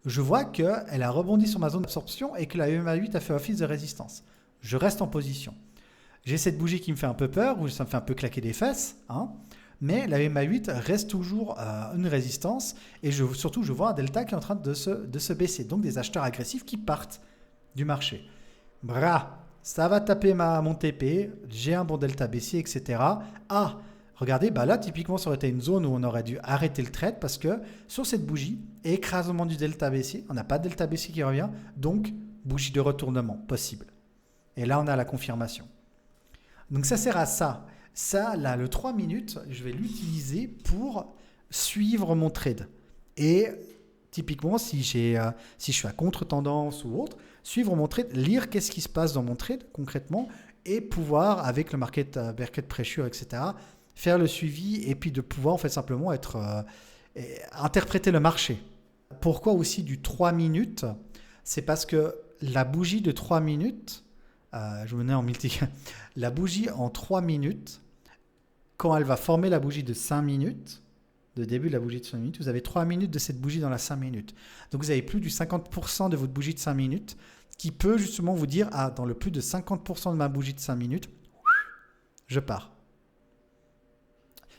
je vois qu'elle a rebondi sur ma zone d'absorption et que la EMA 8 a fait office de résistance. Je reste en position. J'ai cette bougie qui me fait un peu peur, ou ça me fait un peu claquer des fesses, mais la EMA 8 reste toujours une résistance et surtout je vois un delta qui est en train de se baisser, donc des acheteurs agressifs qui partent du marché. Ça va taper mon TP, j'ai un bon delta baissier, etc. Regardez, là typiquement ça aurait été une zone où on aurait dû arrêter le trade parce que sur cette bougie, écrasement du delta baissier, on n'a pas de delta baissier qui revient, donc bougie de retournement possible. Et là on a la confirmation. Donc ça sert à ça. Ça, là, le 3 minutes, je vais l'utiliser pour suivre mon trade. Et typiquement, si je suis à contre-tendance ou autre, suivre mon trade, lire qu'est-ce qui se passe dans mon trade concrètement et pouvoir, avec le market pressure, etc., faire le suivi et puis de pouvoir en fait simplement interpréter le marché. Pourquoi aussi du 3 minutes? C'est parce que la bougie de 3 minutes, je vous mets en multi. La bougie en 3 minutes, quand elle va former la bougie de 5 minutes, le début de la bougie de 5 minutes, vous avez 3 minutes de cette bougie dans la 5 minutes. Donc vous avez plus du 50% de votre bougie de 5 minutes qui peut justement vous dire, dans le plus de 50% de ma bougie de 5 minutes, je pars.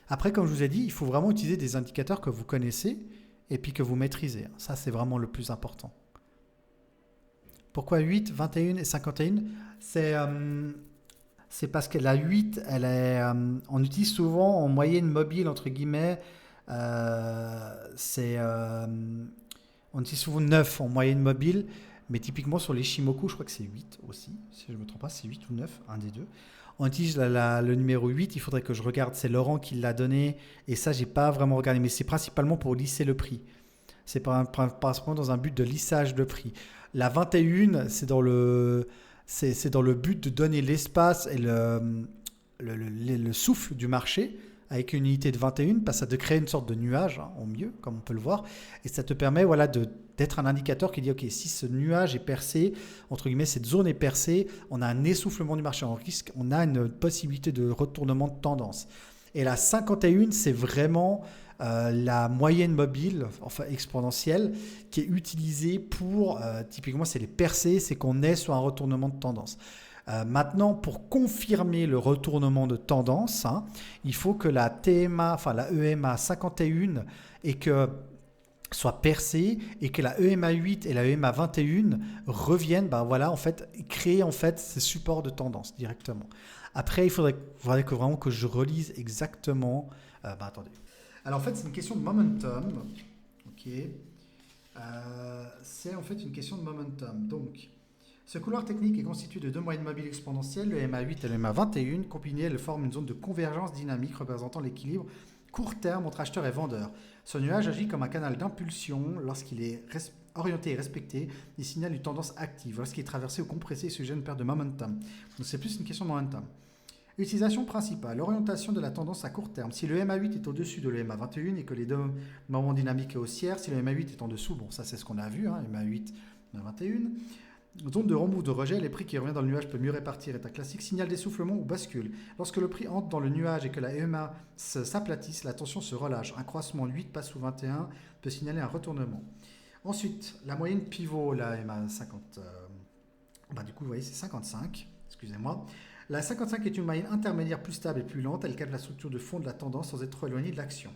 Après, comme je vous ai dit, il faut vraiment utiliser des indicateurs que vous connaissez et puis que vous maîtrisez. Ça, c'est vraiment le plus important. Pourquoi 8, 21 et 51? C'est parce que la 8, on utilise souvent en moyenne mobile, entre guillemets, on utilise souvent 9 en moyenne mobile, mais typiquement sur les Shimoku, je crois que c'est 8 aussi, si je ne me trompe pas, c'est 8 ou 9, un des deux. On utilise le numéro 8, il faudrait que je regarde, c'est Laurent qui l'a donné, et ça, j'ai pas vraiment regardé, mais c'est principalement pour lisser le prix. C'est principalement dans un but de lissage de prix. La 21, c'est dans le but de donner l'espace et le souffle du marché avec une unité de 21, parce que ça te crée une sorte de nuage, au mieux, comme on peut le voir. Et ça te permet d'être un indicateur qui dit, OK, si ce nuage est percé, entre guillemets, cette zone est percée, on a un essoufflement du marché en risque, on a une possibilité de retournement de tendance. Et la 51, c'est vraiment la moyenne mobile, enfin exponentielle, qui est utilisée pour, typiquement, c'est les percées, c'est qu'on est sur un retournement de tendance. Maintenant, pour confirmer le retournement de tendance, il faut que la TMA, enfin la EMA 51 soit percée et que la EMA 8 et la EMA 21 reviennent, en fait, créer en fait ces supports de tendance directement. Après, il faudrait vraiment que je relise exactement. Attendez. Alors en fait, c'est une question de momentum. Ok. C'est en fait une question de momentum. Donc, ce couloir technique est constitué de deux moyennes mobiles exponentielles, le MA8 et le MA21. Combinées, elles forment une zone de convergence dynamique représentant l'équilibre court terme entre acheteurs et vendeurs. Ce nuage agit comme un canal d'impulsion lorsqu'il est orienté et respecté. Il signale une tendance active. Lorsqu'il est traversé ou compressé, il sujet à une perte de momentum. Donc c'est plus une question de momentum. Utilisation principale, orientation de la tendance à court terme. Si le MA8 est au-dessus de le MA21 et que les deux moments dynamiques haussières, si le MA8 est en dessous, ça c'est ce qu'on a vu, MA8, MA21. Zone de remous, de rejet, les prix qui reviennent dans le nuage peuvent mieux répartir, état classique, signal d'essoufflement ou bascule. Lorsque le prix entre dans le nuage et que la EMA s'aplatisse, la tension se relâche. Un croissement 8 passe sous 21 peut signaler un retournement. Ensuite, la moyenne pivot, la EMA 50, du coup vous voyez c'est 55, excusez-moi. La 55 est une moyenne intermédiaire plus stable et plus lente, elle capte la structure de fond de la tendance sans être trop éloignée de l'action.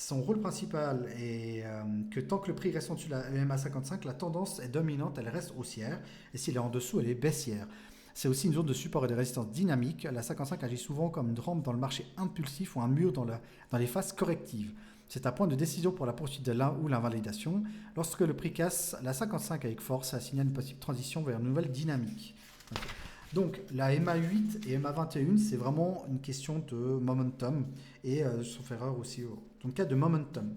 Son rôle principal est que tant que le prix reste en dessus de la EMA 55, la tendance est dominante, elle reste haussière. Et s'il est en dessous, elle est baissière. C'est aussi une zone de support et de résistance dynamique. La 55 agit souvent comme une rampe dans le marché impulsif ou un mur dans les phases correctives. C'est un point de décision pour la poursuite de l'un ou l'invalidation. Lorsque le prix casse la 55 avec force, ça signale une possible transition vers une nouvelle dynamique. Okay. Donc la MA8 et MA21, c'est vraiment une question de momentum et sauf erreur aussi dans le cas de momentum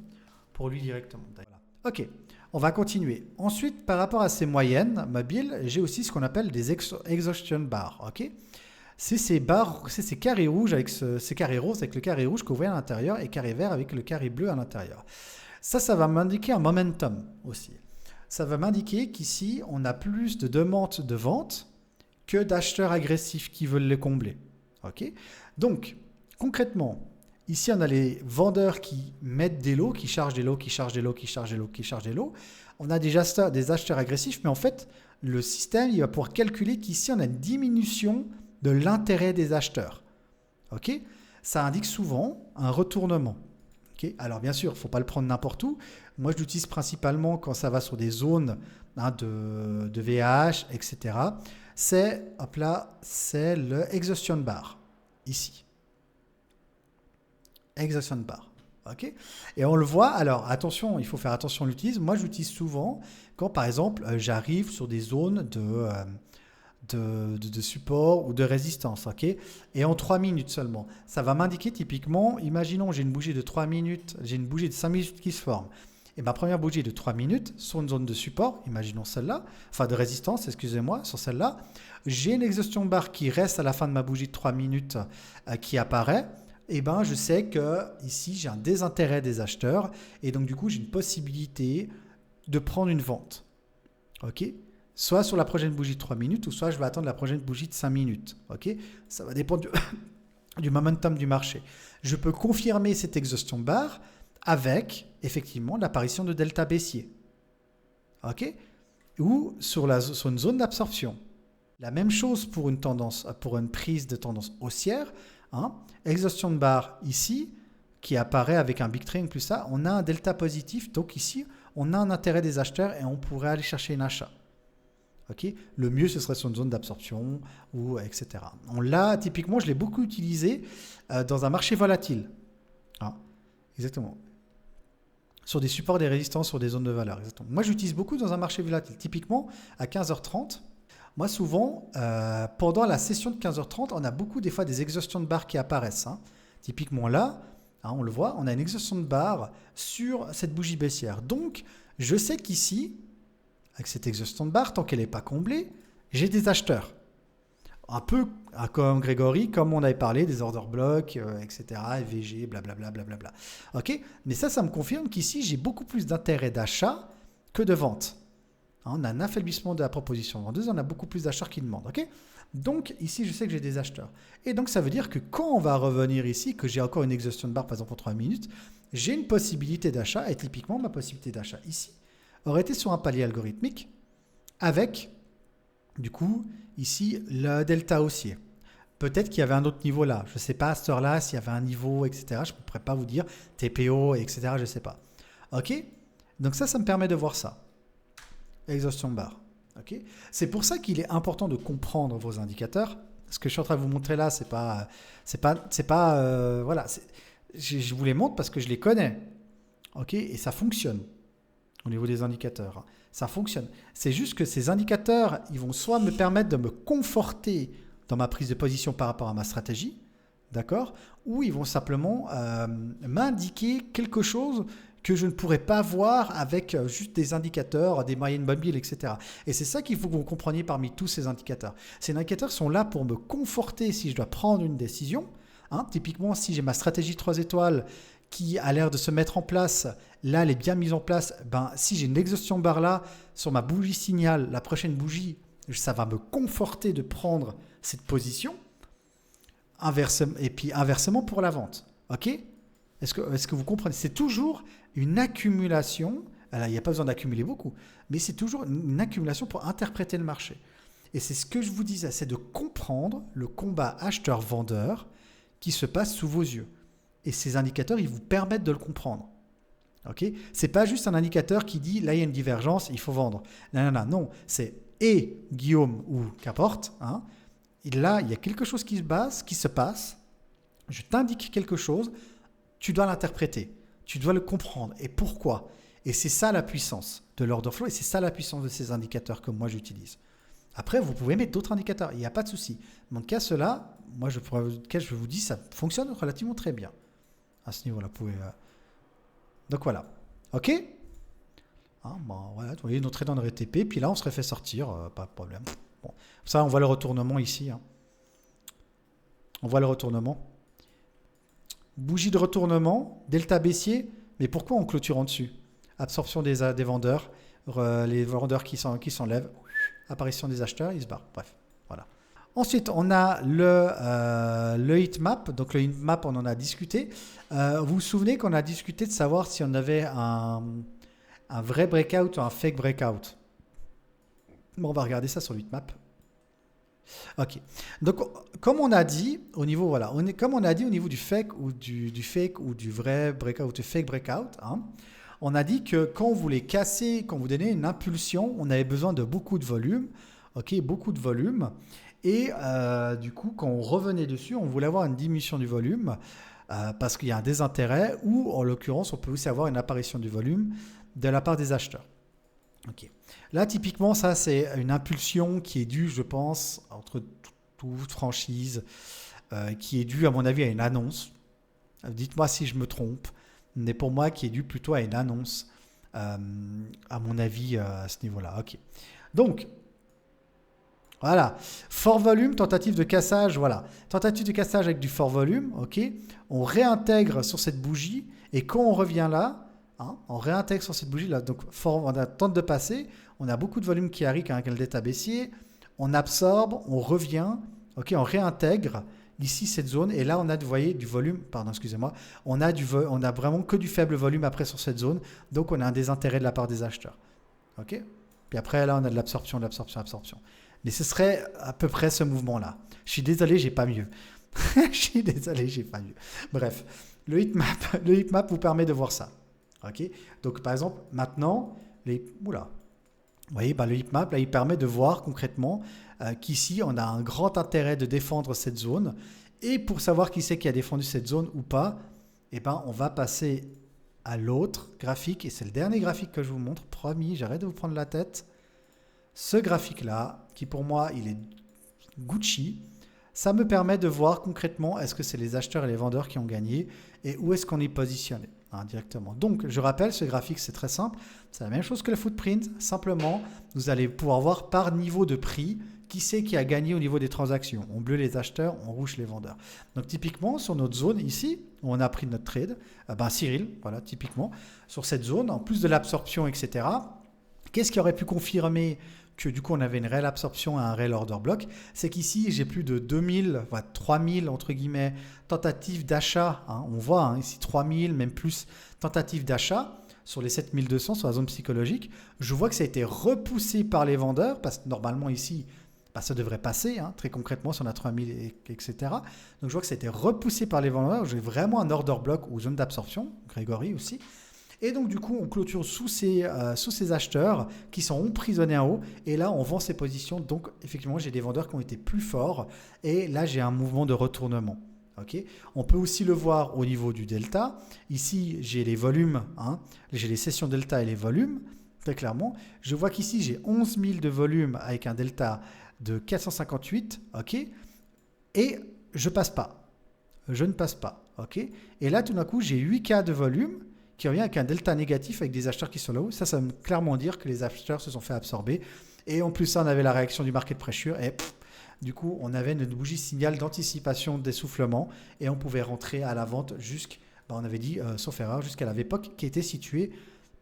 pour lui directement. Voilà. Ok, on va continuer. Ensuite, par rapport à ces moyennes mobiles, j'ai aussi ce qu'on appelle des exhaustion bars. Ok, c'est ces barres, c'est ces carrés rouges avec ces carrés roses avec le carré rouge que vous voyez à l'intérieur et carré vert avec le carré bleu à l'intérieur. Ça va m'indiquer un momentum aussi. Ça va m'indiquer qu'ici, on a plus de demandes de vente que d'acheteurs agressifs qui veulent les combler. Okay. Donc, concrètement, ici, on a les vendeurs qui mettent des lots, qui chargent des lots, qui chargent des lots, qui chargent des lots, qui chargent des lots. On a des acheteurs agressifs, mais en fait, le système il va pouvoir calculer qu'ici, on a une diminution de l'intérêt des acheteurs. Okay. Ça indique souvent un retournement. Okay. Alors, bien sûr, il ne faut pas le prendre n'importe où. Moi, je l'utilise principalement quand ça va sur des zones de VH, etc. C'est le exhaustion bar, ici. Exhaustion bar. Okay. Et on le voit, alors attention, il faut faire attention à l'utilise. Moi, je l'utilise souvent quand, par exemple, j'arrive sur des zones de support ou de résistance. Okay. Et en 3 minutes seulement. Ça va m'indiquer typiquement, imaginons, j'ai une bougie de 3 minutes, j'ai une bougie de 5 minutes qui se forme. Et ma première bougie de 3 minutes sur une zone de support, imaginons celle-là, enfin de résistance, excusez-moi, sur celle-là, j'ai une exhaustion bar qui reste à la fin de ma bougie de 3 minutes qui apparaît. Et ben, je sais que ici j'ai un désintérêt des acheteurs et donc du coup j'ai une possibilité de prendre une vente. Ok, soit sur la prochaine bougie de 3 minutes ou soit je vais attendre la prochaine bougie de 5 minutes. Ok, ça va dépendre du momentum du marché. Je peux confirmer cette exhaustion bar avec effectivement l'apparition de delta baissier. Ok, ou sur une zone d'absorption. La même chose pour une prise de tendance haussière. Exhaustion de barre ici, qui apparaît avec un big trend plus ça, on a un delta positif, donc ici, on a un intérêt des acheteurs et on pourrait aller chercher un achat. Okay. Le mieux, ce serait sur une zone d'absorption, ou etc. Typiquement, je l'ai beaucoup utilisé dans un marché volatile. Exactement. Sur des supports des résistances, sur des zones de valeur. Exactement. Moi, j'utilise beaucoup dans un marché volatile. Typiquement, à 15h30, moi, souvent, pendant la session de 15h30, on a beaucoup des fois des exhaustions de barres qui apparaissent. Typiquement là, on le voit, on a une exhaustion de barre sur cette bougie baissière. Donc, je sais qu'ici, avec cette exhaustion de barre, tant qu'elle n'est pas comblée, j'ai des acheteurs. Un peu comme Grégory, comme on avait parlé des order blocks, etc., EVG, blablabla. Blablabla. Okay. Mais ça me confirme qu'ici, j'ai beaucoup plus d'intérêt d'achat que de vente. On a un affaiblissement de la proposition vendeuse, on a beaucoup plus d'acheteurs qui demandent. Okay. Donc ici, je sais que j'ai des acheteurs. Et donc, ça veut dire que quand on va revenir ici, que j'ai encore une exhaustion de barre, par exemple, pour 3 minutes, j'ai une possibilité d'achat, et typiquement, ma possibilité d'achat ici aurait été sur un palier algorithmique avec, du coup, ici, le delta haussier. Peut-être qu'il y avait un autre niveau là. Je ne sais pas à cette heure-là s'il y avait un niveau, etc. Je ne pourrais pas vous dire. TPO, etc. Je ne sais pas. OK. Donc ça me permet de voir ça. Exhaustion bar. Okay. C'est pour ça qu'il est important de comprendre vos indicateurs. Ce que je suis en train de vous montrer là, voilà. Je vous les montre parce que je les connais. OK. Et ça fonctionne au niveau des indicateurs. Ça fonctionne. C'est juste que ces indicateurs, ils vont soit me permettre de me conforter dans ma prise de position par rapport à ma stratégie, d'accord, ou ils vont simplement m'indiquer quelque chose que je ne pourrais pas voir avec juste des indicateurs, des moyennes mobiles, etc. Et c'est ça qu'il faut que vous compreniez parmi tous ces indicateurs. Ces indicateurs sont là pour me conforter si je dois prendre une décision. Typiquement, si j'ai ma stratégie 3 étoiles qui a l'air de se mettre en place, là, elle est bien mise en place, si j'ai une exhaustion barre là, sur ma bougie signal, la prochaine bougie, ça va me conforter de prendre cette position. Et puis inversement pour la vente. OK ? Est-ce que vous comprenez ? C'est toujours une accumulation. Alors, il n'y a pas besoin d'accumuler beaucoup, mais c'est toujours une accumulation pour interpréter le marché. Et c'est ce que je vous disais, c'est de comprendre le combat acheteur-vendeur qui se passe sous vos yeux. Et ces indicateurs, ils vous permettent de le comprendre. Ok, c'est pas juste un indicateur qui dit là il y a une divergence, il faut vendre. Non, c'est et Guillaume ou qu'importe. Hein, et là, il y a quelque chose qui se passe. Je t'indique quelque chose, tu dois l'interpréter, tu dois le comprendre. Et pourquoi? Et c'est ça la puissance de l'order flow et c'est ça la puissance de ces indicateurs que moi j'utilise. Après, vous pouvez mettre d'autres indicateurs, il n'y a pas de souci. Mais en tout cas, ceux-là, moi je vous dis, ça fonctionne relativement très bien. À ce niveau-là, vous pouvez. Donc voilà. OK? Hein, bon, voilà, vous voyez, notre trade dans le RTP, puis là, on se refait sortir, pas de problème. Bon. Ça, on voit le retournement ici. Hein. On voit le retournement. Bougie de retournement, delta baissier, mais pourquoi on clôture en dessus? Absorption des vendeurs, les vendeurs qui s'enlèvent, apparition des acheteurs, ils se barrent. Bref, voilà. Ensuite, on a le heatmap. Donc, le heatmap, on en a discuté. Vous vous souvenez qu'on a discuté de savoir si on avait un vrai breakout ou un fake breakout. Bon, on va regarder ça sur le heatmap. Ok. Donc, comme on a dit au niveau, voilà, comme on a dit au niveau du fake ou du vrai breakout, du fake breakout, hein, on a dit que quand on voulait casser, quand vous donnez une impulsion, on avait besoin de beaucoup de volume. Ok, beaucoup de volume. Et du coup, quand on revenait dessus, on voulait avoir une diminution du volume parce qu'il y a un désintérêt ou, en l'occurrence, on peut aussi avoir une apparition du volume de la part des acheteurs. Ok. Là, typiquement, ça, c'est une impulsion qui est due, je pense, entre toute franchise, qui est due, à mon avis, à une annonce. Dites-moi si je me trompe, mais pour moi, qui est due plutôt à une annonce, à mon avis, à ce niveau-là. Ok. Donc, voilà. Fort volume, tentative de cassage, voilà. Tentative de cassage avec du fort volume, ok. On réintègre sur cette bougie, et quand on revient là, hein, on réintègre sur cette bougie là, donc on tente de passer, on a beaucoup de volume qui arrive avec le delta baissier, on absorbe, on revient, ok, on réintègre ici cette zone et là on a, vous voyez, du volume, pardon, excusez-moi, on a vraiment que du faible volume après sur cette zone, donc on a un désintérêt de la part des acheteurs, ok. Puis après là on a de l'absorption. Mais ce serait à peu près ce mouvement-là. Je suis désolé, j'ai pas mieux. Bref, le heatmap vous permet de voir ça. Okay, donc, par exemple, maintenant, vous voyez, le heatmap, là, il permet de voir concrètement qu'ici, on a un grand intérêt de défendre cette zone. Et pour savoir qui c'est qui a défendu cette zone ou pas, eh ben, on va passer à l'autre graphique. Et c'est le dernier graphique que je vous montre. Promis, j'arrête de vous prendre la tête. Ce graphique-là, qui pour moi, il est Gucci, ça me permet de voir concrètement est-ce que c'est les acheteurs et les vendeurs qui ont gagné et où est-ce qu'on est positionné directement. Donc, je rappelle, ce graphique, c'est très simple. C'est la même chose que le footprint. Simplement, vous allez pouvoir voir par niveau de prix qui c'est qui a gagné au niveau des transactions. En bleu, les acheteurs, en rouge, les vendeurs. Donc, typiquement, sur notre zone ici, où on a pris notre trade, Cyril, voilà, typiquement, sur cette zone, en plus de l'absorption, etc., qu'est-ce qui aurait pu confirmer que du coup on avait une réelle absorption et un réel order block, c'est qu'ici j'ai plus de 2000, 3000 entre guillemets tentatives d'achat, hein. On voit ici 3000, même plus tentatives d'achat sur les 7200 sur la zone psychologique. Je vois que ça a été repoussé par les vendeurs parce que normalement ici ça devrait passer, très concrètement si on a 3000 etc. Donc je vois que ça a été repoussé par les vendeurs. J'ai vraiment un order block ou zone d'absorption, Grégory aussi. Et donc, du coup, on clôture sous ces acheteurs qui sont emprisonnés en haut. Et là, on vend ces positions. Donc, effectivement, j'ai des vendeurs qui ont été plus forts. Et là, j'ai un mouvement de retournement. Okay, on peut aussi le voir au niveau du delta. Ici, j'ai les volumes. J'ai les sessions delta et les volumes. Très clairement. Je vois qu'ici, j'ai 11 000 de volume avec un delta de 458. Okay, et je ne passe pas. Je ne passe pas. Okay, et là, tout d'un coup, j'ai 8K de volume qui revient avec un delta négatif avec des acheteurs qui sont là-haut. Ça veut clairement dire que les acheteurs se sont fait absorber. Et en plus, ça, on avait la réaction du market pressure. Et du coup, on avait une bougie signal d'anticipation d'essoufflement. Et on pouvait rentrer à la vente on avait dit, sauf erreur, jusqu'à la VPOC qui était située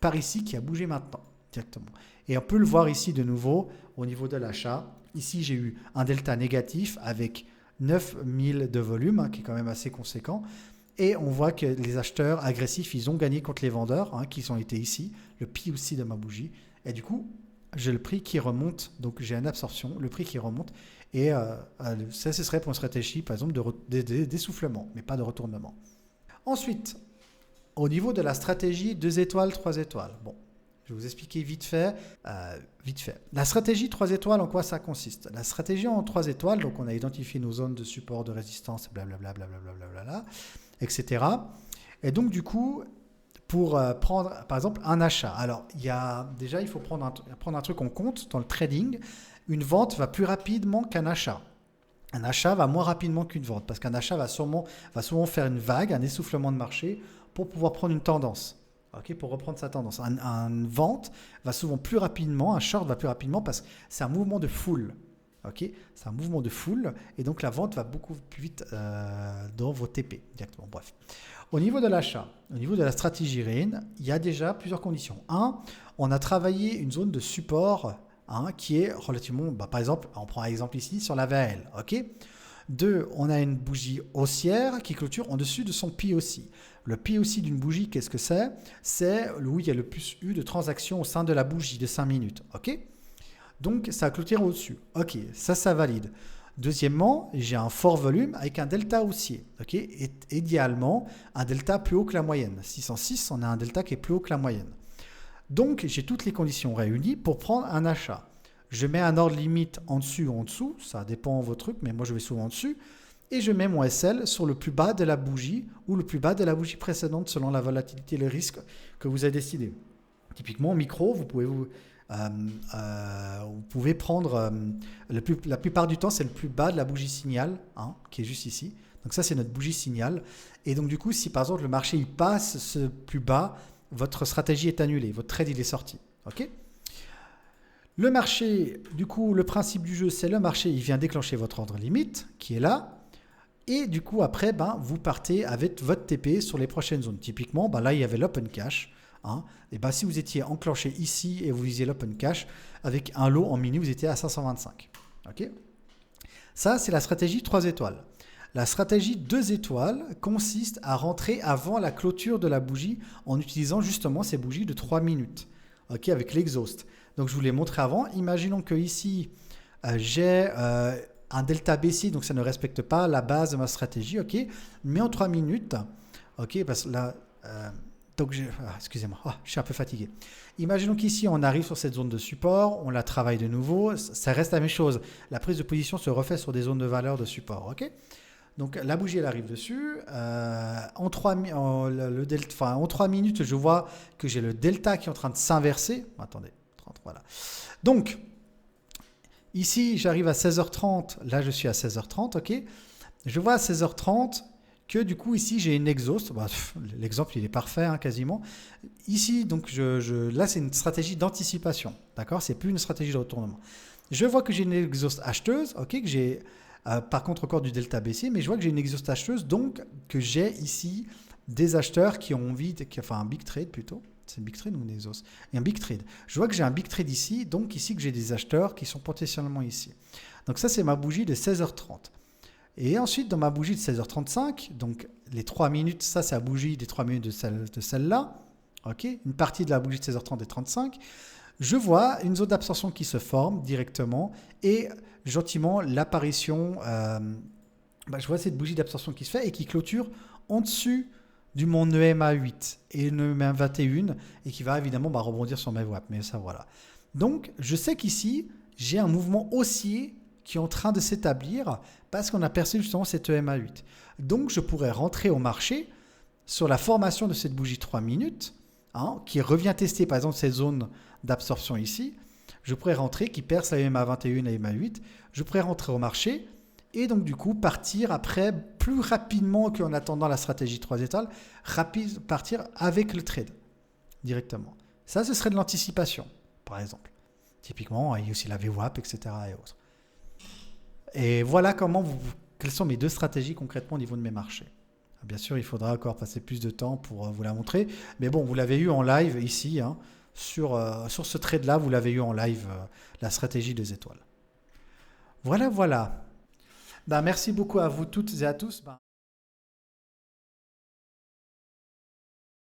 par ici, qui a bougé maintenant directement. Et on peut le voir ici de nouveau au niveau de l'achat. Ici, j'ai eu un delta négatif avec 9000 de volume, qui est quand même assez conséquent. Et on voit que les acheteurs agressifs, ils ont gagné contre les vendeurs, qui ont été ici, le P aussi de ma bougie. Et du coup, j'ai le prix qui remonte, donc j'ai une absorption, le prix qui remonte. Et ça, ce serait pour une stratégie, par exemple, d'essoufflement, mais pas de retournement. Ensuite, Au niveau de la stratégie 2 étoiles, 3 étoiles. Bon, je vais vous expliquer vite fait. La stratégie 3 étoiles, en quoi ça consiste? La stratégie en 3 étoiles, donc on a identifié nos zones de support, de résistance, blablabla, blablabla, etc. Et donc du coup, pour prendre par exemple un achat. Alors, il faut prendre un truc en compte dans le trading. Une vente va plus rapidement qu'un achat. Un achat va moins rapidement qu'une vente parce qu'un achat va souvent faire une vague, un essoufflement de marché pour pouvoir prendre une tendance. Okay, pour reprendre sa tendance. Une vente va souvent plus rapidement, un short va plus rapidement parce que c'est un mouvement de foule. Okay, c'est un mouvement de foule et donc la vente va beaucoup plus vite dans vos TP directement. Bref. Au niveau de l'achat, au niveau de la stratégie REIN, il y a déjà plusieurs conditions. Un, on a travaillé une zone de support qui est relativement, par exemple, on prend un exemple ici sur la VAL. Okay. Deux, on a une bougie haussière qui clôture en dessus de son POC. Le POC d'une bougie, qu'est-ce que c'est? C'est où il y a le plus eu de transactions au sein de la bougie de 5 minutes. Ok. Donc, ça clôture au-dessus. Ok, ça valide. Deuxièmement, j'ai un fort volume avec un delta haussier. Ok. Et idéalement, un delta plus haut que la moyenne. 606, on a un delta qui est plus haut que la moyenne. Donc, j'ai toutes les conditions réunies pour prendre un achat. Je mets un ordre limite en dessus ou en dessous, ça dépend de vos trucs, mais moi je vais souvent en dessus. Et je mets mon SL sur le plus bas de la bougie ou le plus bas de la bougie précédente selon la volatilité et le risque que vous avez décidé. Typiquement, micro, vous pouvez prendre, la plupart du temps, c'est le plus bas de la bougie signal, qui est juste ici. Donc ça, c'est notre bougie signal. Et donc du coup, si par exemple le marché il passe ce plus bas, votre stratégie est annulée, votre trade il est sorti. Ok ? Le marché, du coup, le principe du jeu, c'est le marché, il vient déclencher votre ordre limite, qui est là. Et du coup, après, vous partez avec votre TP sur les prochaines zones. Typiquement, là, il y avait l'open cash. Et si vous étiez enclenché ici et vous visiez l'open cash, avec un lot en mini, vous étiez à 525. Okay, ça, c'est la stratégie 3 étoiles. La stratégie 2 étoiles consiste à rentrer avant la clôture de la bougie en utilisant justement ces bougies de 3 minutes. Okay, avec l'exhaust. Donc, je vous l'ai montré avant. Imaginons que ici, j'ai un delta baissier, donc ça ne respecte pas la base de ma stratégie. Ok, mais en 3 minutes, ok, parce que là, excusez-moi, je suis un peu fatigué. Imaginons qu'ici, on arrive sur cette zone de support, on la travaille de nouveau, ça reste la même chose. La prise de position se refait sur des zones de valeur de support. Ok, donc la bougie, elle arrive dessus. En 3 minutes, je vois que j'ai le delta qui est en train de s'inverser. Attendez. Voilà. Donc, ici, j'arrive à 16h30. Là, je suis à 16h30. Ok. Je vois à 16h30 que du coup, ici, j'ai une exhaust. L'exemple, il est parfait, quasiment. Ici, donc, là, c'est une stratégie d'anticipation. D'accord ? C'est plus une stratégie de retournement. Je vois que j'ai une exhaust acheteuse. Ok. Que j'ai, par contre, encore du delta baissier. Mais je vois que j'ai une exhaust acheteuse. Donc, que j'ai ici des acheteurs qui ont envie, un big trade plutôt. C'est un big trade ou une exhaust? Et un big trade. Je vois que j'ai un big trade ici, donc ici que j'ai des acheteurs qui sont potentiellement ici. Donc ça, c'est ma bougie de 16h30. Et ensuite, dans ma bougie de 16h35, donc les 3 minutes, ça, c'est la bougie des 3 minutes de celle-là. Ok, une partie de la bougie de 16h30 et 35. Je vois une zone d'absorption qui se forme directement et gentiment l'apparition, je vois cette bougie d'absorption qui se fait et qui clôture en dessus du mon EMA 8 et EMA 21 et qui va évidemment rebondir sur mes WAP. Mais ça, voilà. Donc, je sais qu'ici, j'ai un mouvement haussier qui est en train de s'établir parce qu'on a perçu justement cette EMA 8. Donc, je pourrais rentrer au marché sur la formation de cette bougie 3 minutes qui revient tester par exemple cette zone d'absorption ici. Je pourrais rentrer, qui perce la EMA 21 et EMA 8. Je pourrais rentrer au marché et donc du coup partir après plus rapidement qu'en attendant la stratégie 3 étoiles, partir avec le trade directement. Ça, ce serait de l'anticipation, par exemple. Typiquement, il y a aussi la VWAP, etc. et autres. Et voilà quelles sont mes deux stratégies concrètement au niveau de mes marchés. Bien sûr, il faudra encore passer plus de temps pour vous la montrer. Mais bon, vous l'avez eu en live ici. Sur ce trade-là, vous l'avez eu en live, la stratégie 2 étoiles. Voilà. Merci beaucoup à vous toutes et à tous.